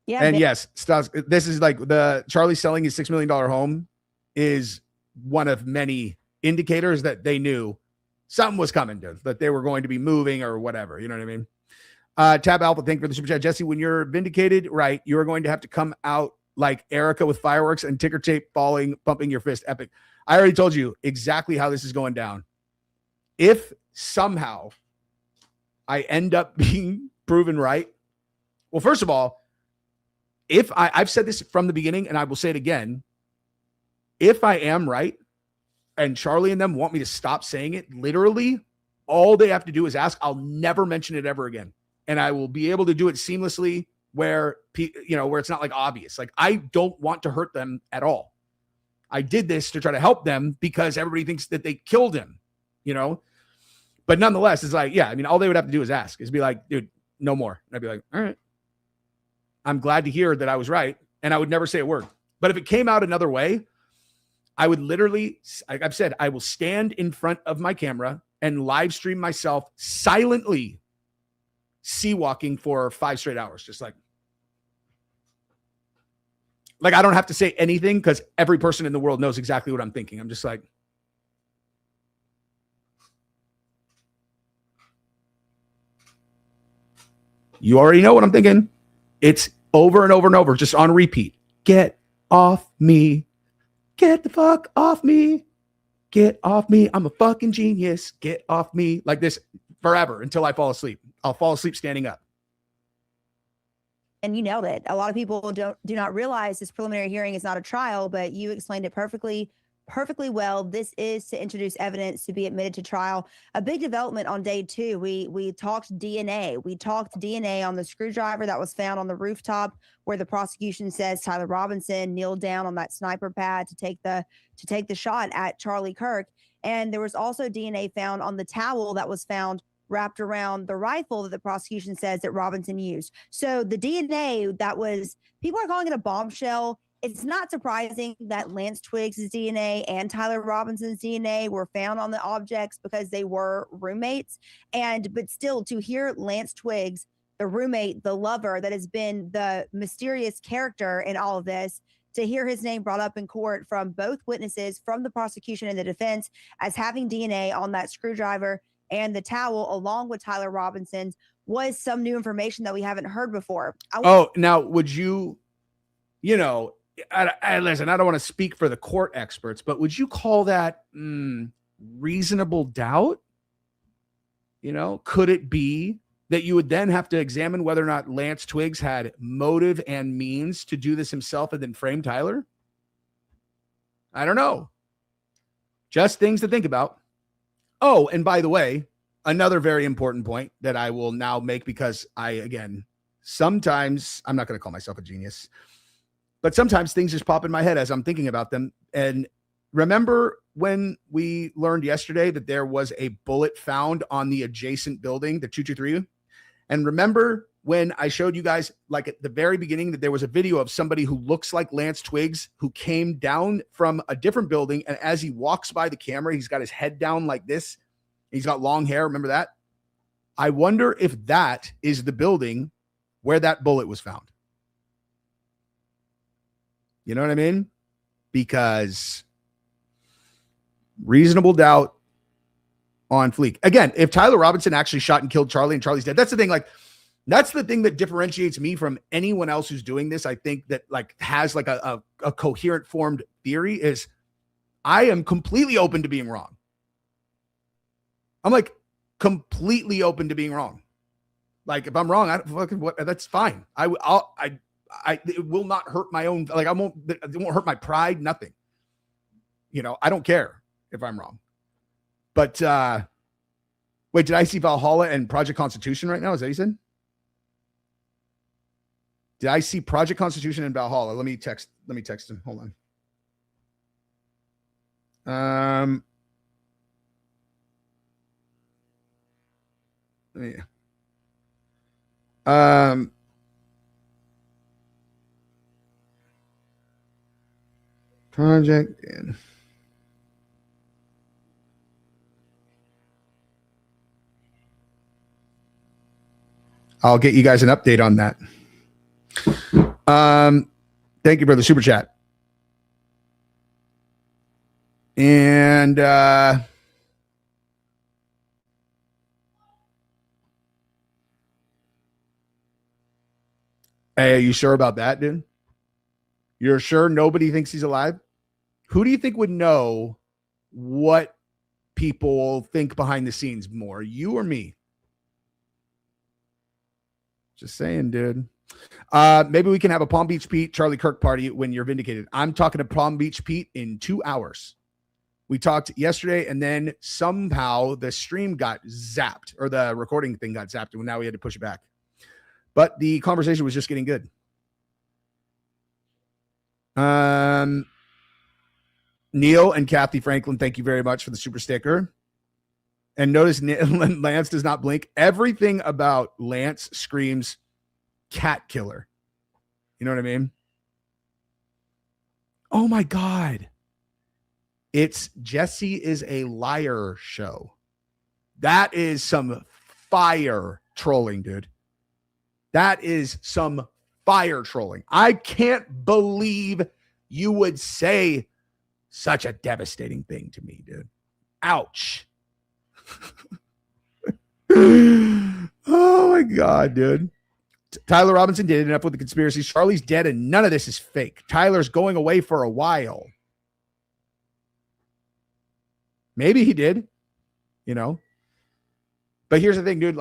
Yeah. And yes, Stas, this is like the Charlie selling his $6 million home is one of many indicators that they knew something was coming, dude, that they were going to be moving or whatever. You know what I mean? Tab Alpha, thank you for the super chat. Jesse, when you're vindicated, right, you're going to have to come out like Erica with fireworks and ticker tape falling, bumping your fist. Epic. I already told you exactly how this is going down. If somehow I end up being proven right, well, first of all, if I've said this from the beginning and I will say it again, if I am right and Charlie and them want me to stop saying it, literally all they have to do is ask. I'll never mention it ever again. And I will be able to do it seamlessly where it's not like obvious. Like, I don't want to hurt them at all. I did this to try to help them because everybody thinks that they killed him, but nonetheless, it's like, yeah, I mean, all they would have to do is ask, is be like, dude, no more. And I'd be like, all right, I'm glad to hear that I was right. And I would never say a word. But if it came out another way, I would literally, like I've said, I will stand in front of my camera and live stream myself silently sea walking for 5 straight hours. Just like I don't have to say anything because every person in the world knows exactly what I'm thinking. I'm just like, you already know what I'm thinking. It's over and over and over, just on repeat. Get off me. Get the fuck off me. Get off me. I'm a fucking genius. Get off me. Like this forever until I fall asleep. I'll fall asleep standing up. And you nailed it. A lot of people do not realize this preliminary hearing is not a trial, but you explained it perfectly well. This is to introduce evidence to be admitted to trial. A big development on day 2. We talked DNA. We talked DNA on the screwdriver that was found on the rooftop where the prosecution says Tyler Robinson kneeled down on that sniper pad to take the shot at Charlie Kirk. And there was also DNA found on the towel that was found wrapped around the rifle that the prosecution says that Robinson used. So the DNA people are calling it a bombshell. It's not surprising that Lance Twiggs' DNA and Tyler Robinson's DNA were found on the objects because they were roommates. But still, to hear Lance Twiggs the roommate, the lover that has been the mysterious character in all of this, to hear his name brought up in court from both witnesses, from the prosecution and the defense, as having DNA on that screwdriver and the towel, along with Tyler Robinson's, was some new information that we haven't heard before. Now would you, listen, I don't want to speak for the court experts, but would you call that reasonable doubt? Could it be that you would then have to examine whether or not Lance Twiggs had motive and means to do this himself and then frame Tyler? I don't know. Just things to think about. Oh, and by the way, another very important point that I will now make, because sometimes I'm not going to call myself a genius, but sometimes things just pop in my head as I'm thinking about them. And remember when we learned yesterday that there was a bullet found on the adjacent building, the 223? And remember when I showed you guys, like at the very beginning, that there was a video of somebody who looks like Lance Twiggs who came down from a different building. And as he walks by the camera, he's got his head down like this. He's got long hair. Remember that? I wonder if that is the building where that bullet was found. You know what I mean? Because reasonable doubt on fleek. Again, if Tyler Robinson actually shot and killed Charlie and Charlie's dead, that's the thing. Like, that's the thing that differentiates me from anyone else who's doing this. I think that has a coherent formed theory is I am completely open to being wrong. I'm completely open to being wrong. Like, if I'm wrong, that's fine. It will not hurt my own. It won't hurt my pride. Nothing. I don't care if I'm wrong. But wait, did I see Valhalla and Project Constitution right now? Is that what you said? Did I see Project Constitution and Valhalla? Let me text him. Hold on. Project and I'll get you guys an update on that. Thank you for the super chat. And hey, are you sure about that, dude? You're sure nobody thinks he's alive? Who do you think would know what people think behind the scenes more, you or me? Just saying, dude. Maybe we can have a Palm Beach Pete, Charlie Kirk party when you're vindicated. I'm talking to Palm Beach Pete in 2 hours. We talked yesterday, and then somehow the stream got zapped, or the recording thing got zapped, and now we had to push it back. But the conversation was just getting good. Neil and Kathy Franklin, thank you very much for the super sticker. And notice Lance does not blink. Everything about Lance screams cat killer. You know what I mean? Oh my God. It's Jesse is a liar show. That is some fire trolling, dude. That is some fire trolling. I can't believe you would say such a devastating thing to me, dude. Ouch. Oh my God, dude. Tyler Robinson did enough with the conspiracies. Charlie's dead and none of this is fake. Tyler's going away for a while. Maybe he did, but here's the thing, dude.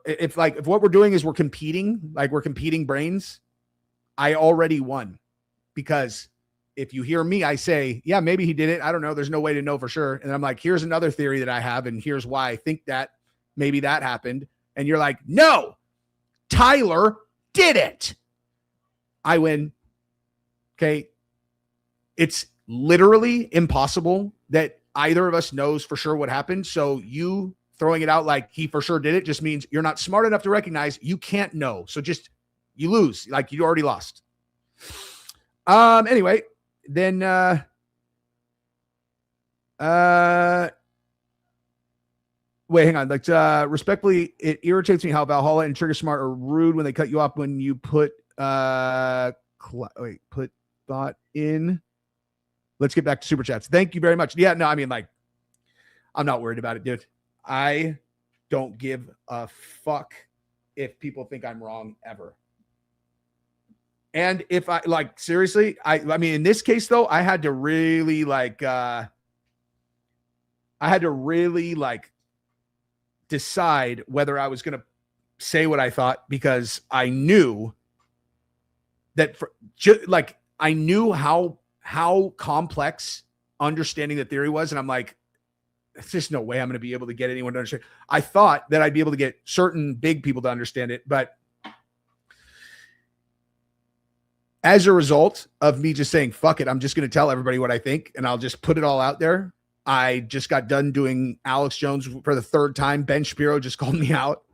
If what we're doing is we're competing brains, I already won, because if you hear me, I say, yeah, maybe he did it. I don't know. There's no way to know for sure. And I'm like, here's another theory that I have. And here's why I think that maybe that happened. And you're like, no, Tyler did it. I win. Okay. It's literally impossible that either of us knows for sure what happened. So you throwing it out like he for sure did it just means you're not smart enough to recognize you can't know. So just, you lose, like you already lost. Anyway, then Wait, hang on. Like, respectfully, it irritates me how Valhalla and Trigger Smart are rude when they cut you off when you put put thought in. Let's get back to super chats. Thank you very much. Yeah, no, I mean, like, I'm not worried about it, dude. I don't give a fuck if people think I'm wrong ever. And if I like, seriously, I mean, in this case though, I had to really decide whether I was going to say what I thought, because I knew that I knew how complex understanding the theory was. And I'm like, there's just no way I'm going to be able to get anyone to understand. I thought that I'd be able to get certain big people to understand it, but as a result of me just saying, fuck it, I'm just going to tell everybody what I think and I'll just put it all out there. I just got done doing Alex Jones for the third time. Ben Shapiro just called me out.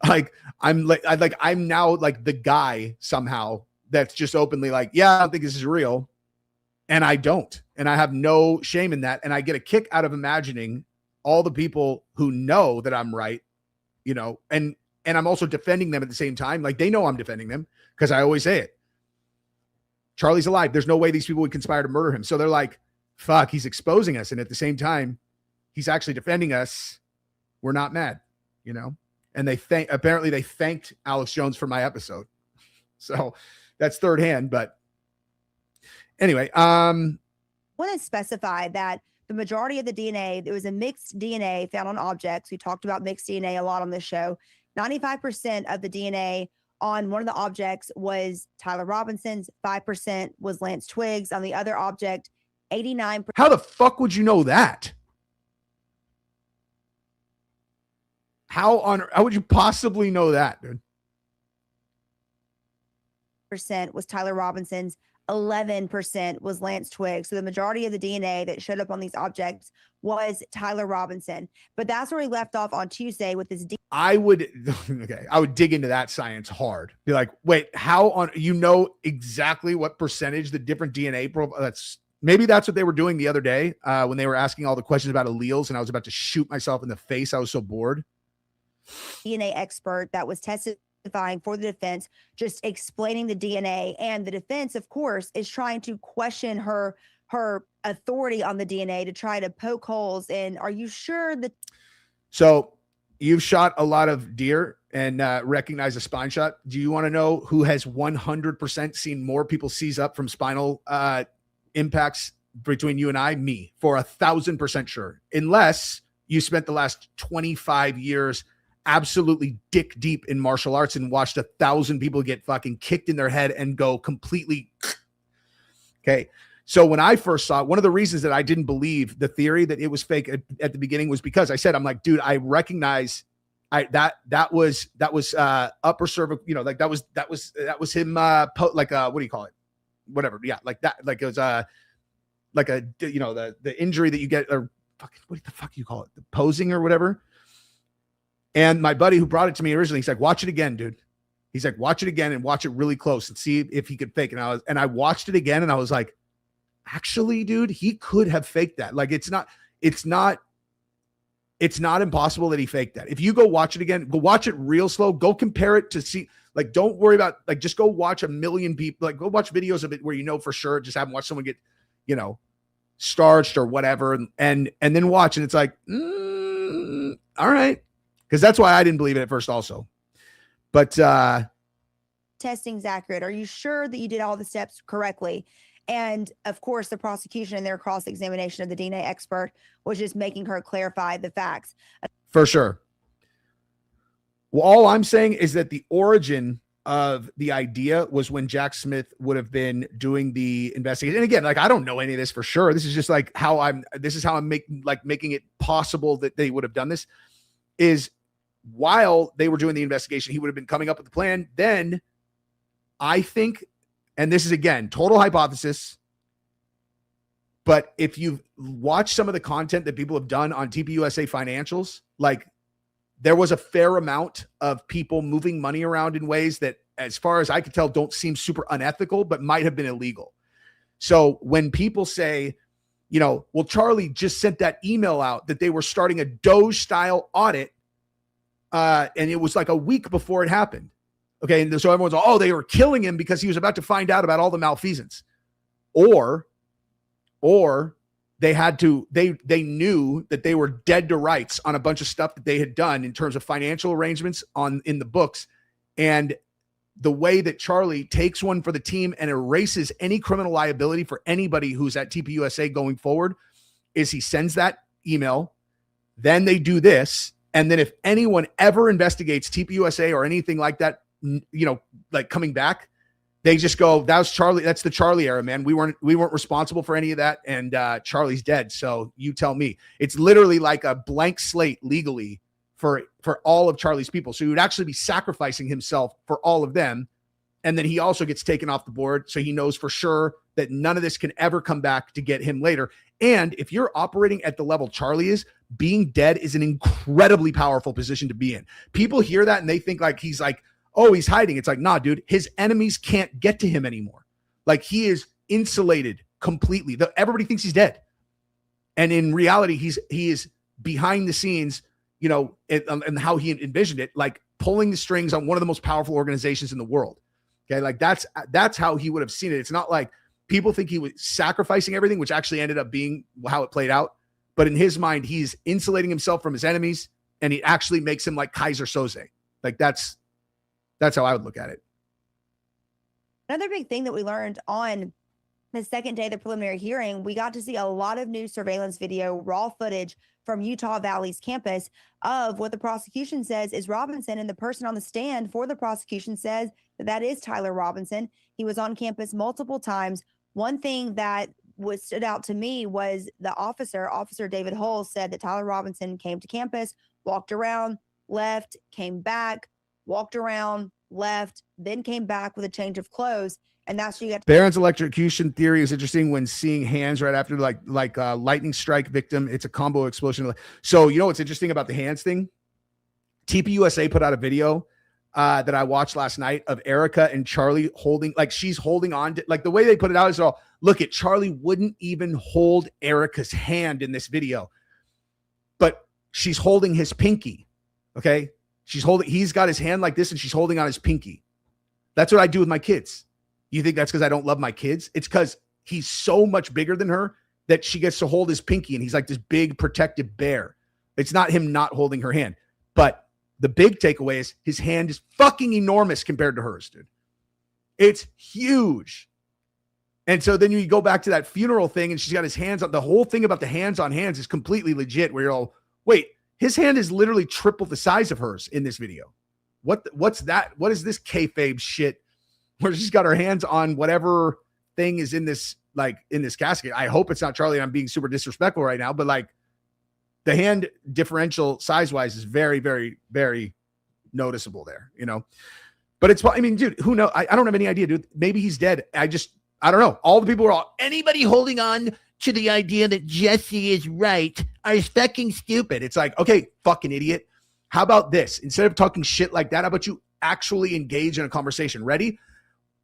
I'm now like the guy somehow that's just openly like, yeah, I don't think this is real. And I don't. And I have no shame in that. And I get a kick out of imagining all the people who know that I'm right, you know, and I'm also defending them at the same time. Like, they know I'm defending them because I always say it. Charlie's alive. There's no way these people would conspire to murder him. So they're like, fuck, he's exposing us. And at the same time, he's actually defending us. We're not mad, you know? And apparently they thanked Alex Jones for my episode. So that's third hand, but anyway, I want to specify that the majority of the DNA, there was a mixed DNA found on objects. We talked about mixed DNA a lot on this show. 95% of the DNA on one of the objects was Tyler Robinson's, 5% was Lance Twiggs. On the other object, 89%. How the fuck would you know that? How would you possibly know that, dude? % was Tyler Robinson's, 11% was Lance Twiggs. So the majority of the DNA that showed up on these objects was Tyler Robinson. But that's where he left off on Tuesday with his I would dig into that science hard. Be like, wait, you know exactly what percentage the different DNA maybe that's what they were doing the other day when they were asking all the questions about alleles and I was about to shoot myself in the face. I was so bored. DNA expert that was testifying for the defense, just explaining the DNA, and the defense, of course, is trying to question her authority on the DNA to try to poke holes in. Are you sure that? So you've shot a lot of deer and recognize a spine shot. Do you want to know who has 100% seen more people seize up from spinal impacts between you and I? Me, for 1,000% sure. Unless you spent the last 25 years absolutely dick deep in martial arts and watched 1,000 people get fucking kicked in their head and go completely. Okay. So when I first saw it, one of the reasons that I didn't believe the theory that it was fake at the beginning was because I said, I'm like, dude, I recognize that was upper cervical, you know, like that was him, what do you call it? Whatever. Yeah. Like that, like it was like a, you know, the injury that you get, or fucking, what the fuck you call it? The posing or whatever. And my buddy who brought it to me originally, he's like, watch it again, dude. He's like, watch it again and watch it really close and see if he could fake it. And I watched it again and I was like, actually, dude, he could have faked that. Like, it's not impossible that he faked that. If you go watch it again, go watch it real slow, go compare it to see, like, don't worry about, like, just go watch 1 million people, like, go watch videos of it where you know for sure, just haven't watched someone get, you know, starched or whatever. And then watch. And it's like, all right. Because that's why I didn't believe it at first also. But testing's accurate. Are you sure that you did all the steps correctly? And of course, the prosecution in their cross-examination of the DNA expert was just making her clarify the facts. For sure. Well, all I'm saying is that the origin of the idea was when Jack Smith would have been doing the investigation. And again, like, I don't know any of this for sure. This is just like how I'm making it possible that they would have done this, is while they were doing the investigation, he would have been coming up with the plan. Then I think, and this is again, total hypothesis, but if you've watched some of the content that people have done on TPUSA financials, like, there was a fair amount of people moving money around in ways that, as far as I could tell, don't seem super unethical, but might have been illegal. So when people say Well, Charlie just sent that email out that they were starting a Doge style audit. And it was like a week before it happened. Okay. And so everyone's like, oh, they were killing him because he was about to find out about all the malfeasance. Or they knew that they were dead to rights on a bunch of stuff that they had done in terms of financial arrangements in the books. And the way that Charlie takes one for the team and erases any criminal liability for anybody who's at TPUSA going forward is he sends that email. Then they do this. And then if anyone ever investigates TPUSA or anything like that, like coming back, they just go, that's Charlie. That's the Charlie era, man. We weren't responsible for any of that. And Charlie's dead. So you tell me. It's literally like a blank slate legally for all of Charlie's people. So he would actually be sacrificing himself for all of them. And then he also gets taken off the board. So he knows for sure that none of this can ever come back to get him later. And if you're operating at the level Charlie is, being dead is an incredibly powerful position to be in. People hear that and they think like he's like, oh, he's hiding. It's like, nah, dude, his enemies can't get to him anymore. Like he is insulated completely. Everybody thinks he's dead. And in reality, he is behind the scenes, and how he envisioned it, like pulling the strings on one of the most powerful organizations in the world. Okay. Like that's how he would have seen it. It's not like people think he was sacrificing everything, which actually ended up being how it played out. But in his mind, he's insulating himself from his enemies, and he actually makes him like Kaiser Soze. Like that's how I would look at it. Another big thing that we learned on the second day of the preliminary hearing, we got to see a lot of new surveillance video, raw footage from Utah Valley's campus of what the prosecution says is Robinson, and the person on the stand for the prosecution says that is Tyler Robinson. He was on campus multiple times. One thing that stood out to me was the Officer David Hull, said that Tyler Robinson came to campus, walked around, left, came back, walked around, left, then came back with a change of clothes. And that's what you got. Barron's electrocution theory is interesting when seeing hands right after like lightning strike victim. It's a combo explosion. So what's interesting about the hands thing? TPUSA put out a video that I watched last night of Erica and Charlie holding, like she's holding on to, like the way they put it out is all, look at Charlie wouldn't even hold Erica's hand in this video, but she's holding his pinky. Okay. He's got his hand like this and she's holding on his pinky. That's what I do with my kids. You think that's because I don't love my kids? It's because he's so much bigger than her that she gets to hold his pinky and he's like this big protective bear. It's not him not holding her hand, but the big takeaway is his hand is fucking enormous compared to hers, dude. It's huge. And so then you go back to that funeral thing and she's got his hands on. The whole thing about the hands on hands is completely legit, where you're all, wait, his hand is literally triple the size of hers in this video. What's that? What is this kayfabe shit where she's got her hands on whatever thing is in this casket? I hope it's not Charlie and I'm being super disrespectful right now, but like the hand differential size-wise is very, very, very noticeable there, But it's, I mean, dude, who knows? I don't have any idea, dude. Maybe he's dead. I don't know. All the people are all, anybody holding on to the idea that Jesse is right are fucking stupid. It's like, okay, fucking idiot. How about this? Instead of talking shit like that, how about you actually engage in a conversation? Ready?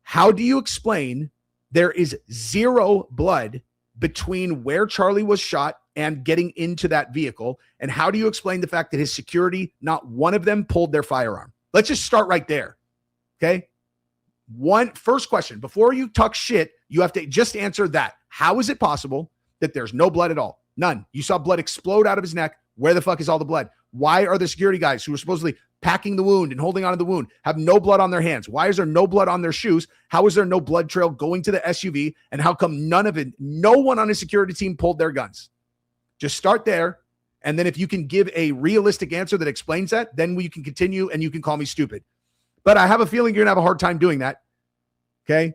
How do you explain there is zero blood between where Charlie was shot and getting into that vehicle? And how do you explain the fact that his security, not one of them pulled their firearm? Let's just start right there. Okay. First question, before you talk shit, you have to just answer that. How is it possible that there's no blood at all? None. You saw blood explode out of his neck. Where the fuck is all the blood? Why are the security guys who are supposedly packing the wound and holding onto the wound have no blood on their hands? Why is there no blood on their shoes? How is there no blood trail going to the SUV? And how come no one on his security team pulled their guns? Just start there. And then if you can give a realistic answer that explains that, then we can continue and you can call me stupid. But I have a feeling you're going to have a hard time doing that. Okay.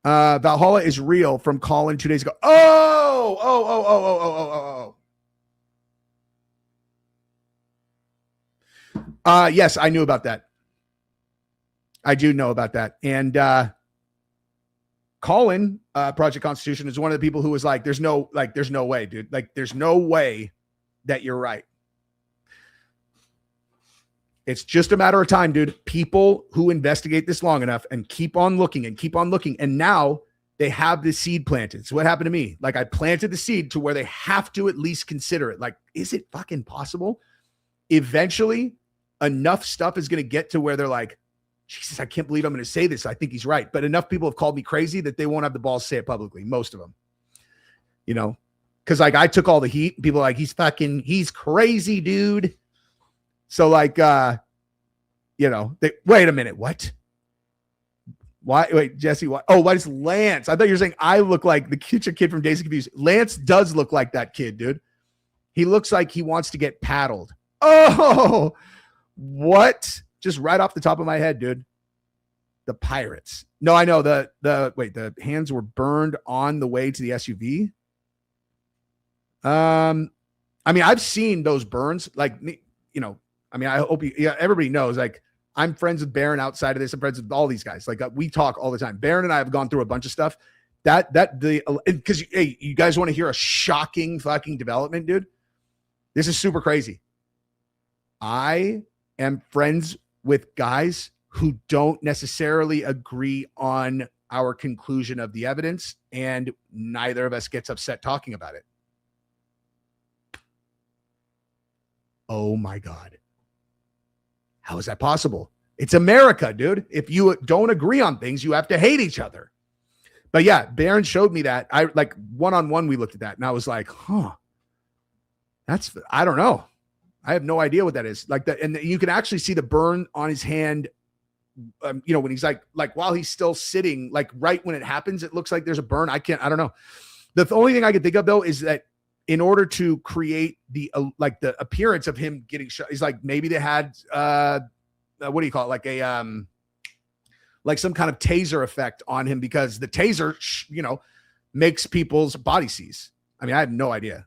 Valhalla is real from Colin 2 days ago. Yes, I knew about that. I do know about that. And Colin, Project Constitution, is one of the people who was like, there's no way, dude. Like, there's no way that you're right. It's just a matter of time, dude. People who investigate this long enough and keep on looking. And now they have the seed planted. So what happened to me? Like I planted the seed to where they have to at least consider it. Like, is it fucking possible? Eventually, enough stuff is going to get to where they're like, Jesus, I can't believe I'm going to say this. I think he's right. But enough people have called me crazy that they won't have the balls to say it publicly. Most of them, you know, because like I took all the heat. People are like, he's crazy, dude. So like, you know, wait a minute. What? Why? Wait, Jesse, what? Oh, what is Lance? I thought you were saying I look like the kid from Days of Confused. Lance does look like that kid, dude. He looks like he wants to get paddled. Oh, what? Just right off the top of my head, dude. The Pirates. No, I know the hands were burned on the way to the SUV. I mean, I've seen those burns. Like me, you know. I mean, I hope everybody knows. Like, I'm friends with Baron outside of this. I'm friends with all these guys. Like, we talk all the time. Baron and I have gone through a bunch of stuff. Because hey, you guys want to hear a shocking fucking development, dude? This is super crazy. I am friends with guys who don't necessarily agree on our conclusion of the evidence, and neither of us gets upset talking about it. Oh my God. How is that possible? It's America, dude. If you don't agree on things, you have to hate each other. But yeah, Baron showed me that. I like one-on-one, we looked at that and I was like, huh, I don't know. I have no idea what that is. Like that. And you can actually see the burn on his hand. You know, when he's like while he's still sitting, like right when it happens, it looks like there's a burn. I don't know. The only thing I can think of though, is that in order to create the appearance of him getting shot, he's like, maybe they had, what do you call it? Like a, like some kind of taser effect on him, because the taser, you know, makes people's body seize. I mean, I have no idea.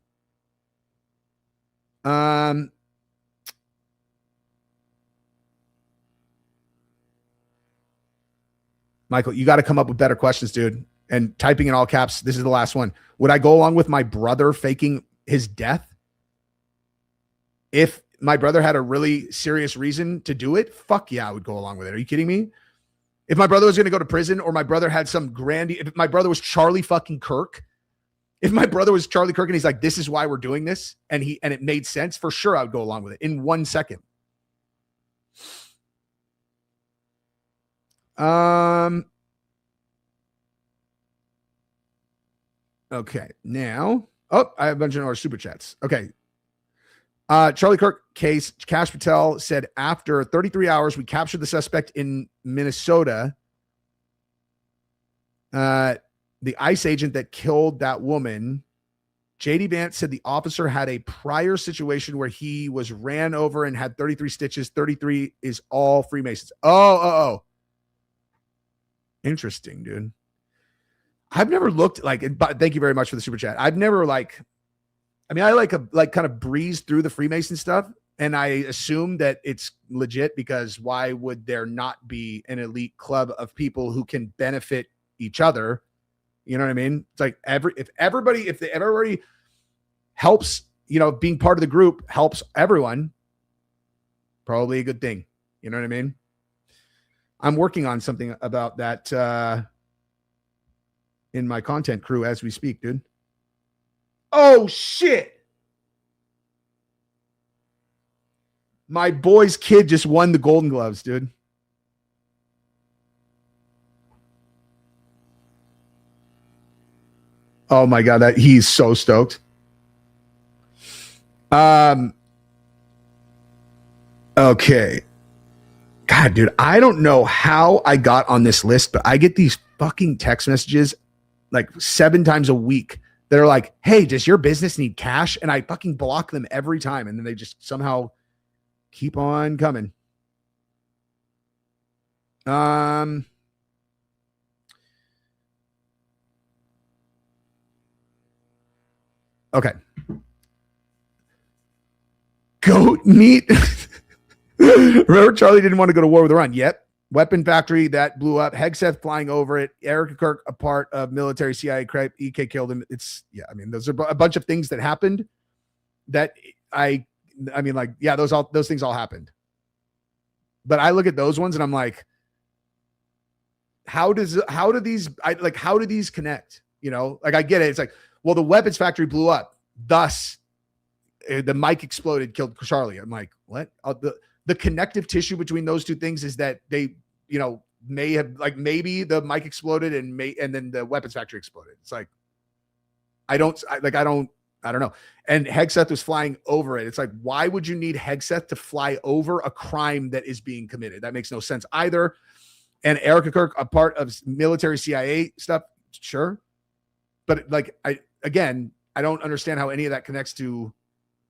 Michael, you got to come up with better questions, dude. And typing in all caps, this is the last one. Would I go along with my brother faking his death? If my brother had a really serious reason to do it, fuck yeah, I would go along with it. Are you kidding me? If my brother was going to go to prison, or my brother had some if my brother was Charlie fucking Kirk, if my brother was Charlie Kirk and he's like, this is why we're doing this, and it made sense, for sure I would go along with it in 1 second. Okay, now, I have a bunch of more super chats. Okay. Charlie Kirk case, Cash Patel said, after 33 hours, we captured the suspect in Minnesota. The ICE agent that killed that woman. JD Vance said the officer had a prior situation where he was ran over and had 33 stitches. 33 is all Freemasons. Oh. Interesting, dude. I've never looked like, but thank you very much for the super chat. I've never I kind of breeze through the Freemason stuff, and I assume that it's legit, because why would there not be an elite club of people who can benefit each other? You know what I mean? It's like if everybody helps, you know, being part of the group helps everyone, probably a good thing. You know what I mean? I'm working on something about that in my content crew as we speak, dude. Oh, shit. My boy's kid just won the Golden Gloves, dude. Oh, my God. He's so stoked. Okay. God, dude, I don't know how I got on this list, but I get these fucking text messages like 7 times a week that are like, hey, does your business need cash? And I fucking block them every time. And then they just somehow keep on coming. Okay. Goat meat. Remember, Charlie didn't want to go to war with Iran. Yep. Weapon factory that blew up. Hegseth flying over it. Erica Kirk, a part of military CIA. EK killed him. I mean, those are a bunch of things that happened that those things all happened. But I look at those ones and I'm like, how do these connect? You know, like I get it. It's like, well, the weapons factory blew up. Thus, the mic exploded, killed Charlie. I'm like, what? The connective tissue between those two things is that they, you know, may have, like, maybe the mic exploded and then the weapons factory exploded. It's like, I don't know. And Hegseth was flying over it. It's like, why would you need Hegseth to fly over a crime that is being committed? That makes no sense either. And Erica Kirk, a part of military CIA stuff, sure. But like, I don't understand how any of that connects to,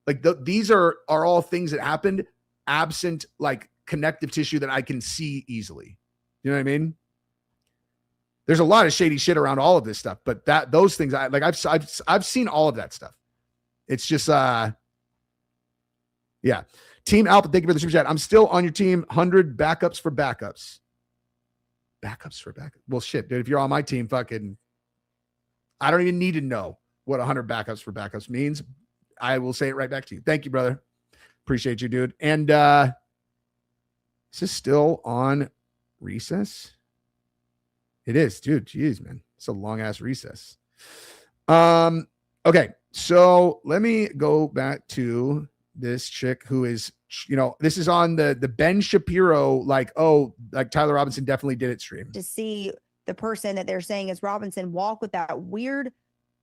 like, these are all things that happened absent like connective tissue that I can see easily. You know what I mean? There's a lot of shady shit around all of this stuff, but those things, I've seen all of that stuff. It's just, yeah. Team Alpha, thank you for the super chat. I'm still on your team. 100 backups for backups. Backups for backups. Well, shit, dude. If you're on my team, fucking, I don't even need to know what 100 backups for backups means. I will say it right back to you. Thank you, brother. Appreciate you, dude. And is this still on recess? It is, dude. Jeez, man. It's a long ass recess. Okay. So let me go back to this chick who is, you know, this is on the Ben Shapiro, like, oh, like Tyler Robinson definitely did it stream. To see the person that they're saying is Robinson walk with that weird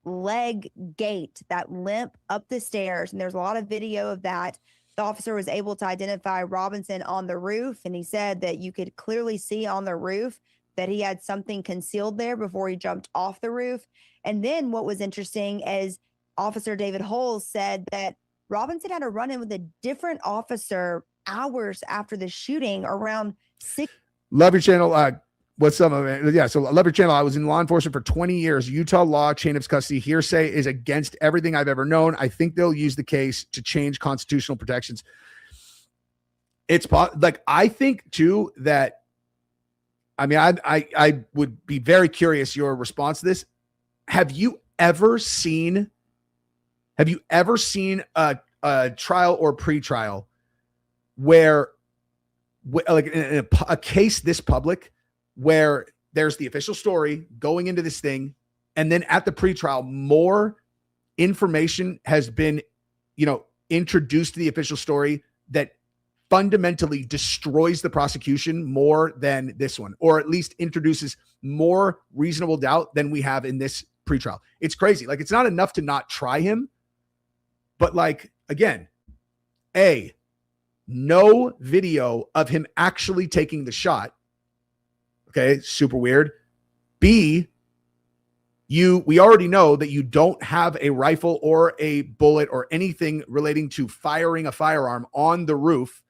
leg gait, that limp up the stairs. And there's a lot of video of that. The officer was able to identify Robinson on the roof. And he said that you could clearly see on the roof that he had something concealed there before he jumped off the roof. And then what was interesting is Officer David Holes said that Robinson had a run-in with a different officer hours after the shooting, around 6. Love your channel. What's up, man? Yeah, so I love your channel. I was in law enforcement for 20 years. Utah law, chain of custody, hearsay is against everything I've ever known. I think they'll use the case to change constitutional protections. It's like, I think too that, I mean, I would be very curious your response to this. Have you ever seen a trial or pre-trial where, like, in a case this public, where there's the official story going into this thing, and then at the pre-trial, more information has been, you know, introduced to the official story that fundamentally destroys the prosecution more than this one, or at least introduces more reasonable doubt than we have in this pretrial? It's crazy. Like, it's not enough to not try him, but, like, again, no video of him actually taking the shot. Okay, super weird. B, we already know that you don't have a rifle or a bullet or anything relating to firing a firearm on the roof.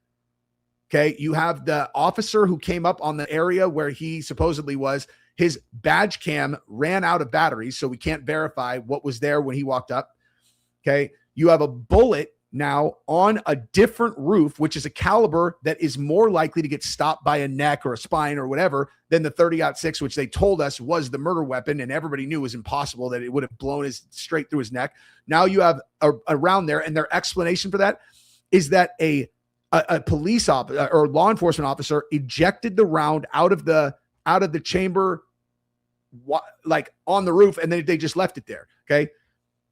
Okay, you have the officer who came up on the area where he supposedly was. His badge cam ran out of batteries, so we can't verify what was there when he walked up. Okay, you have a bullet now on a different roof, which is a caliber that is more likely to get stopped by a neck or a spine or whatever than the 30-06, which they told us was the murder weapon, and everybody knew was impossible, that it would have blown straight through his neck. Now you have around there, and their explanation for that is that a police officer or law enforcement officer ejected the round out of the chamber, like on the roof, and then they just left it there. Okay.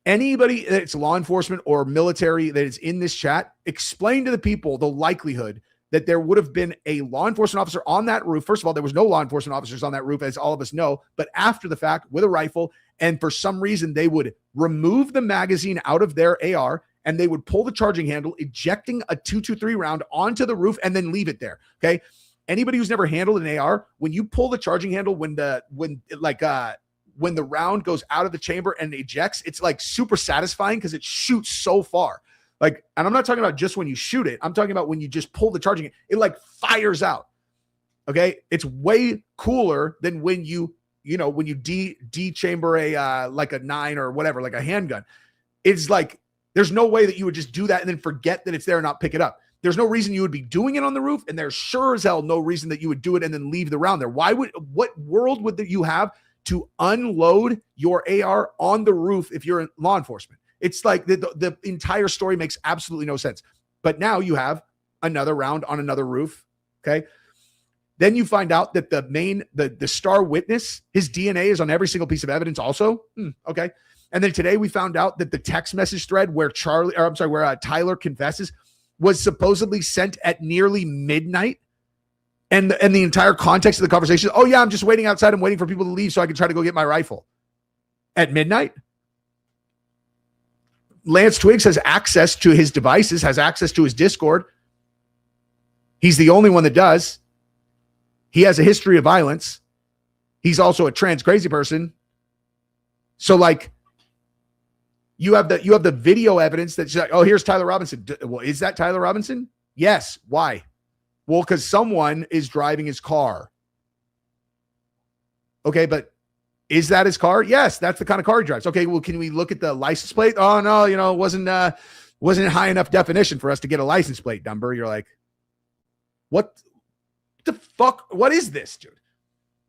Anybody that's law enforcement or military that is in this chat, explain to the people the likelihood that there would have been a law enforcement officer on that roof. First of all, there was no law enforcement officers on that roof, as all of us know, but after the fact with a rifle, and for some reason they would remove the magazine out of their AR and they would pull the charging handle, ejecting a .223 round onto the roof and then leave it there. Okay. Anybody who's never handled an AR, when you pull the charging handle, when the round goes out of the chamber and ejects, it's like super satisfying because it shoots so far. Like, and I'm not talking about just when you shoot it. I'm talking about when you just pull the charging, it like fires out. Okay. It's way cooler than when you de-chamber like a 9 or whatever, like a handgun. It's like, there's no way that you would just do that and then forget that it's there and not pick it up. There's no reason you would be doing it on the roof. And there's sure as hell no reason that you would do it and then leave the round there. What world would you have to unload your AR on the roof if you're in law enforcement? It's like the entire story makes absolutely no sense. But now you have another round on another roof. Okay. Then you find out that the star witness, his DNA is on every single piece of evidence also. Okay. And then today we found out that the text message thread where Tyler confesses was supposedly sent at nearly midnight. And the entire context of the conversation, oh yeah, I'm just waiting outside. I'm waiting for people to leave so I can try to go get my rifle. At midnight? Lance Twiggs has access to his devices, has access to his Discord. He's the only one that does. He has a history of violence. He's also a trans crazy person. So like, you have the video evidence that's like, oh, here's Tyler Robinson. Well, is that Tyler Robinson? Yes. Why? Well, because someone is driving his car. Okay, but is that his car? Yes, that's the kind of car he drives. Okay, well, can we look at the license plate? Oh no, it wasn't high enough definition for us to get a license plate number. You're like, what the fuck? What is this, dude?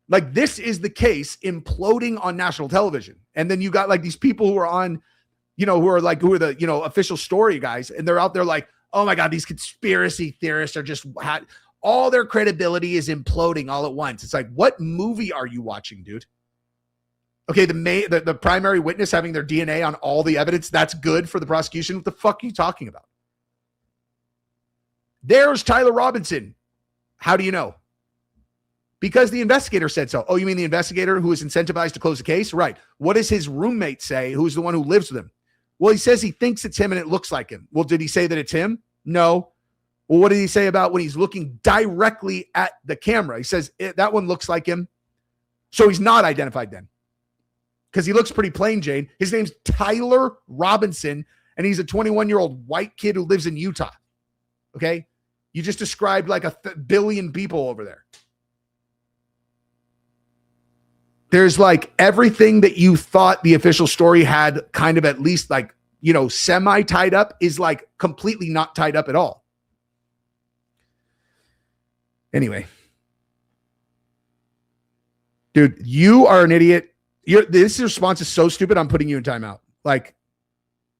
Like, this is the case imploding on national television. And then you got like these people who are on, who are the, official story guys. And they're out there like, oh my God, these conspiracy theorists are just, all their credibility is imploding all at once. It's like, what movie are you watching, dude? Okay, the primary witness having their DNA on all the evidence, that's good for the prosecution. What the fuck are you talking about? There's Tyler Robinson. How do you know? Because the investigator said so. Oh, you mean the investigator who is incentivized to close the case? Right. What does his roommate say, who's the one who lives with him? Well, he says he thinks it's him and it looks like him. Well, did he say that it's him? No. Well, what did he say about when he's looking directly at the camera? He says that one looks like him. So he's not identified then. Because he looks pretty plain Jane. His name's Tyler Robinson, and he's a 21-year-old white kid who lives in Utah. Okay? You just described like a billion people over there. There's like everything that you thought the official story had kind of at least like, semi tied up is like completely not tied up at all. Anyway. Dude, you are an idiot. This response is so stupid. I'm putting you in timeout.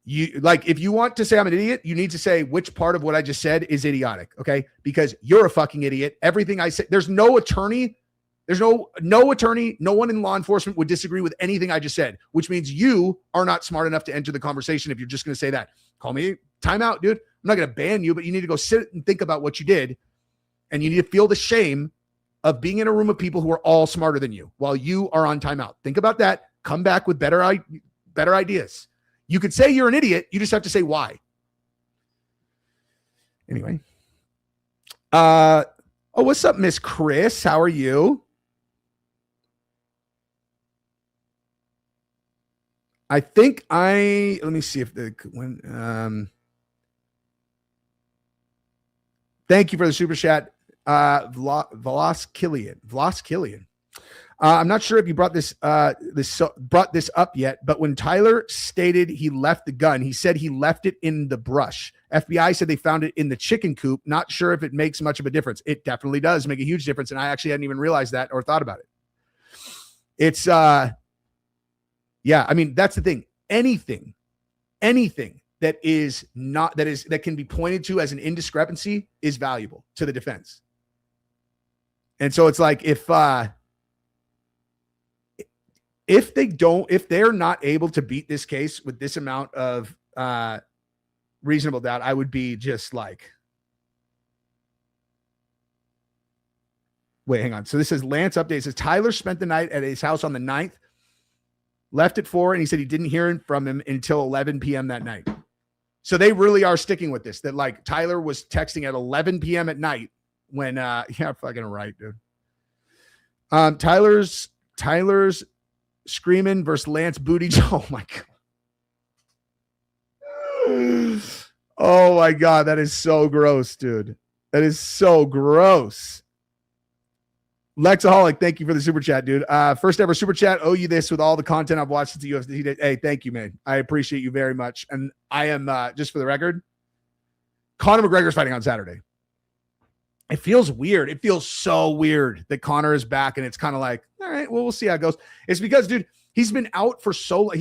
If you want to say I'm an idiot, you need to say which part of what I just said is idiotic. Okay. Because you're a fucking idiot. Everything I say, there's no attorney. There's no attorney, no one in law enforcement would disagree with anything I just said, which means you are not smart enough to enter the conversation if you're just going to say that. Call me timeout, dude. I'm not going to ban you, but you need to go sit and think about what you did. And you need to feel the shame of being in a room of people who are all smarter than you while you are on timeout. Think about that. Come back with better ideas. You could say you're an idiot. You just have to say why. Anyway. Oh, what's up, Miss Chris? How are you? I think let me see if thank you for the super chat. Vlos Killian. I'm not sure if you brought this up yet, but when Tyler stated he left the gun, he said he left it in the brush. FBI said they found it in the chicken coop. Not sure if it makes much of a difference. It definitely does make a huge difference. And I actually hadn't even realized that or thought about it. It's, yeah, I mean, that's the thing. Anything that can be pointed to as an indiscrepancy is valuable to the defense. And so it's like, if they're not able to beat this case with this amount of reasonable doubt, I would be just like, wait, hang on. So this says Lance update says Tyler spent the night at his house on the 9th, left at 4, and he said he didn't hear from him until 11 p.m. that night. So they really are sticking with this, that like Tyler was texting at 11 p.m. at night when, yeah, fucking right, dude. Tyler's screaming versus Lance Booty. Oh my God. Oh my God. That is so gross, dude. That is so gross. Lexaholic, thank you for the super chat, dude. First ever super chat. Owe you this with all the content I've watched since the UFC. Hey, thank you, man. I appreciate you very much. And I am, just for the record, Conor McGregor's fighting on Saturday. It feels weird. It feels so weird that Conor is back, and it's kind of like, all right, well, we'll see how it goes. It's because, dude, he's been out for so long.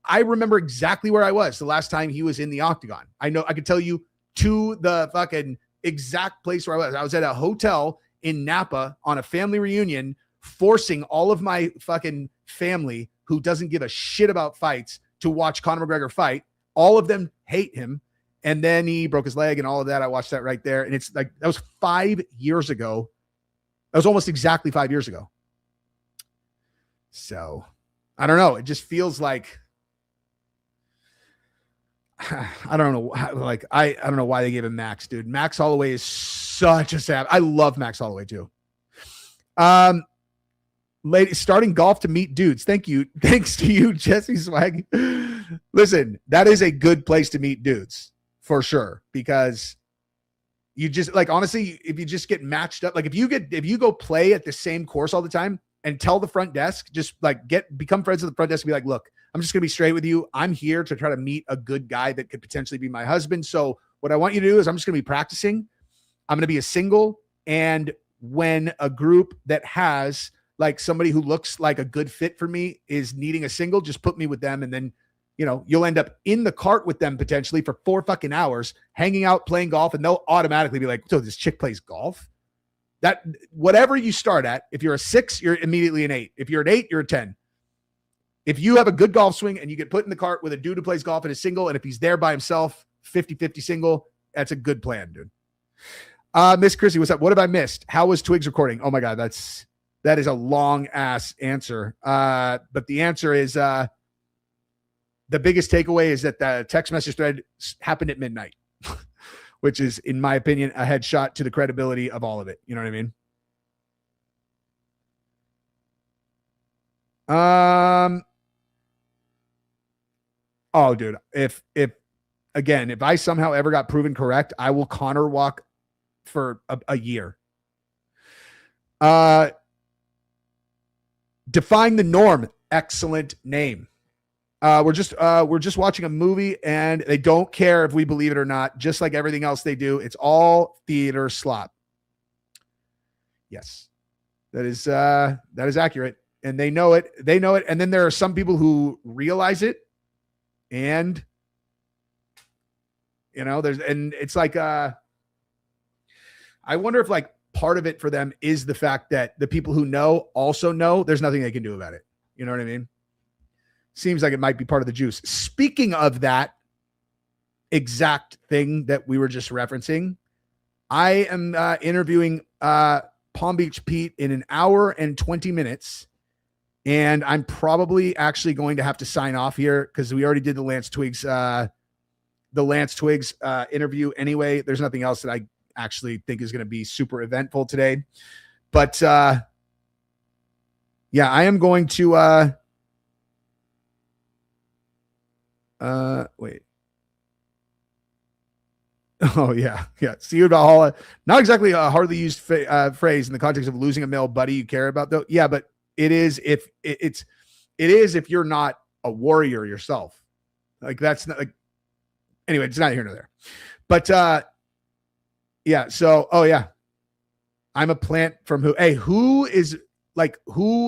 I remember exactly where I was the last time he was in the octagon. I know I could tell you to the fucking exact place where I was. I was at a hotel in Napa on a family reunion, forcing all of my fucking family who doesn't give a shit about fights to watch Conor McGregor fight. All of them hate him. And then he broke his leg and all of that. I watched that right there. And it's like, that was 5 years ago. That was almost exactly 5 years ago. So I don't know. It just feels like, I don't know. Like, I don't know why they gave him Max, dude. Max Holloway is such a savage. I love Max Holloway too. Lady starting golf to meet dudes. Thank you. Thanks to you, Jesse Swag. Listen, that is a good place to meet dudes for sure. Because you just like, honestly, if you just get matched up, like if you go play at the same course all the time and tell the front desk, just like become friends with the front desk and be like, look, I'm just going to be straight with you. I'm here to try to meet a good guy that could potentially be my husband. So what I want you to do is I'm just going to be practicing. I'm going to be a single. And when a group that has like somebody who looks like a good fit for me is needing a single, just put me with them. And then, you know, you'll end up in the cart with them potentially for 4 fucking hours, hanging out, playing golf. And they'll automatically be like, so this chick plays golf? That whatever you start at, if you're a 6, you're immediately an 8. If you're an 8, you're a 10. If you have a good golf swing and you get put in the cart with a dude who plays golf and is single, and if he's there by himself, 50-50 single, that's a good plan, dude. Miss Chrissy, what's up? What have I missed? How was Twiggs recording? Oh my God, that is a long ass answer. But the answer is the biggest takeaway is that the text message thread happened at midnight, which is, in my opinion, a headshot to the credibility of all of it. You know what I mean? Oh, dude, if I somehow ever got proven correct, I will Connor walk for a year. Defying the Norm. Excellent name. We're just watching a movie and they don't care if we believe it or not. Just like everything else they do. It's all theater slop. Yes, that is accurate. And they know it. And then there are some people who realize it. And, you know, it's like, I wonder if like part of it for them is the fact that the people who know also know there's nothing they can do about it. You know what I mean? Seems like it might be part of the juice. Speaking of that exact thing that we were just referencing, I am interviewing Palm Beach Pete in an hour and 20 minutes. And I'm probably actually going to have to sign off here because we already did the Lance Twiggs interview anyway. There's nothing else that I actually think is going to be super eventful today. But yeah, I am going to wait. Oh yeah. See you, Valhalla. Not exactly a hardly used phrase in the context of losing a male buddy you care about, though. Yeah, but it is if you're not a warrior yourself. Like that's not like, anyway, it's not here nor there. But yeah, so I'm a plant from who? Hey, who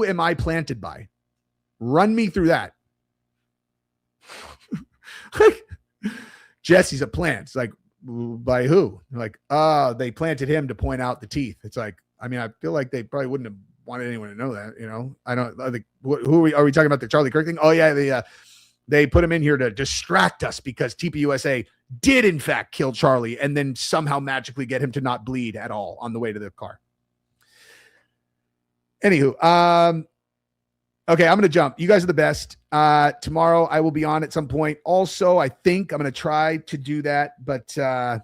am I planted by? Run me through that. Like, Jesse's a plant. It's like, by who? Like, they planted him to point out the teeth. It's like, I mean, I feel like they probably wouldn't have wanted anyone to know that, you know. I don't think, who are we talking about, the Charlie Kirk thing? Oh yeah, they put him in here to distract us because TPUSA did in fact kill Charlie and then somehow magically get him to not bleed at all on the way to the car. Anywho, okay, I'm going to jump. You guys are the best. Tomorrow I will be on at some point. Also, I think I'm going to try to do that, but I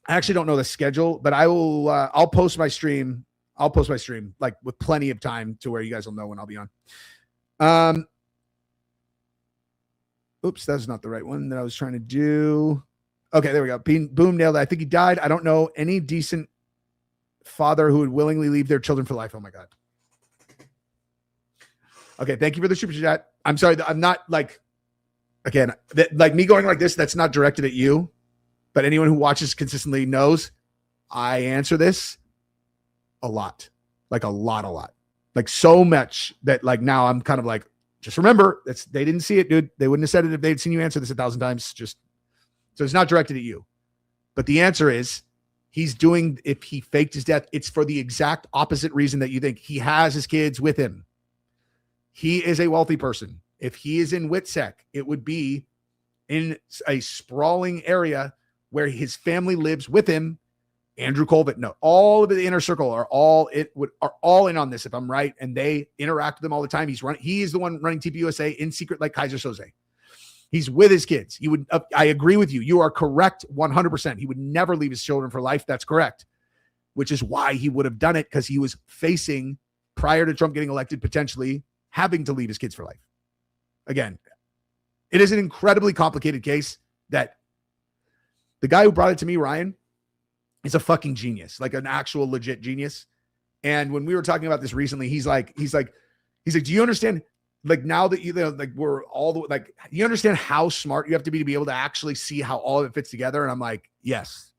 actually don't know the schedule, but I'll post my stream. I'll post my stream like with plenty of time to where you guys will know when I'll be on. Oops, that's not the right one that I was trying to do. Okay, there we go. Boom, nailed it. I think he died. I don't know any decent father who would willingly leave their children for life. Oh my God. Okay, thank you for the super chat. I'm sorry, I'm not like, again, like me going like this, that's not directed at you, but anyone who watches consistently knows I answer this a lot, like a lot, like so much that like now I'm kind of like, just remember they didn't see it, dude. They wouldn't have said it if they'd seen you answer this 1,000 times. Just so it's not directed at you, but the answer is He's doing, if he faked his death, it's for the exact opposite reason that you think. He has his kids with him. He is a wealthy person. If he is in WITSEC, it would be in a sprawling area where his family lives with him. Andrew Colvin, no, all of the inner circle are all in on this, if I'm right, and they interact with them all the time. He is the one running TPUSA in secret, like Kaiser Soze. He's with his kids. He would. I agree with you. You are correct, 100%. He would never leave his children for life. That's correct. Which is why he would have done it, because he was facing, prior to Trump getting elected, potentially having to leave his kids for life. Again, it is an incredibly complicated case that the guy who brought it to me, Ryan, is a fucking genius, like an actual legit genius. And when we were talking about this recently, he's like, do you understand? Like, now that we're all the, like, you understand how smart you have to be able to actually see how all of it fits together? And I'm like, yes,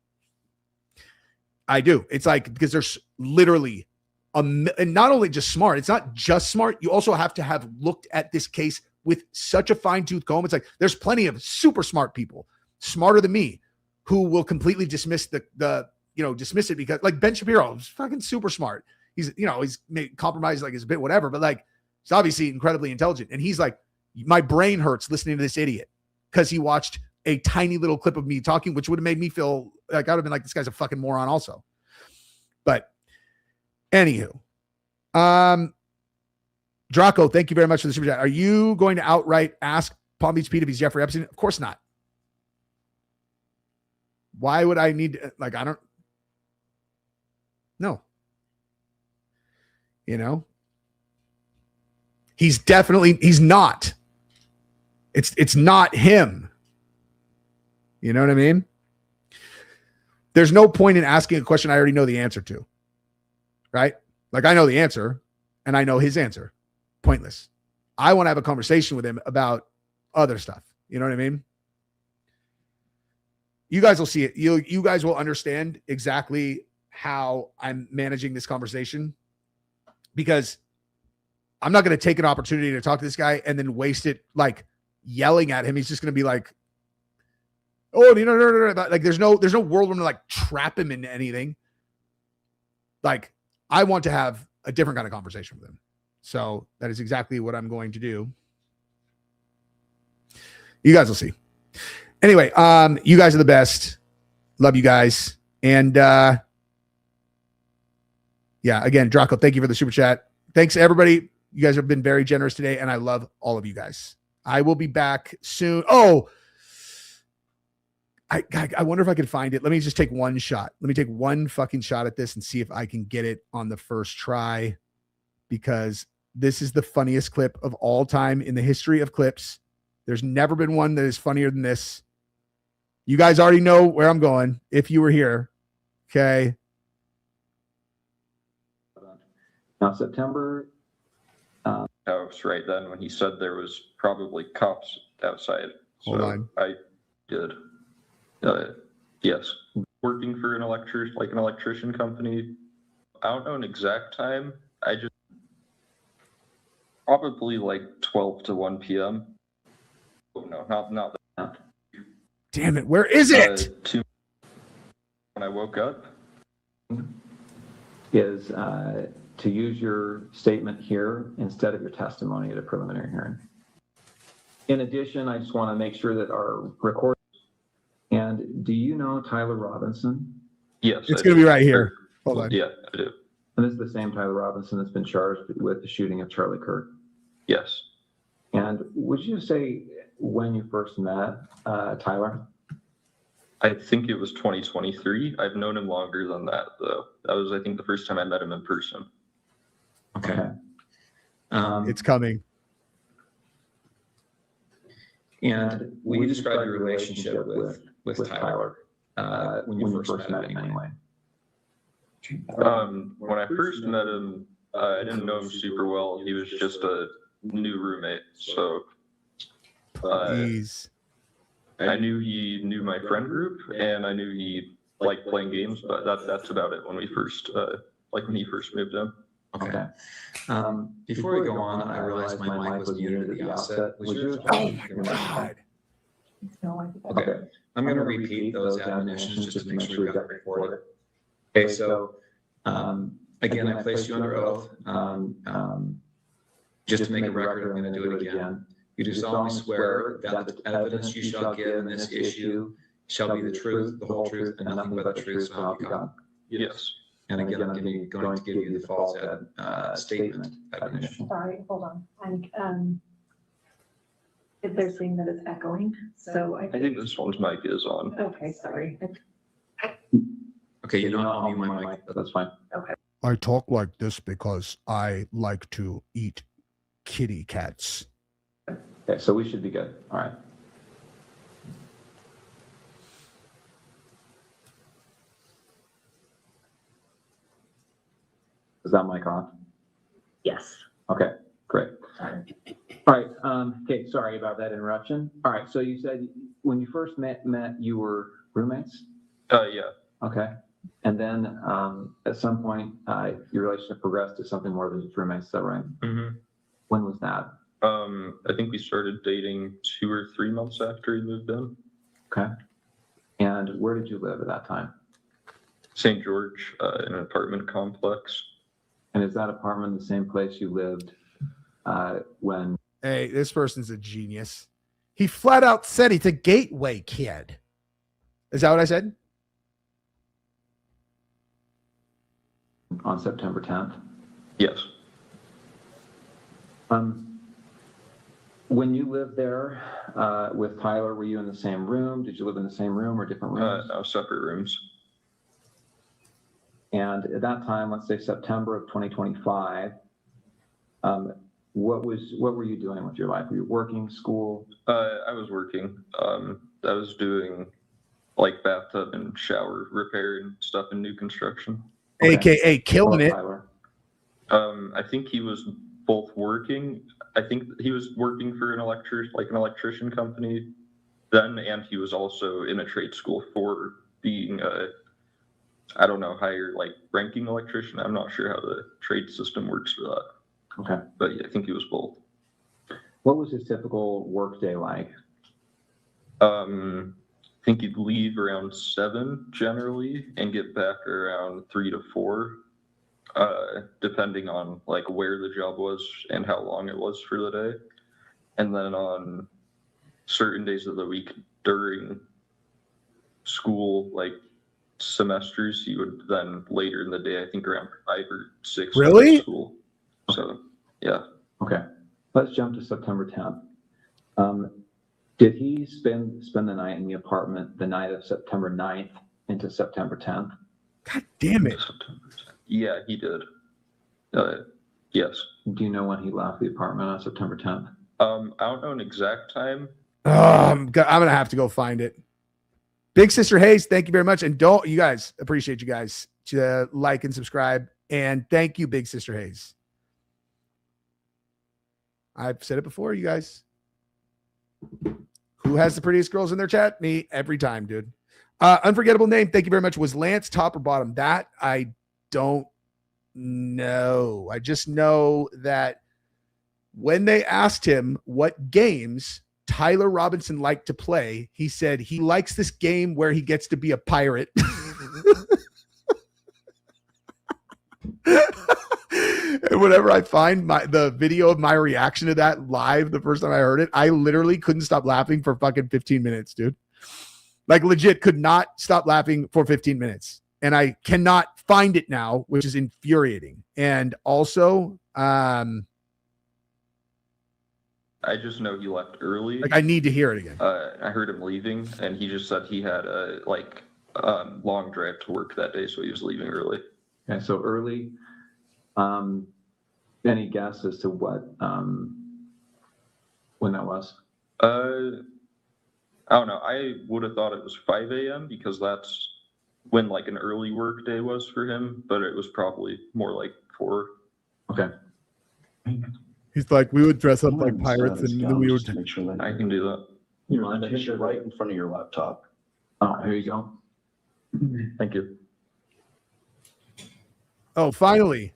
I do. It's like, because there's literally and not only just smart, it's not just smart. You also have to have looked at this case with such a fine tooth comb. It's like, there's plenty of super smart people, smarter than me, who will completely dismiss dismiss it, because, like, Ben Shapiro is fucking super smart. He's made compromises, like, his bit, whatever, but like, he's obviously incredibly intelligent. And he's like, my brain hurts listening to this idiot, because he watched a tiny little clip of me talking, which would have made me feel like I would have been like, this guy's a fucking moron also. But anywho, Draco, thank you very much for the super chat. Are you going to outright ask Palm Beach Pete if he's Jeffrey Epstein? Of course not. Why would I need, like, I don't know. He's not. It's not him. You know what I mean? There's no point in asking a question I already know the answer to. Right? Like, I know the answer and I know his answer. Pointless. I want to have a conversation with him about other stuff. You know what I mean? You guys will see it. You guys will understand exactly how I'm managing this conversation, because I'm not going to take an opportunity to talk to this guy and then waste it like yelling at him. He's just going to be like, oh, no. Like, there's no world where I'm going to like trap him into anything. Like, I want to have a different kind of conversation with him. So that is exactly what I'm going to do. You guys will see. Anyway, you guys are the best. Love you guys. And again, Draco, thank you for the super chat. Thanks, everybody. You guys have been very generous today, and I love all of you guys. I will be back soon. Oh, I wonder if I can find it. Let me just take one shot. Let me take one fucking shot at this and see if I can get it on the first try, because this is the funniest clip of all time in the history of clips. There's never been one that is funnier than this. You guys already know where I'm going if you were here. Okay. Now, September. I was right then when he said there was probably cops outside. Hold on. I did. Yes. Working for an electrician company. I don't know an exact time. I just probably like 12 to 1 p.m. Oh, no, not that. Damn it. Where is it? When I woke up. Is to use your statement here instead of your testimony at a preliminary hearing. In addition, I just want to make sure that our recording. And do you know Tyler Robinson? Yes. It's going to be right here. Hold on. Yeah, I do. And this is the same Tyler Robinson that's been charged with the shooting of Charlie Kirk. Yes. And would you say when you first met Tyler? I think it was 2023. I've known him longer than that, though. That was, I think, the first time I met him in person. Okay. It's coming. And will you describe your relationship with Tyler when you first met him anyway? When I first met him, I didn't know him super well. He was just a new roommate. So I knew he knew my friend group, and I knew he liked playing games, but that's about it when we first, when he first moved in. Okay. Before we go on, I realized my mic was muted at the outset. Oh my God. Okay. I'm going to repeat those admonitions just to make sure we got recorded. Okay, so again, I placed you under oath. Just to make a record, I'm going to do it again. You do solemnly swear that the evidence you shall give in this issue shall be the truth, the whole truth, and nothing but the truth, so help you God. Yes. And again, I'm going to give you the false statement admonition. Sorry, hold on. I'm, if they're saying that it's echoing, so I think this one's mic is on. Okay, sorry. Okay, you know, I'll mute my mic, but that's fine. Okay. I talk like this because I like to eat kitty cats. Okay, so we should be good. All right. Is that mic on? Yes. Okay, great. All right. Okay, sorry about that interruption. All right. So you said when you first met, you were roommates? Yeah. Okay. And then at some point, your relationship progressed to something more than just roommates. Is that right? Mm-hmm. When was that? I think we started dating 2 or 3 months after he moved in. Okay. And where did you live at that time? St. George, in an apartment complex. And is that apartment the same place you lived when? Hey, this person's a genius. He flat out said he's a gateway kid. Is that what I said? On September 10th? Yes. When you lived there with Tyler, were you in the same room? Did you live in the same room or different rooms? No, separate rooms. And at that time, let's say September of 2025, what were you doing with your life? Were you working, school? I was working. I was doing like bathtub and shower repair and stuff in new construction. Okay. AKA killing it. Tyler? I think he was both working. I think he was working for an electrician company then, and he was also in a trade school for being I don't know, higher like ranking electrician. I'm not sure how the trade system works for that. Okay. But yeah, I think he was both. What was his typical work day like? I think he'd leave around 7 generally and get back around 3 to 4, depending on like where the job was and how long it was for the day. And then on certain days of the week during school, like semesters, he would then later in the day, I think around 5 or 6. Really? School. So yeah. Okay. Let's jump to September 10th. Did he spend the night in the apartment the night of September 9th into September 10th? God damn it. Yeah, he did. Yes. Do you know when he left the apartment on September 10th? I don't know an exact time. I'm gonna have to go find it. Big Sister Hayes, thank you very much. And you guys, appreciate you guys to like and subscribe. And thank you, Big Sister Hayes. I've said it before, you guys. Who has the prettiest girls in their chat? Me, every time, dude. Unforgettable name, thank you very much. Was Lance top or bottom? That I don't know. I just know that when they asked him what games Tyler Robinson liked to play, he said he likes this game where he gets to be a pirate. And whenever I find the video of my reaction to that live the first time I heard it, I literally couldn't stop laughing for fucking 15 minutes, dude. Like legit could not stop laughing for 15 minutes. And I cannot find it now, which is infuriating. And also, I just know he left early. like I need to hear it again. I heard him leaving, and he just said he had a long drive to work that day, so he was leaving early. Okay, so early. Any guess as to what when that was? I don't know. I would have thought it was 5 a.m. because that's when like an early work day was for him, but it was probably more like 4. Okay. He's like, we would dress up like pirates and we would. Make sure that I can do that. you mind to hit it right in front of your laptop. Oh, here you go. Thank you. Oh, finally.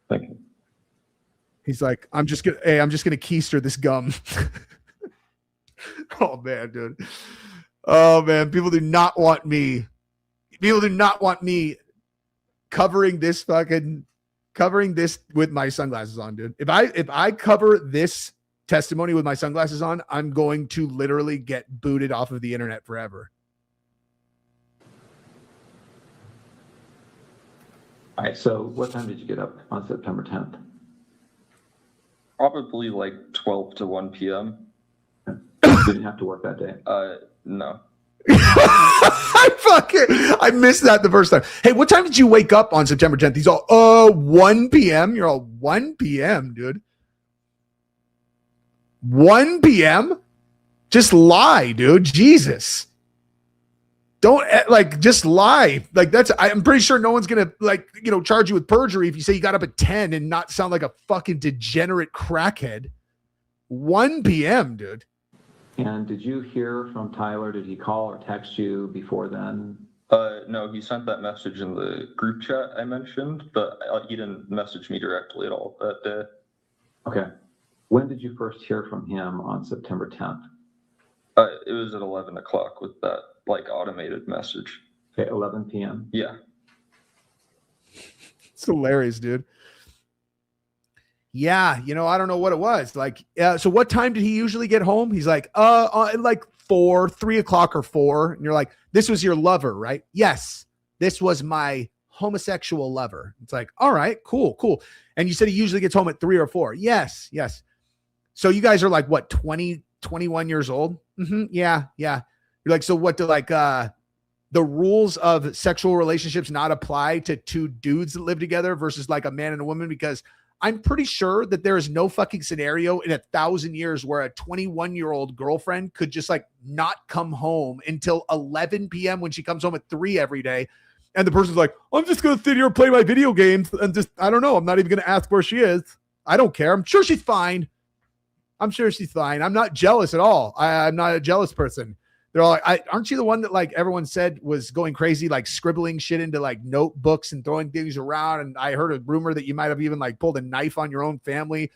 Thank you. He's like, I'm just gonna keister this gum. Oh man, dude. Oh man, people do not want me. People do not want me covering this with my sunglasses on, dude. If I cover this testimony with my sunglasses on, I'm going to literally get booted off of the internet forever. All right. So what time did you get up on September 10th? Probably like 12 to 1 p.m. Didn't have to work that day. No. I missed that the first time. Hey, what time did you wake up on September 10th? He's all 1 p.m. You're all 1 p.m., dude. 1 p.m. Just lie, dude. Jesus. Don't just lie. Like I'm pretty sure no one's going to charge you with perjury if you say you got up at 10 and not sound like a fucking degenerate crackhead. 1 p.m., dude. And did you hear from Tyler? Did he call or text you before then? No, he sent that message in the group chat I mentioned, but he didn't message me directly at all that day. Okay. When did you first hear from him on September 10th? It was at 11 o'clock with that automated message. Okay, 11 p.m. Yeah. It's hilarious, dude. Yeah, I don't know what it was. So what time did he usually get home? He's like, 3 o'clock or 4. And you're like, this was your lover, right? Yes, this was my homosexual lover. It's like, all right, cool. And you said he usually gets home at 3 or 4. Yes. So you guys are like, what, 20, 21 years old? Mm-hmm. Yeah. You're like, so what do the rules of sexual relationships not apply to two dudes that live together versus like a man and a woman? Because I'm pretty sure that there is no fucking scenario in 1,000 years where a 21-year-old girlfriend could just not come home until 11 p.m. when she comes home at 3 every day. And the person's like, I'm just going to sit here and play my video games and I don't know. I'm not even going to ask where she is. I don't care. I'm sure she's fine. I'm not jealous at all. I'm not a jealous person. They're all like, aren't you the one that everyone said was going crazy, scribbling shit into notebooks and throwing things around? And I heard a rumor that you might have even pulled a knife on your own family.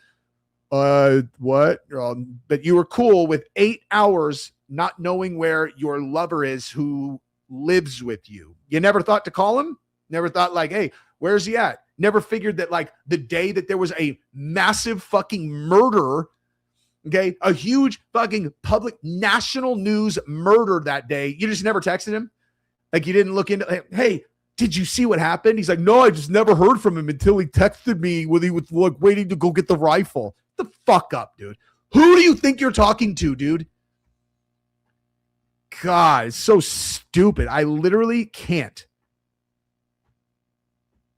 What? But you were cool with 8 hours not knowing where your lover is who lives with you. You never thought to call him? Never thought hey, where's he at? Never figured that the day that there was a massive fucking murder, okay, a huge fucking public national news murder that day, you just never texted him? You didn't look into, hey, did you see what happened? He's like, no, I just never heard from him until he texted me when he was waiting to go get the rifle. The fuck up, dude. Who do you think you're talking to, dude? God, it's so stupid. I literally can't.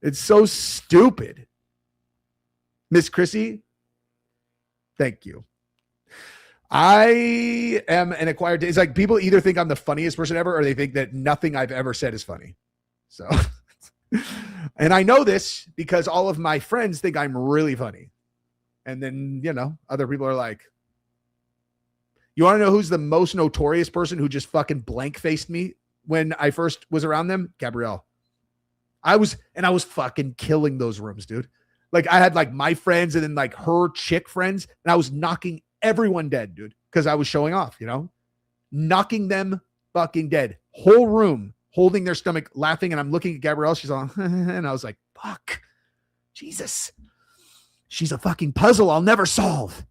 It's so stupid. Miss Chrissy, thank you. I am an acquired taste. It's people either think I'm the funniest person ever or they think that nothing I've ever said is funny. So, and I know this because all of my friends think I'm really funny. And then, other people are like, you want to know who's the most notorious person who just fucking blank faced me when I first was around them? Gabrielle. I was fucking killing those rooms, dude. I had my friends and then her chick friends, and I was knocking everyone dead, dude, because I was showing off, knocking them fucking dead. Whole room holding their stomach, laughing, and I'm looking at Gabrielle. She's on, and I was like, fuck, Jesus. She's a fucking puzzle I'll never solve.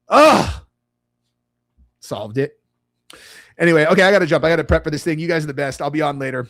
Ugh. Solved it. Anyway, okay, I got to jump. I got to prep for this thing. You guys are the best. I'll be on later.